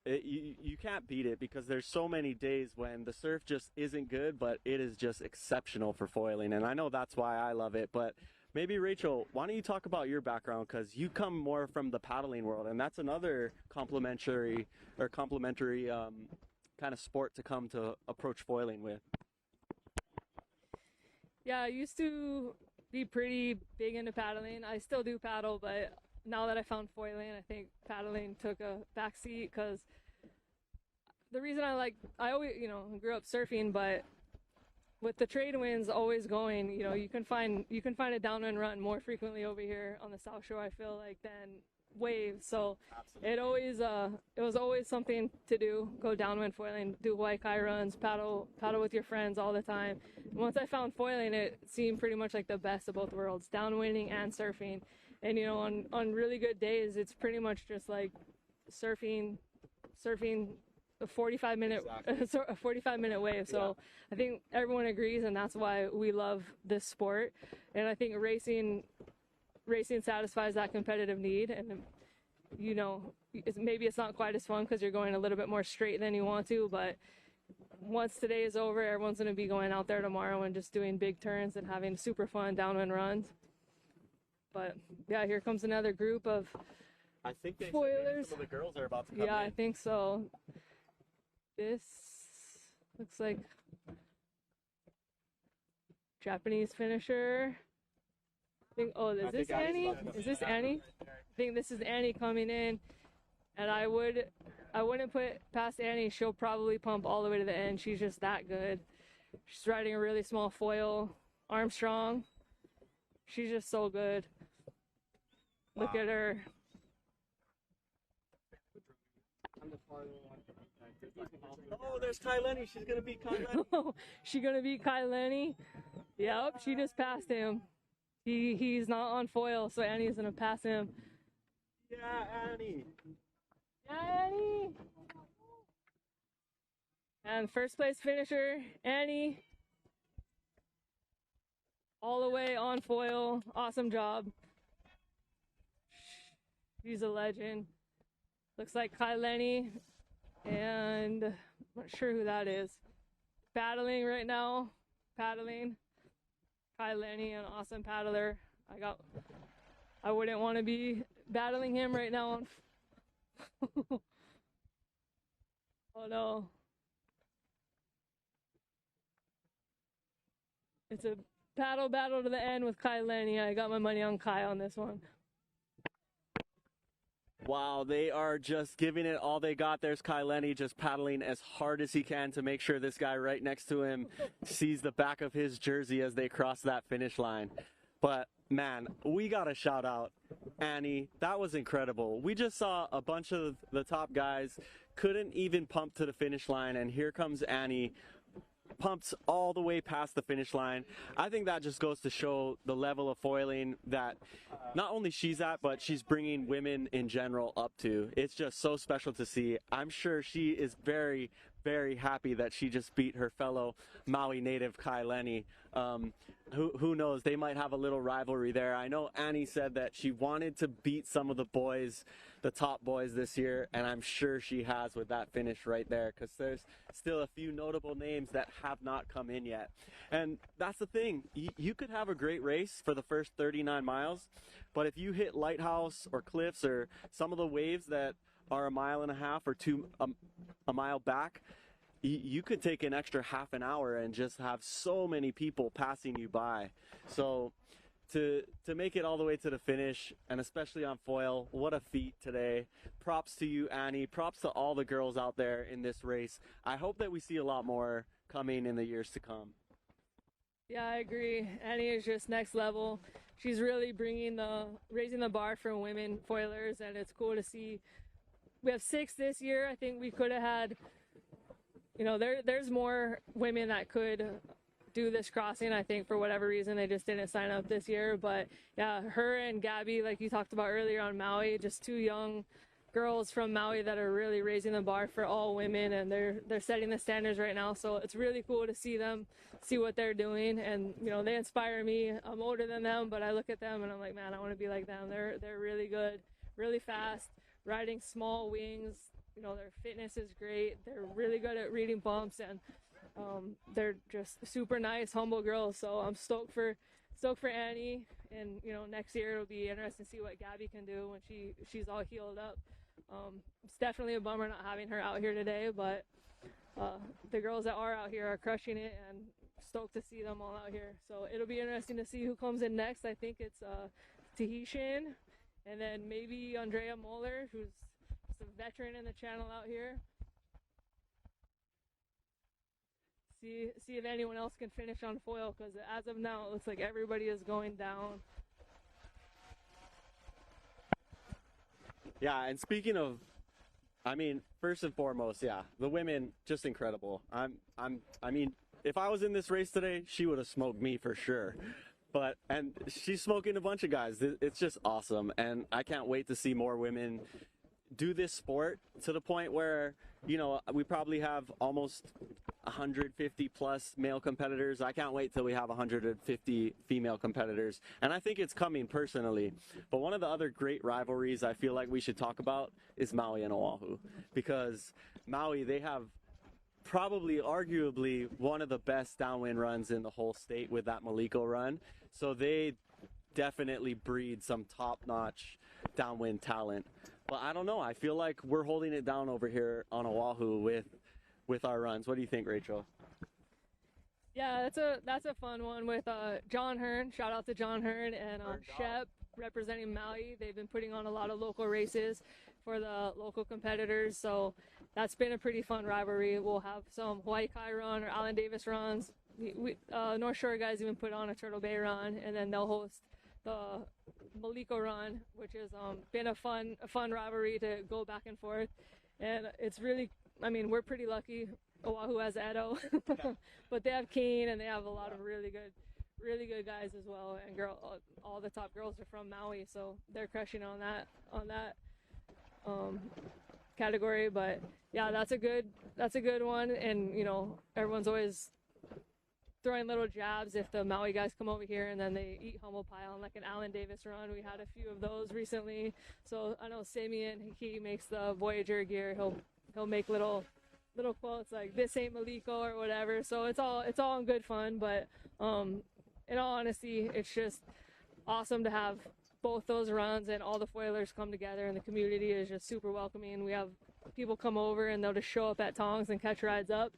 You can't beat it, because there's so many days when the surf just isn't good, but it is just exceptional for foiling, and I know that's why I love it. But maybe, Rachel, why don't you talk about your background, because you come more from the paddling world, and that's another complementary kind of sport to come to approach foiling with. Yeah, I used to be pretty big into paddling. I still do paddle, but now that I found foiling, I think paddling took a backseat, because the reason I always, you know, grew up surfing, but with the trade winds always going, you know, you can find a downwind run more frequently over here on the South Shore, I feel like, than waves. So it was always something to do, go downwind foiling, do Waika'i runs, paddle with your friends all the time. And once I found foiling, it seemed pretty much like the best of both worlds, downwinding and surfing. And you know, on really good days, it's pretty much just like surfing a 45-minute a 45-minute wave. So I think everyone agrees, and that's why we love this sport. And I think racing satisfies that competitive need. And you know, maybe it's not quite as fun because you're going a little bit more straight than you want to, but once today is over, everyone's going to be going out there tomorrow and just doing big turns and having super fun downwind runs. But yeah, here comes another group of I think they foilers. Some of the girls are about to come Yeah, in. I think so. This looks like Japanese finisher. I think, oh, is this Annie? Is this Annie? I think this is Annie coming in, and I wouldn't put past Annie. She'll probably pump all the way to the end. She's just that good. She's riding a really small foil, Armstrong. She's just so good. Look at her. Oh, there's Kai Lenny. She's gonna beat Kai Lenny. Oh, she gonna beat Kai Lenny? Yep, she just passed him. He's not on foil, so Annie's gonna pass him. Yeah, Annie. Yeah, Annie. And first place finisher, Annie. All the way on foil. Awesome job. She's a legend. Looks like Kai Lenny, and I'm not sure who that is. Paddling right now. Paddling. Kai Lenny, an awesome paddler. I wouldn't want to be battling him right now. Oh no. It's a paddle battle to the end with Kai Lenny. I got my money on Kai on this one. Wow, they are just giving it all they got. There's Kai Lenny just paddling as hard as he can to make sure this guy right next to him sees the back of his jersey as they cross that finish line. But man, we got to shout out Annie. That was incredible. We just saw a bunch of the top guys couldn't even pump to the finish line, and here comes Annie, pumps all the way past the finish line. I think that just goes to show the level of foiling that not only she's at, but she's bringing women in general up to. It's just so special to see. I'm sure she is very, very happy that she just beat her fellow Maui native Kai Lenny. Who knows? They might have a little rivalry there. I know Annie said that she wanted to beat some of the boys, the top boys this year, and I'm sure she has with that finish right there, because there's still a few notable names that have not come in yet. And that's the thing. You could have a great race for the first 39 miles, but if you hit lighthouse or cliffs or some of the waves that are 1.5 miles or a mile back, you could take an extra half an hour and just have so many people passing you by. So to make it all the way to the finish, and especially on foil, what a feat today. Props to you, Annie. Props to all the girls out there in this race. I hope that we see a lot more coming in the years to come. Yeah, I agree. Annie is just next level. She's really raising the bar for women foilers, and it's cool to see. We have 6 this year. I think we could have had, you know, there's more women that could do this crossing. I think for whatever reason they just didn't sign up this year. But yeah, her and Gabby, like you talked about earlier on Maui, just 2 young girls from Maui that are really raising the bar for all women, and they're setting the standards right now. So it's really cool to see them, see what they're doing, and you know, they inspire me. I'm older than them, but I look at them and I'm like, man, I want to be like them. They're really good, really fast, riding small wings. You know, their fitness is great. They're really good at reading bumps, and they're just super nice, humble girls. So I'm stoked for Annie, and you know, next year it'll be interesting to see what Gabby can do when she's all healed up. It's definitely a bummer not having her out here today, but the girls that are out here are crushing it, and stoked to see them all out here. So it'll be interesting to see who comes in next. I think it's Tahitian, and then maybe Andrea Moeller, who's just a veteran in the channel out here. See if anyone else can finish on foil, because as of now, it looks like everybody is going down. Yeah, and speaking of, I mean, first and foremost, yeah, the women just incredible. I mean, if I was in this race today, she would have smoked me for sure. And she's smoking a bunch of guys. It's just awesome, and I can't wait to see more women do this sport to the point where, you know, we probably have almost 150 plus male competitors. I can't wait till we have 150 female competitors, and I think it's coming personally. But one of the other great rivalries I feel like we should talk about is Maui and Oʻahu, because Maui, they have probably arguably one of the best downwind runs in the whole state with that Maliko run. So they definitely breed some top-notch downwind talent. But I don't know, I feel like we're holding it down over here on Oʻahu with our runs. What do you think, Rachel? Yeah, that's a fun one with John Hearn. Shout out to John Hearn and Shep representing Maui. They've been putting on a lot of local races for the local competitors, so that's been a pretty fun rivalry. We'll have some Hawaii Kai run or Allen Davis runs. North Shore guys even put on a Turtle Bay run, and then they'll host the Maliko run, which has been a fun rivalry to go back and forth. And it's really, I mean, we're pretty lucky. Oʻahu has Edo, but they have Keen, and they have a lot of really good guys as well. And all the top girls are from Maui, so they're crushing on that category. But yeah, that's a good one. And you know, everyone's always throwing little jabs if the Maui guys come over here and then they eat humble pie on like an Allen Davis run. We had a few of those recently. So I know Simeon, he makes the Voyager gear. He'll make little quotes like "this ain't Maliko" or whatever. So it's all in good fun. But in all honesty, it's just awesome to have both those runs and all the foilers come together, and the community is just super welcoming. We have people come over and they'll just show up at Tongs and catch rides up.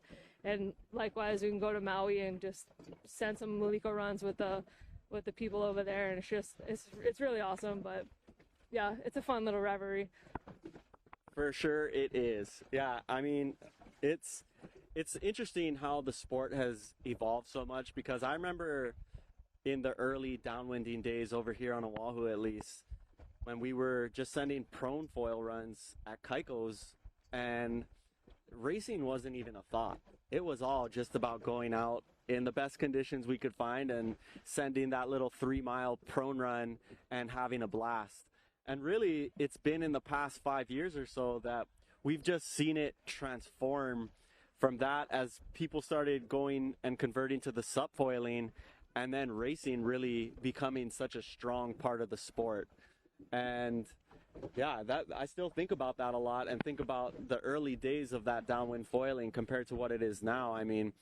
And likewise, we can go to Maui and just send some Maliko runs with the people over there, and it's really awesome. But yeah, it's a fun little rivalry. For sure it is. Yeah, I mean, it's interesting how the sport has evolved so much, because I remember in the early downwinding days over here on Oʻahu, at least, when we were just sending prone foil runs at Kaiko's, and racing wasn't even a thought. It was all just about going out in the best conditions we could find and sending that little 3-mile prone run and having a blast. And really, it's been in the past 5 years or so that we've just seen it transform from that, as people started going and converting to the subfoiling, and then racing really becoming such a strong part of the sport. And yeah, I still think about that a lot, and think about the early days of that downwind foiling compared to what it is now. I mean,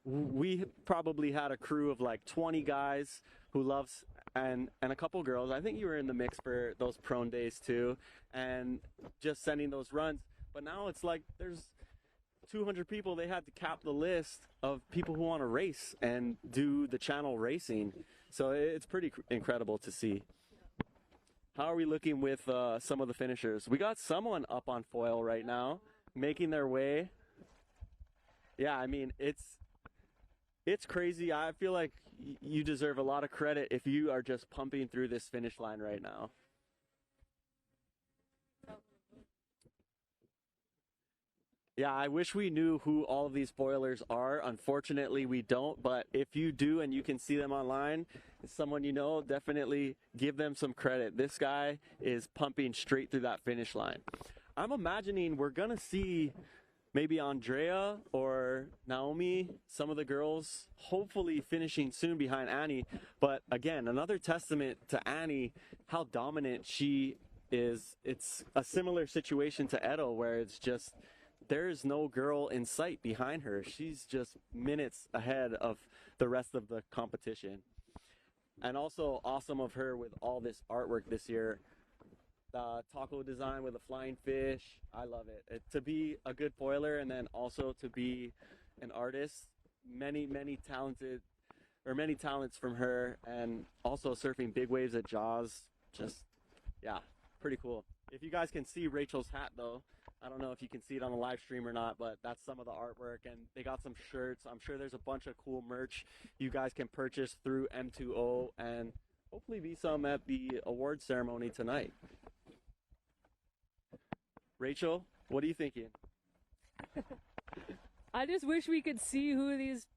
we probably had a crew of like 20 guys who loves, and a couple girls. I think you were in the mix for those prone days too, and just sending those runs. But now it's like there's 200 people. They had to cap the list of people who want to race and do the channel racing. So it's pretty incredible to see. How are we looking with some of the finishers? We got someone up on foil right now, making their way. Yeah, I mean, it's crazy. I feel like you deserve a lot of credit if you are just pumping through this finish line right now. Yeah, I wish we knew who all of these foilers are. Unfortunately, we don't. But if you do and you can see them online, someone you know, definitely give them some credit. This guy is pumping straight through that finish line. I'm imagining we're going to see maybe Andrea or Naomi, some of the girls, hopefully finishing soon behind Annie. But again, another testament to Annie, how dominant she is. It's a similar situation to Edo, where it's just, there's no girl in sight behind her. She's just minutes ahead of the rest of the competition. And also awesome of her with all this artwork this year. The taco design with a flying fish. I love it. To be a good foiler and then also to be an artist, many talents from her, and also surfing big waves at Jaws. Just, yeah, pretty cool. If you guys can see Rachel's hat though, I don't know if you can see it on the live stream or not, but that's some of the artwork, and they got some shirts. I'm sure there's a bunch of cool merch you guys can purchase through M2O and hopefully be some at the award ceremony tonight. Rachel, what are you thinking? I just wish we could see who these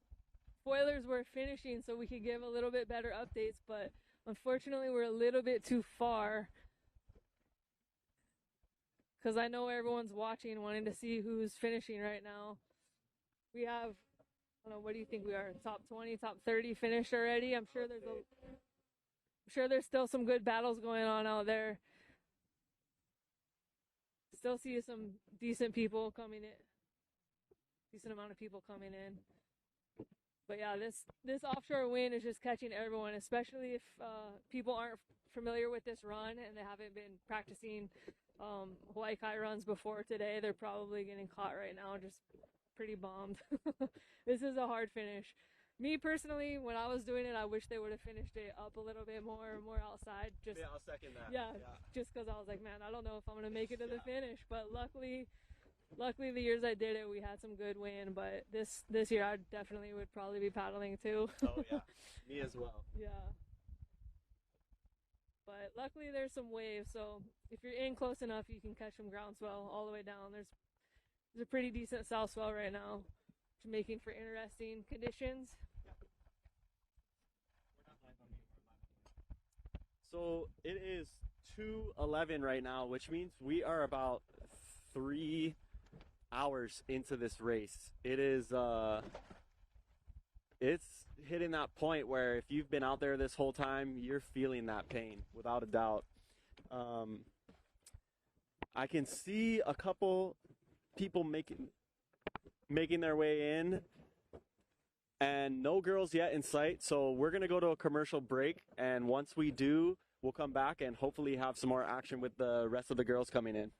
foilers were finishing so we could give a little bit better updates, but unfortunately we're a little bit too far. Because I know everyone's watching, wanting to see who's finishing right now. We have, I don't know, what do you think we are? Top 20, top 30 finished already? I'm sure there's still some good battles going on out there. Still see some decent people coming in. Decent amount of people coming in. But yeah, this offshore wind is just catching everyone, especially if people aren't familiar with this run and they haven't been practicing Hawaii Kai runs before today. They're probably getting caught right now, just pretty bombed. This is a hard finish. Me personally, when I was doing it, I wish they would have finished it up a little bit more outside. Just, yeah, I'll second that. Yeah, just because I was like, man, I don't know if I'm gonna make it to the finish. But luckily the years I did it, we had some good wind. But this year, I definitely would probably be paddling too. Oh yeah, me as well. Yeah. But luckily there's some waves, so if you're in close enough, you can catch some groundswell all the way down. There's a pretty decent south swell right now, making for interesting conditions. So it is 2:11 right now, which means we are about 3 hours into this race. It is it's hitting that point where if you've been out there this whole time, you're feeling that pain without a doubt. I can see a couple people making their way in, and no girls yet in sight. So we're gonna go to a commercial break, and once we do, we'll come back and hopefully have some more action with the rest of the girls coming in.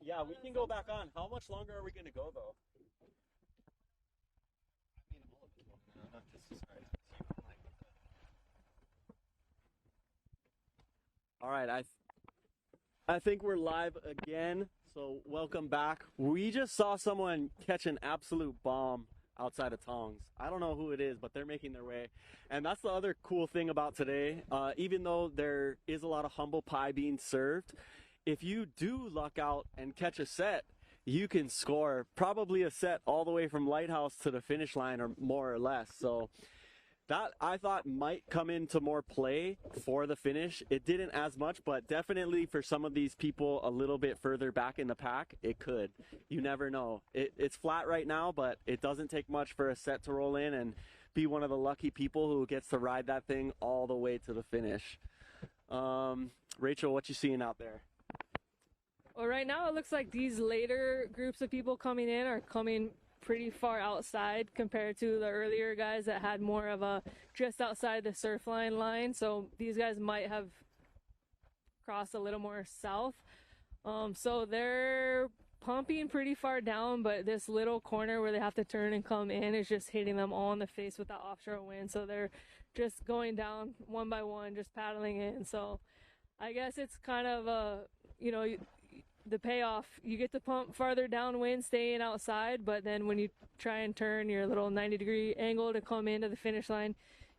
Yeah, we can go back on. How much longer are we going to go, though? All right, I think we're live again, so welcome back. We just saw someone catch an absolute bomb outside of Tongs. I don't know who it is, but they're making their way. And that's the other cool thing about today. Even though there is a lot of humble pie being served, if you do luck out and catch a set, you can score probably a set all the way from Lighthouse to the finish line, or more or less. So that I thought might come into more play for the finish. It didn't as much, but definitely for some of these people a little bit further back in the pack, it could. You never know. It's flat right now, but it doesn't take much for a set to roll in and be one of the lucky people who gets to ride that thing all the way to the finish. Rachel, what you seeing out there? Well, right now it looks like these later groups of people coming in are coming pretty far outside compared to the earlier guys that had more of a just outside the surf line. So these guys might have crossed a little more south. So they're pumping pretty far down, but this little corner where they have to turn and come in is just hitting them all in the face with that offshore wind. So they're just going down one by one, just paddling in. So I guess it's kind of the payoff. You get to pump farther downwind, staying outside, but then when you try and turn your little 90-degree angle to come into the finish line,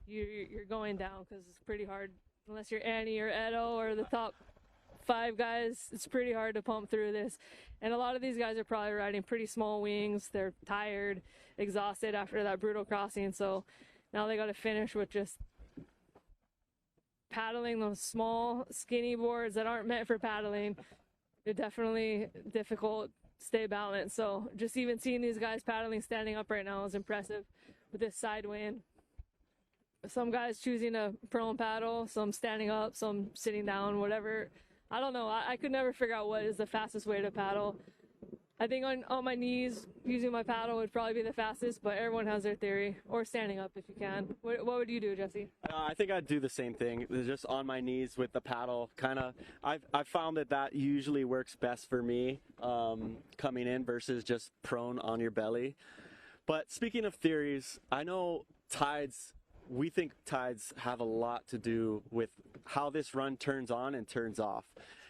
you're going down because it's pretty hard. Unless you're Annie or Edo or the top 5 guys, it's pretty hard to pump through this. And a lot of these guys are probably riding pretty small wings. They're tired, exhausted after that brutal crossing. So now they got to finish with just paddling those small, skinny boards that aren't meant for paddling. They're definitely difficult to stay balanced. So just even seeing these guys paddling, standing up right now is impressive with this side wind. Some guys choosing a prone paddle, some standing up, some sitting down, whatever. I don't know. I could never figure out what is the fastest way to paddle. I think on my knees, using my paddle would probably be the fastest, but everyone has their theory. Or standing up if you can. What would you do, Jesse? I think I'd do the same thing, just on my knees with the paddle. I've found that usually works best for me, coming in versus just prone on your belly. But speaking of theories, I know we think tides have a lot to do with how this run turns on and turns off.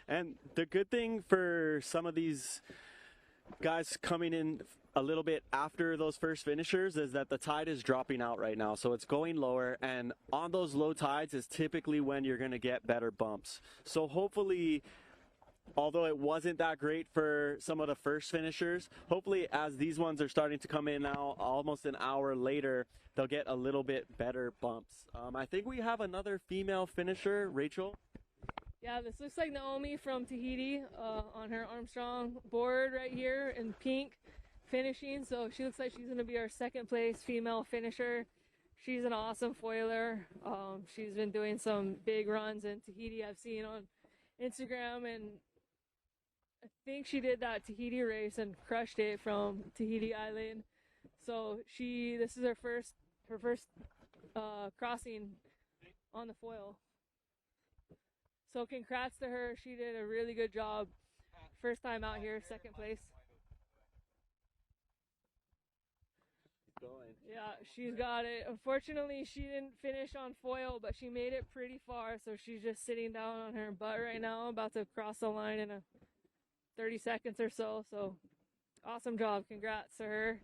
And the good thing for some of these guys coming in a little bit after those first finishers is that the tide is dropping out right now. So it's going lower, and on those low tides is typically when you're going to get better bumps. So hopefully, although it wasn't that great for some of the first finishers, hopefully as these ones are starting to come in now, almost an hour later, they'll get a little bit better bumps. I think we have another female finisher, Rachel. Yeah, this looks like Naomi from Tahiti on her Armstrong board right here in pink finishing. So she looks like she's going to be our second place female finisher. She's an awesome foiler. She's been doing some big runs in Tahiti I've seen on Instagram, and I think she did that Tahiti race and crushed it from Tahiti Island. So this is her first crossing on the foil. So congrats to her. She did a really good job. First time out here, second place. Yeah, she's got it. Unfortunately, she didn't finish on foil, but she made it pretty far. So she's just sitting down on her butt right now, about to cross the line in 30 seconds or so. So awesome job. Congrats to her.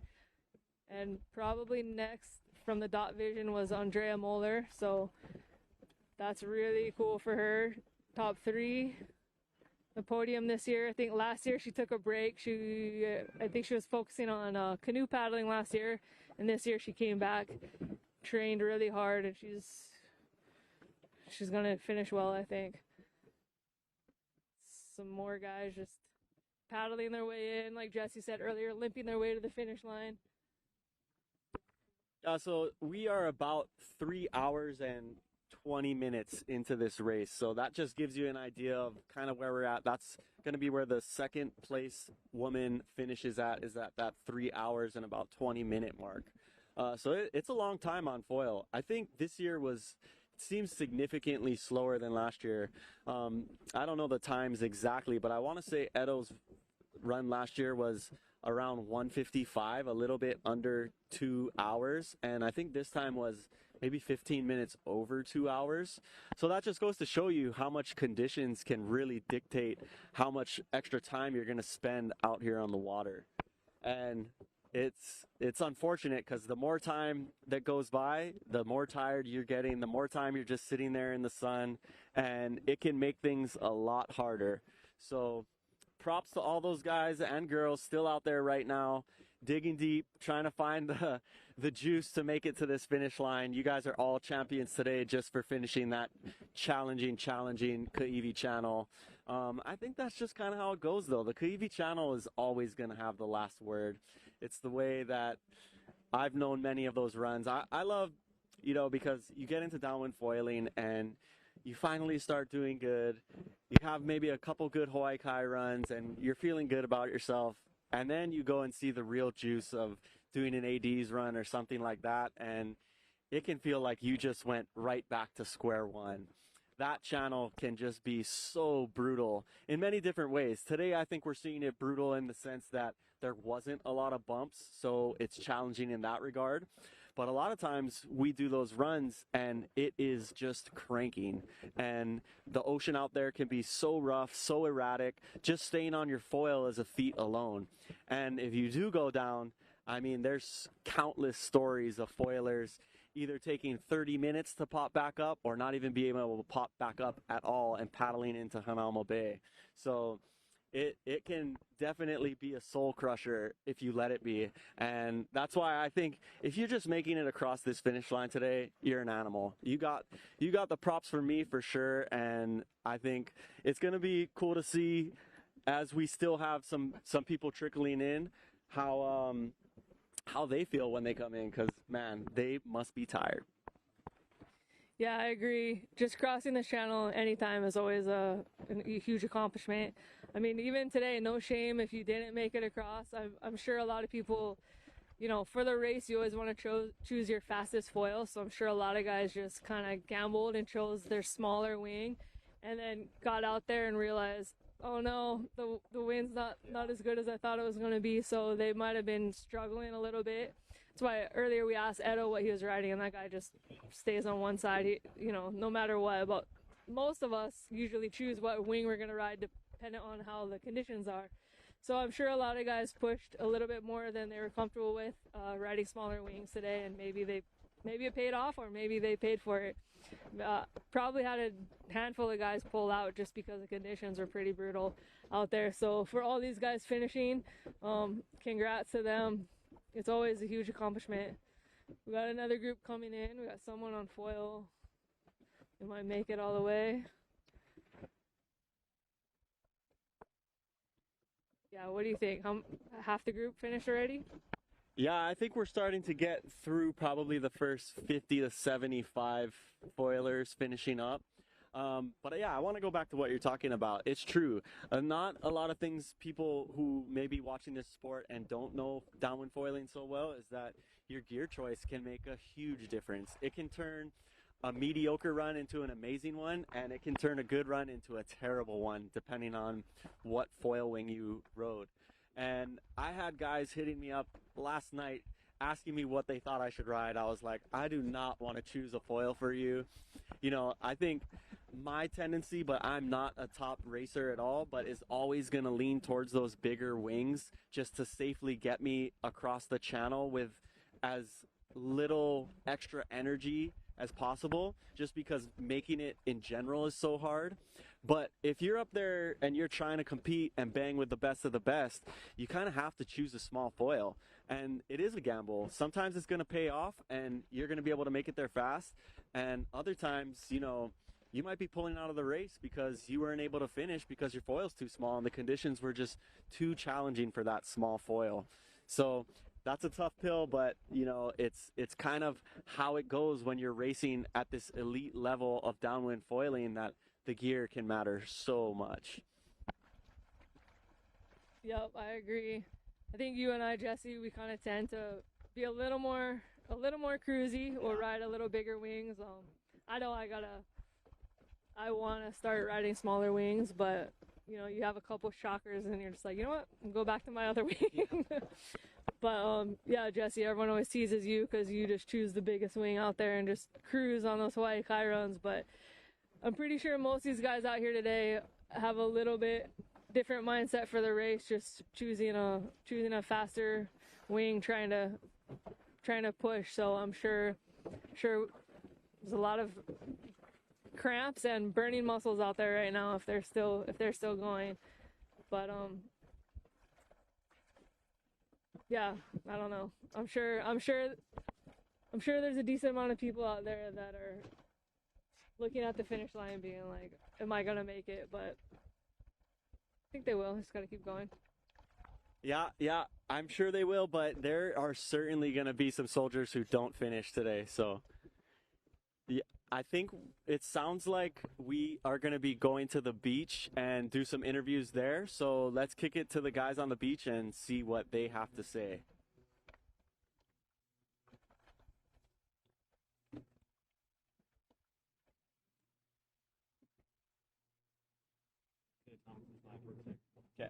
And probably next from the dot vision was Andrea Moeller. So that's really cool for her. Top 3, the podium this year. I think last year she took a break. I think she was focusing on canoe paddling last year, and this year she came back, trained really hard, and she's gonna finish well, I think. Some more guys just paddling their way in, like Jesse said earlier, limping their way to the finish line. So we are about 3 hours and 20 minutes into this race, so that just gives you an idea of kind of where we're at. That's going to be where the second place woman finishes at, is at that 3 hours and about 20-minute mark. So it's a long time on foil. I think this year seems significantly slower than last year. I don't know the times exactly, but I want to say Edo's run last year was around 1:55, a little bit under 2 hours, and I think this time was maybe 15 minutes over 2 hours. So that just goes to show you how much conditions can really dictate how much extra time you're going to spend out here on the water. And it's unfortunate because the more time that goes by, the more tired you're getting, the more time you're just sitting there in the sun, and it can make things a lot harder. So props to all those guys and girls still out there right now, digging deep, trying to find the juice to make it to this finish line. You guys are all champions today just for finishing that challenging Kaʻiwi Channel. I think that's just kind of how it goes, though. The Kaʻiwi Channel is always going to have the last word. It's the way that I've known many of those runs. I love, because you get into downwind foiling and you finally start doing good. You have maybe a couple good Hawaii Kai runs and you're feeling good about yourself. And then you go and see the real juice of doing an AD's run or something like that, and it can feel like you just went right back to square one. That channel can just be so brutal in many different ways. Today, I think we're seeing it brutal in the sense that there wasn't a lot of bumps, so it's challenging in that regard. But a lot of times we do those runs and it is just cranking. And the ocean out there can be so rough, so erratic. Just staying on your foil is a feat alone. And if you do go down, I mean, there's countless stories of foilers either taking 30 minutes to pop back up or not even being able to pop back up at all and paddling into Hanauma Bay. So it can definitely be a soul crusher if you let it be. And that's why I think if you're just making it across this finish line today, you're an animal. You got the props for me for sure. And I think it's going to be cool to see as we still have some people trickling in how they feel when they come in, because man, they must be tired. Yeah, I agree. Just crossing the channel anytime is always a huge accomplishment. I mean, even today, no shame if you didn't make it across. I'm sure a lot of people, you know, for the race, you always want to choose your fastest foil. So I'm sure a lot of guys just kind of gambled and chose their smaller wing and then got out there and realized, oh no, the wind's not as good as I thought it was going to be. So they might have been struggling a little bit. That's why earlier we asked Edo what he was riding, and that guy just stays on one side. He, you know, no matter what. But most of us usually choose what wing we're going to ride depending on how the conditions are. So I'm sure a lot of guys pushed a little bit more than they were comfortable with riding smaller wings today, and maybe it paid off, or maybe they paid for it. Probably had a handful of guys pull out just because the conditions were pretty brutal out there. So for all these guys finishing, congrats to them. It's always a huge accomplishment. We got another group coming in. We got someone on foil. They might make it all the way. Yeah, what do you think? Half the group finished already? Yeah, I think we're starting to get through probably the first 50 to 75 foilers finishing up. But yeah, I want to go back to what you're talking about. It's true. Not a lot of things people who may be watching this sport and don't know downwind foiling so well is that your gear choice can make a huge difference. It can turn a mediocre run into an amazing one, and it can turn a good run into a terrible one, depending on what foil wing you rode. And I had guys hitting me up last night asking me what they thought I should ride. I was like, I do not want to choose a foil for you. You know, I think my tendency, but I'm not a top racer at all, but is always going to lean towards those bigger wings just to safely get me across the channel with as little extra energy as possible, just because making it in general is so hard. But if you're up there and you're trying to compete and bang with the best of the best, you kind of have to choose a small foil. And it is a gamble. Sometimes it's going to pay off and you're going to be able to make it there fast. And other times, you know, you might be pulling out of the race because you weren't able to finish because your foil's too small and the conditions were just too challenging for that small foil. So that's a tough pill, but you know, it's kind of how it goes when you're racing at this elite level of downwind foiling, that the gear can matter so much. Yep, I agree. I think you and I, Jesse, we kind of tend to be a little more cruisy or ride a little bigger wings. I know I want to start riding smaller wings, but you know, you have a couple shockers and you're just like, you know what, I'll go back to my other wing. But yeah, Jesse, everyone always teases you because you just choose the biggest wing out there and just cruise on those Hawaii Kai runs. But I'm pretty sure most of these guys out here today have a little bit different mindset for the race, just choosing a faster wing, trying to push. So I'm sure there's a lot of cramps and burning muscles out there right now if they're still going. But yeah, I don't know. I'm sure there's a decent amount of people out there that are looking at the finish line being like, am I gonna make it? But I think they will. Just gotta keep going. Yeah, I'm sure they will, but there are certainly going to be some soldiers who don't finish today. So yeah, I think it sounds like we are going to be going to the beach and do some interviews there. So let's kick it to the guys on the beach and see what they have to say. Okay. Yeah.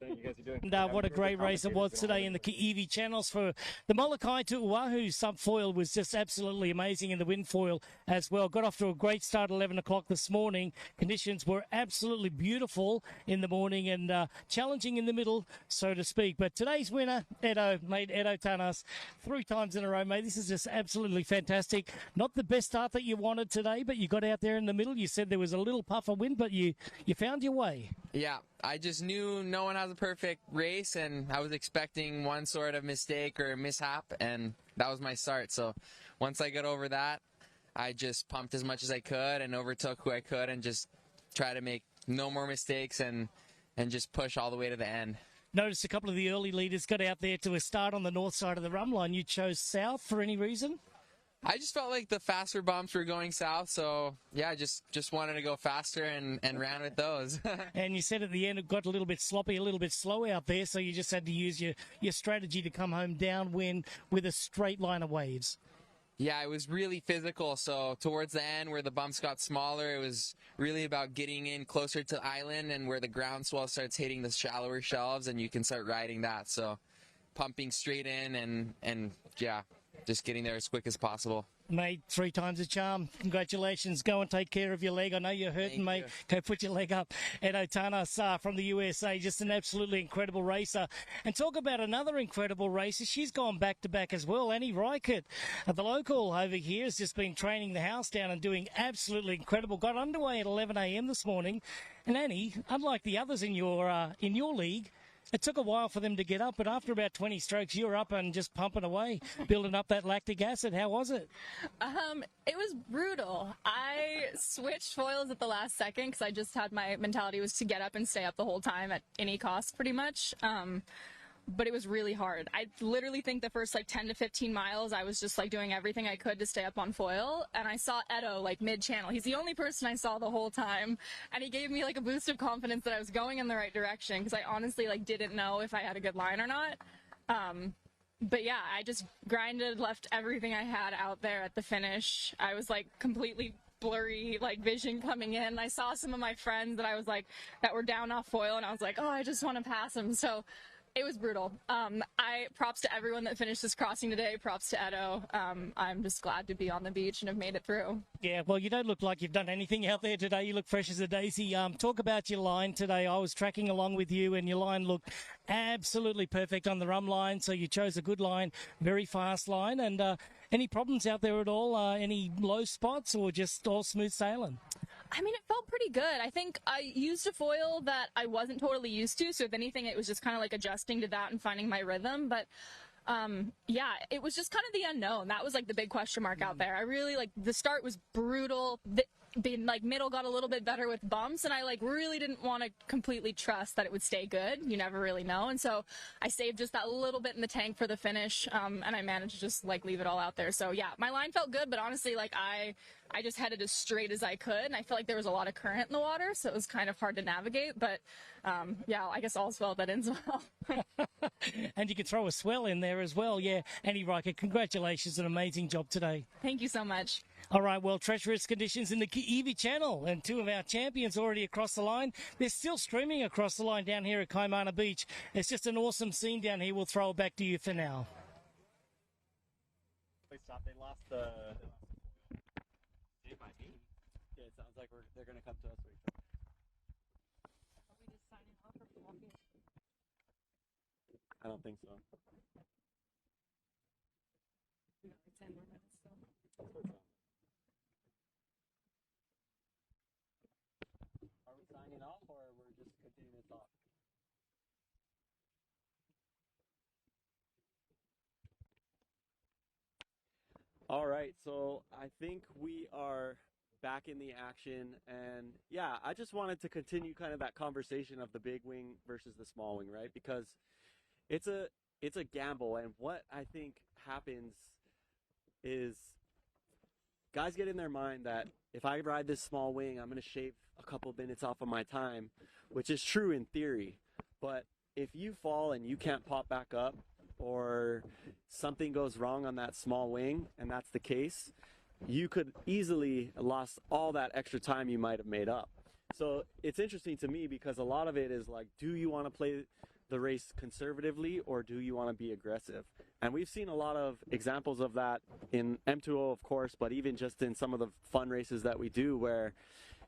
Thank you guys are doing. And what a great race it was today in the Kaʻiwi Channels for the Molokaʻi to Oʻahu subfoil was just absolutely amazing in the wind foil as well. Got off to a great start at 11 o'clock this morning. Conditions were absolutely beautiful in the morning and challenging in the middle, so to speak. But today's winner, Edo, mate, Edo Tanas, 3 times in a row, mate. This is just absolutely fantastic. Not the best start that you wanted today, but you got out there in the middle. You said there was a little puff of wind, but you found your way. Yeah, I just knew no one has a perfect race, and I was expecting one sort of mistake or mishap, and that was my start. So once I got over that, I just pumped as much as I could and overtook who I could and just try to make no more mistakes and just push all the way to the end. Noticed a couple of the early leaders got out there to a start on the north side of the run line. You chose south for any reason? I just felt like the faster bumps were going south, so yeah, just wanted to go faster and ran with those. And you said at the end it got a little bit sloppy, a little bit slow out there, so you just had to use your strategy to come home downwind with a straight line of waves. Yeah, it was really physical, so towards the end where the bumps got smaller, it was really about getting in closer to the island and where the ground swell starts hitting the shallower shelves and you can start riding that. So pumping straight in and yeah, just getting there as quick as possible. Mate, 3 times a charm. Congratulations. Go and take care of your leg. I know you're hurting, mate. Go put your leg up. Edo Tanas from the USA, just an absolutely incredible racer. And talk about another incredible racer. She's gone back-to-back as well. Annie Reichert, the local over here, has just been training the house down and doing absolutely incredible. Got underway at 11 a.m. this morning. And Annie, unlike the others in your league, it took a while for them to get up, but after about 20 strokes, you were up and just pumping away, building up that lactic acid. How was it? It was brutal. I switched foils at the last second because I just had my mentality was to get up and stay up the whole time at any cost, pretty much. But it was really hard. I literally think the first 10 to 15 miles, I was just doing everything I could to stay up on foil. And I saw Edo mid-channel. He's the only person I saw the whole time. And he gave me a boost of confidence that I was going in the right direction because I honestly didn't know if I had a good line or not. But yeah, I just grinded, left everything I had out there at the finish. I was completely blurry vision coming in. I saw some of my friends that I was that were down off foil and I was oh, I just want to pass them. So it was brutal. Props to everyone that finished this crossing today. Props to Edo. I'm just glad to be on the beach and have made it through. Yeah, well, you don't look like you've done anything out there today. You look fresh as a daisy. Talk about your line today. I was tracking along with you and your line looked absolutely perfect on the rum line. So you chose a good line, very fast line. And any problems out there at all? Any low spots or just all smooth sailing? I mean, it felt pretty good. I think I used a foil that I wasn't totally used to. So if anything, it was just kind of adjusting to that and finding my rhythm. But yeah, it was just kind of the unknown. That was the big question mark out there. I really the start was brutal. The middle got a little bit better with bumps, and I really didn't want to completely trust that it would stay good. You never really know. And so I saved just that little bit in the tank for the finish, and I managed to just leave it all out there. So yeah, my line felt good, but honestly, I just headed as straight as I could, and I feel there was a lot of current in the water, so it was kind of hard to navigate. But yeah, I guess all's well that ends well. And you could throw a swell in there as well. Yeah, Annie Reichert, congratulations, an amazing job today. Thank you so much. All right, well, treacherous conditions in the Kaʻiwi Channel, and 2 of our champions already across the line. They're still streaming across the line down here at Kaimana Beach. It's just an awesome scene down here. We'll throw it back to you for now. They stopped. They lost the. It might be. Yeah, it sounds like they're going to come to us. Are we just signing off or walking? I don't think so. No, 10 more minutes still. Are we signing off or we're just continuing to talk? All right, so I think we are back in the action, and yeah, I just wanted to continue kind of that conversation of the big wing versus the small wing, right? Because it's a gamble, and what I think happens is guys get in their mind that if I ride this small wing, I'm going to shave a couple minutes off of my time, which is true in theory. But if you fall and you can't pop back up, or something goes wrong on that small wing, and that's the case, you could easily lost all that extra time you might have made up. So it's interesting to me because a lot of it is like, do you want to play the race conservatively or do you want to be aggressive? And we've seen a lot of examples of that in M2O, of course, but even just in some of the fun races that we do where,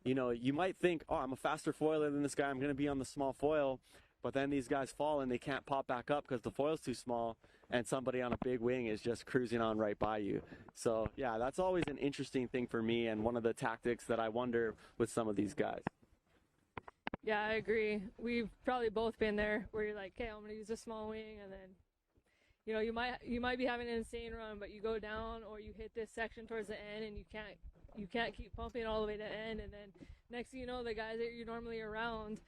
you know, you might think, oh, I'm a faster foiler than this guy, I'm going to be on the small foil, but then these guys fall and they can't pop back up because the foil's too small and somebody on a big wing is just cruising on right by you. So yeah, that's always an interesting thing for me and one of the tactics that I wonder with some of these guys. Yeah, I agree. We've probably both been there where you're like, okay, I'm gonna use a small wing, and then, you know, you might be having an insane run, but you go down or you hit this section towards the end and you can't keep pumping all the way to the end, and then next thing you know, the guys that you're normally around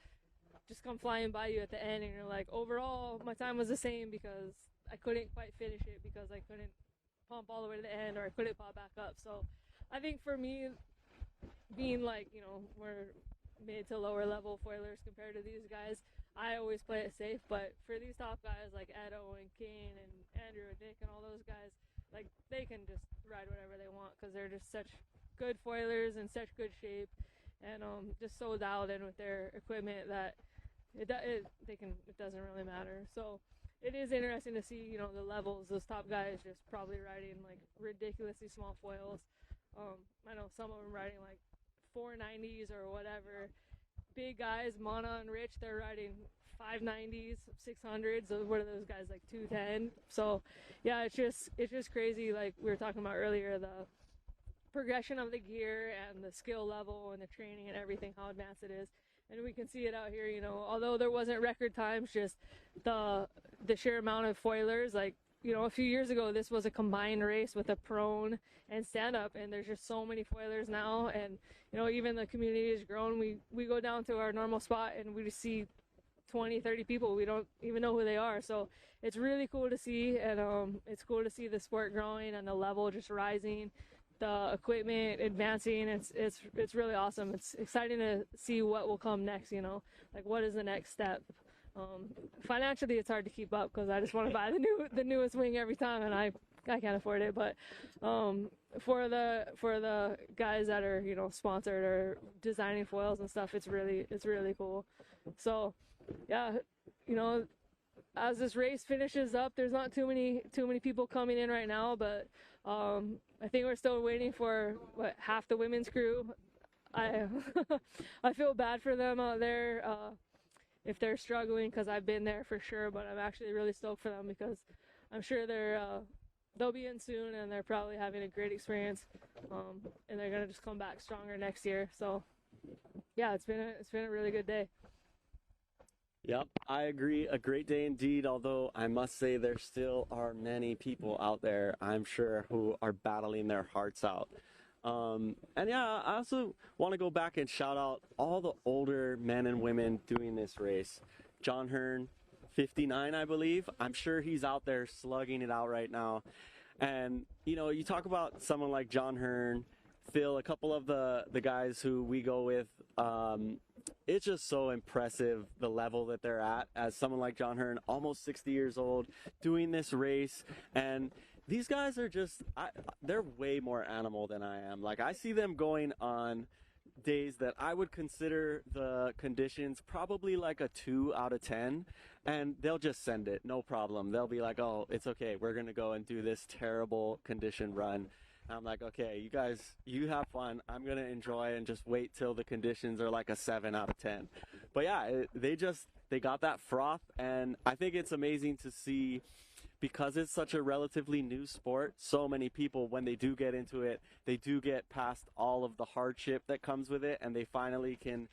just come flying by you at the end, and you're like, overall, my time was the same because I couldn't quite finish it because I couldn't pump all the way to the end or I couldn't pop back up. So I think for me, being like, you know, we're mid to lower level foilers compared to these guys, I always play it safe. But for these top guys like Edo and Kane and Andrew and Nick and all those guys, like, they can just ride whatever they want because they're just such good foilers in such good shape and just so dialed in with their equipment that it doesn't really matter. So it is interesting to see, you know, the levels, those top guys just probably riding like ridiculously small foils. I know some of them riding like 490s or whatever. Big guys, Mana and Rich, they're riding 590s, 600s. So what are those guys, like 210? So yeah, it's just crazy. Like we were talking about earlier, the progression of the gear and the skill level and the training and everything, how advanced it is. And we can see it out here, you know, although there wasn't record times, just the sheer amount of foilers. Like, you know, a few years ago, this was a combined race with a prone and stand-up, and there's just so many foilers now. And, you know, even the community has grown. We go down to our normal spot, and we just see 20, 30 people. We don't even know who they are. So it's really cool to see, and it's cool to see the sport growing and the level just rising, the equipment advancing. It's really awesome. It's exciting to see what will come next, you know, like what is the next step. Financially, it's hard to keep up because I just want to buy the newest wing every time, and I can't afford it. But for the guys that are, you know, sponsored or designing foils and stuff, it's really cool. So yeah, you know, as this race finishes up, there's not too many people coming in right now, but I think we're still waiting for half the women's crew. I feel bad for them out there if they're struggling, because I've been there for sure, but I'm actually really stoked for them because I'm sure they'll be in soon and they're probably having a great experience, and they're gonna just come back stronger next year. So yeah, it's been a really good day. Yep, I agree. A great day indeed, although I must say there still are many people out there, I'm sure, who are battling their hearts out. And yeah, I also want to go back and shout out all the older men and women doing this race. John Hearn, 59, I believe. I'm sure he's out there slugging it out right now. And, you know, you talk about someone like John Hearn, Phil, a couple of the guys who we go with, it's just so impressive the level that they're at as someone like John Hearn, almost 60 years old, doing this race. And these guys are just, they're way more animal than I am. Like, I see them going on days that I would consider the conditions probably like a 2 out of 10, and they'll just send it, no problem. They'll be like, oh, it's okay, we're going to go and do this terrible condition run. And I'm like, okay, you guys, you have fun. I'm going to enjoy and just wait till the conditions are like a 7 out of 10. But yeah, they got that froth, and I think it's amazing to see, because it's such a relatively new sport, so many people, when they do get into it, they do get past all of the hardship that comes with it, and they finally can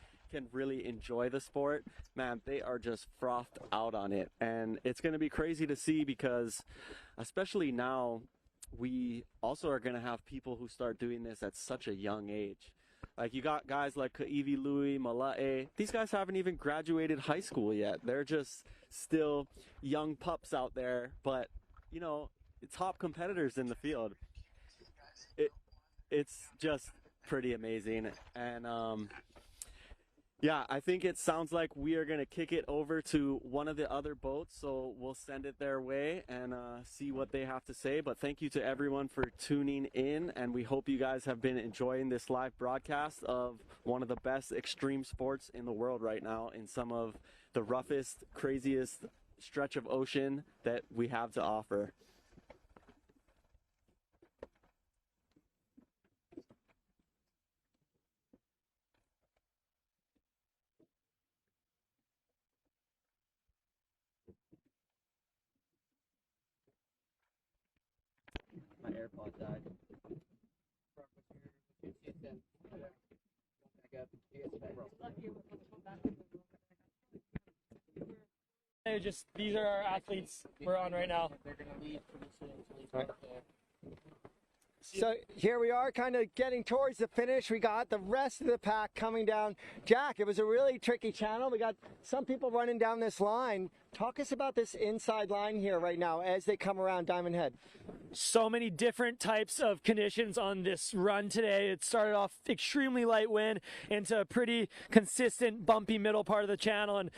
really enjoy the sport. Man, they are just frothed out on it. And it's going to be crazy to see because, especially now, we also are going to have people who start doing this at such a young age. Like, you got guys like Kaʻiwi, Molokaʻi. These guys haven't even graduated high school yet. They're just still young pups out there, but, you know, top competitors in the field. It's just pretty amazing. And Yeah, I think it sounds like we are going to kick it over to one of the other boats, so we'll send it their way and see what they have to say. But thank you to everyone for tuning in, and we hope you guys have been enjoying this live broadcast of one of the best extreme sports in the world right now in some of the roughest, craziest stretch of ocean that we have to offer. My AirPod died. These are our athletes we're on right now. So here we are kind of getting towards the finish. We got the rest of the pack coming down. Jack, it was a really tricky channel. We got some people running down this line. Talk us about this inside line here right now as they come around Diamond Head. So many different types of conditions on this run today. It started off extremely light wind into a pretty consistent bumpy middle part of the channel, and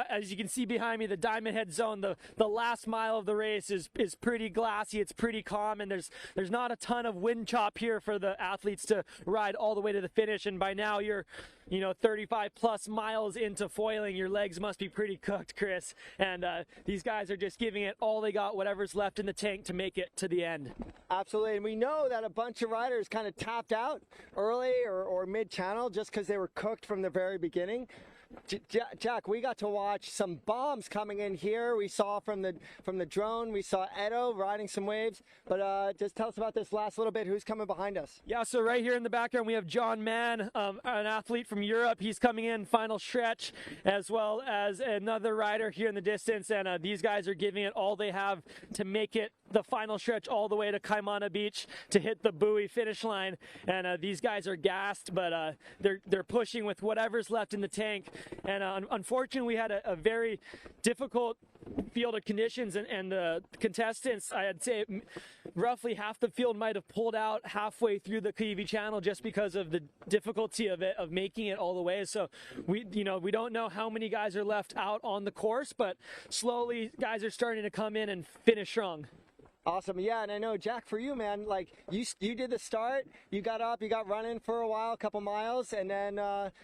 as you can see behind me, the Diamond Head zone, the last mile of the race is pretty glassy. It's pretty calm, and there's not a ton of wind chop here for the athletes to ride all the way to the finish. And by now you're 35 plus miles into foiling. Your legs must be pretty cooked, Chris. And these guys are just giving it all they got, whatever's left in the tank to make it to the end. Absolutely. And we know that a bunch of riders kind of tapped out early or mid-channel just because they were cooked from the very beginning. Jack, we got to watch some bombs coming in here. We saw from the drone, we saw Edo riding some waves. But just tell us about this last little bit. Who's coming behind us? Yeah, so right here in the background, we have John Mann, an athlete from Europe. He's coming in final stretch, as well as another rider here in the distance. And these guys are giving it all they have to make it the final stretch all the way to Kaimana Beach to hit the buoy finish line. And these guys are gassed, but they're pushing with whatever's left in the tank. And unfortunately, we had a very difficult field of conditions, and the contestants, I'd say roughly half the field might have pulled out halfway through the Kaʻiwi Channel just because of the difficulty of making it all the way. So we don't know how many guys are left out on the course, but slowly guys are starting to come in and finish strong. Awesome. Yeah, and I know, Jack, for you, man, like you did the start, you got up, you got running for a while, a couple miles, and then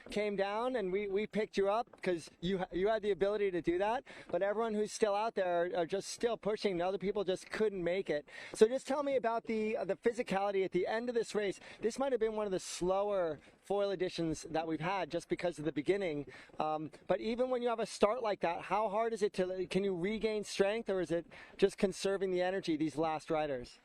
came down, and we picked you up because you had the ability to do that. But everyone who's still out there are just still pushing. The other people just couldn't make it. So just tell me about the physicality at the end of this race. This might have been one of the slower foil editions that we've had just because of the beginning. But even when you have a start like that, how hard is it can you regain strength, or is it just conserving the energy, these last riders?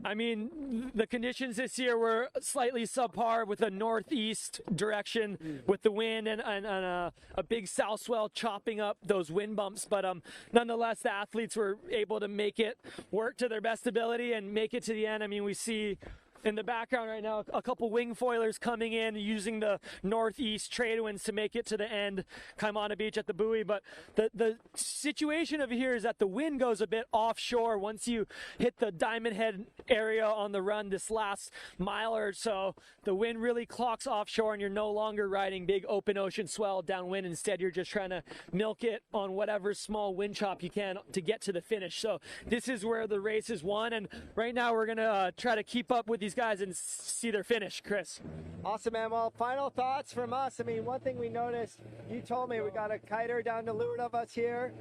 I mean, the conditions this year were slightly subpar with a northeast direction with the wind and a big south swell chopping up those wind bumps. But nonetheless, the athletes were able to make it work to their best ability and make it to the end. I mean, we see in the background right now a couple wing foilers coming in using the northeast trade winds to make it to the end, Kaimana Beach at the buoy. But the situation over here is that the wind goes a bit offshore once you hit the Diamond Head area on the run. This last mile or so, the wind really clocks offshore, and you're no longer riding big open ocean swell downwind. Instead, you're just trying to milk it on whatever small wind chop you can to get to the finish. So this is where the race is won, and right now we're gonna try to keep up with these guys and see their finish. Chris. Awesome, man. Well, final thoughts from us. I mean, one thing we noticed, you told me we got a kiter down to leeward of us here,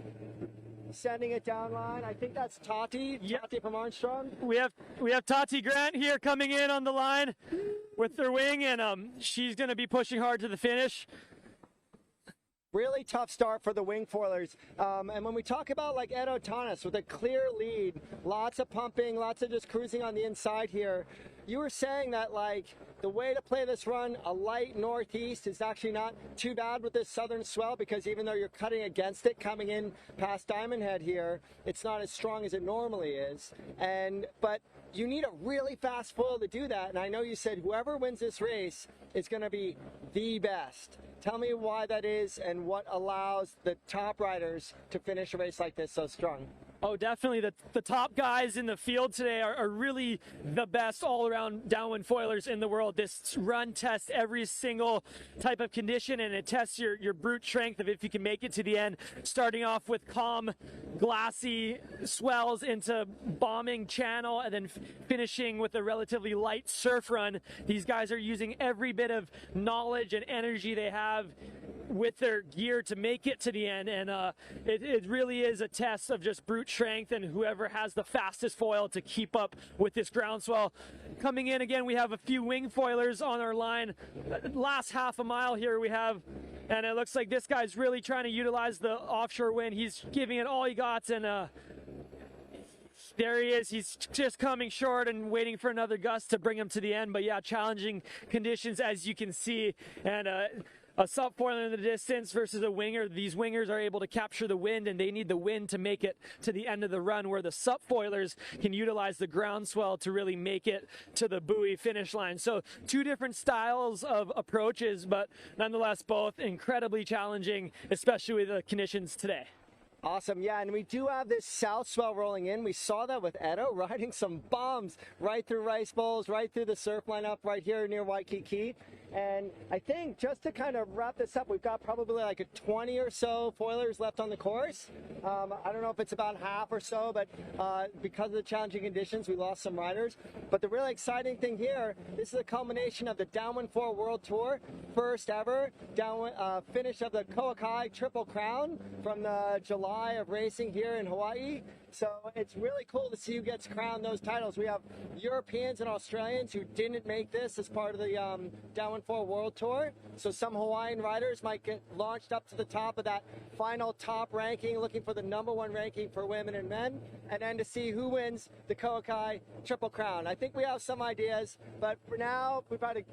sending it down line. I think that's Tati. Yep. Tati from Armstrong. We have Tati Grant here coming in on the line with their wing, and she's going to be pushing hard to the finish. Really tough start for the wing foilers. And when we talk about like Edo Tanis with a clear lead, lots of pumping, lots of just cruising on the inside here, you were saying that like the way to play this run, a light northeast, is actually not too bad with this southern swell, because even though you're cutting against it coming in past Diamond Head here, it's not as strong as it normally is. But you need a really fast foil to do that. And I know you said whoever wins this race is going to be the best. Tell me why that is and what allows the top riders to finish a race like this so strong. Oh, definitely. The top guys in the field today are really the best all-around downwind foilers in the world. This run tests every single type of condition, and it tests your brute strength of if you can make it to the end, starting off with calm, glassy swells into bombing channel, and then finishing with a relatively light surf run. These guys are using every bit of knowledge and energy they have with their gear to make it to the end, and it really is a test of just brute strength and whoever has the fastest foil to keep up with this groundswell. Coming in again, we have a few wing foilers on our line. Last half a mile here we have, and it looks like this guy's really trying to utilize the offshore wind. He's giving it all he got, and there he is. He's just coming short and waiting for another gust to bring him to the end. But yeah, challenging conditions as you can see, and a subfoiler in the distance versus a winger. These wingers are able to capture the wind, and they need the wind to make it to the end of the run, where the subfoilers can utilize the groundswell to really make it to the buoy finish line. So two different styles of approaches, but nonetheless both incredibly challenging, especially with the conditions today. Awesome, yeah, and we do have this south swell rolling in. We saw that with Edo riding some bombs right through rice bowls, right through the surf lineup right here near Waikiki. And I think just to kind of wrap this up, we've got probably like a 20 or so foilers left on the course. I don't know if it's about half or so, but because of the challenging conditions, we lost some riders. But the really exciting thing here, this is a culmination of the Downwind Foil World Tour, first ever finish of the Molokaʻi Triple Crown from the July of racing here in Hawaii. So it's really cool to see who gets crowned those titles. We have Europeans and Australians who didn't make this as part of the Downwind Foil World Tour. So some Hawaiian riders might get launched up to the top of that final top ranking, looking for the #1 ranking for women and men, and then to see who wins the Molokaʻi Triple Crown. I think we have some ideas, but for now, we've had a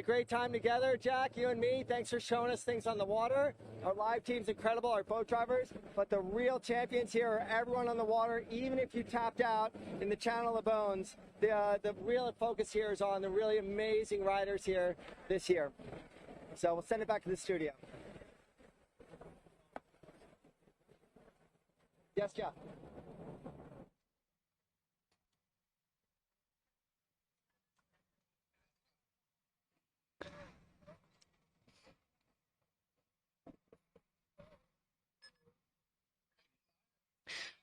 great time together. Jack, you and me, thanks for showing us things on the water. Our live team's incredible, our boat drivers, but the real champions here are everyone on the water. Even if you tapped out in the Channel of Bones, the real focus here is on the really amazing riders here this year. So we'll send it back to the studio. Yes, Jeff.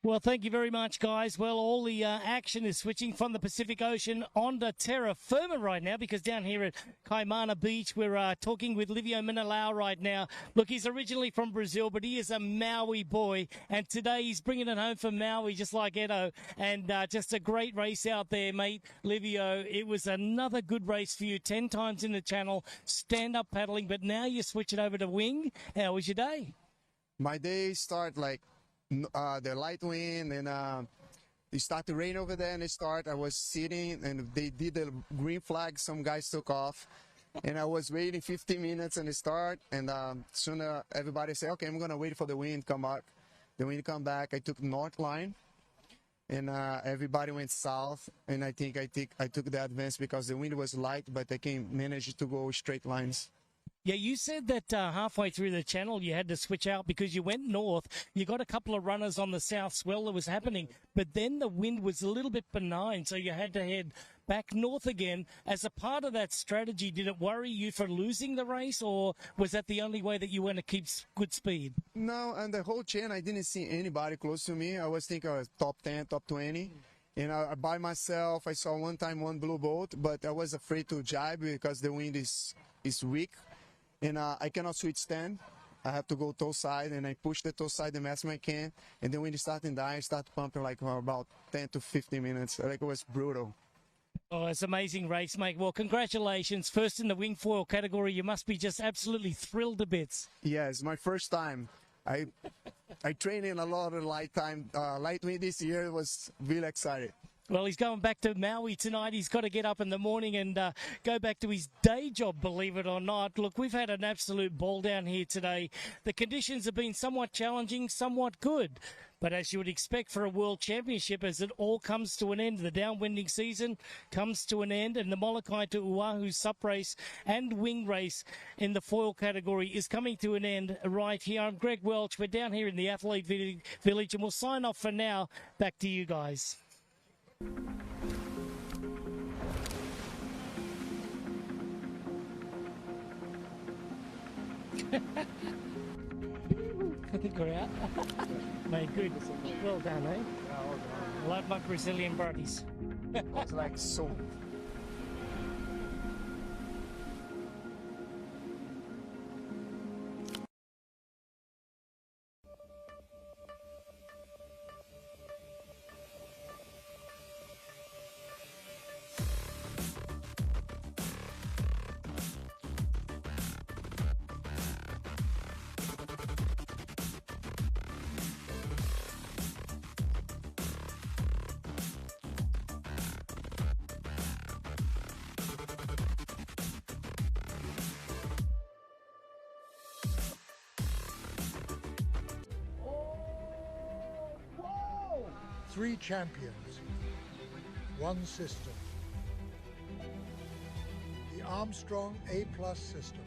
Well, thank you very much, guys. Well, all the action is switching from the Pacific Ocean onto terra firma right now, because down here at Kaimana Beach, we're talking with Livio Minalau right now. Look, he's originally from Brazil, but he is a Maui boy, and today he's bringing it home for Maui, just like Edo, and just a great race out there, mate. Livio, it was another good race for you, 10 times in the channel, stand-up paddling, but now you're switching over to wing. How was your day? My day start like the light wind, and it started to rain over there, and I was sitting, and they did the green flag. Some guys took off, and I was waiting 15 minutes and it start, and soon everybody said, okay, I'm gonna wait for the wind to come back. The wind come back. I took north line, and everybody went south, and I think I took the advance because the wind was light, but I can manage to go straight lines. Yeah, you said that halfway through the channel you had to switch out because you went north. You got a couple of runners on the south swell that was happening, but then the wind was a little bit benign, so you had to head back north again. As a part of that strategy, did it worry you for losing the race, or was that the only way that you want to keep good speed? No, and the whole channel, I didn't see anybody close to me. I was thinking I was top 10, top 20. And by myself, I saw one time one blue boat, but I was afraid to jibe because the wind is weak. And I cannot switch stand. I have to go toe side, and I push the toe side the maximum I can. And then when it started dying, I start pumping like for about 10 to 15 minutes. Like it was brutal. Oh, it's an amazing race, mate. Well, congratulations. First in the wing foil category. You must be just absolutely thrilled to bits. Yeah, it's my first time. I trained in a lot of light wind this year. Was really excited. Well, he's going back to Maui tonight. He's got to get up in the morning and go back to his day job, believe it or not. Look, we've had an absolute ball down here today. The conditions have been somewhat challenging, somewhat good. But as you would expect for a World Championship, as it all comes to an end, the downwinding season comes to an end, and the Molokaʻi to Oʻahu sup race and wing race in the foil category is coming to an end right here. I'm Greg Welch. We're down here in the Athlete Village, and we'll sign off for now. Back to you guys. I think we're out. Mate, good. Well done, eh? Love my Brazilian buddies. It's like so. Three champions, one system. The Armstrong A+ system.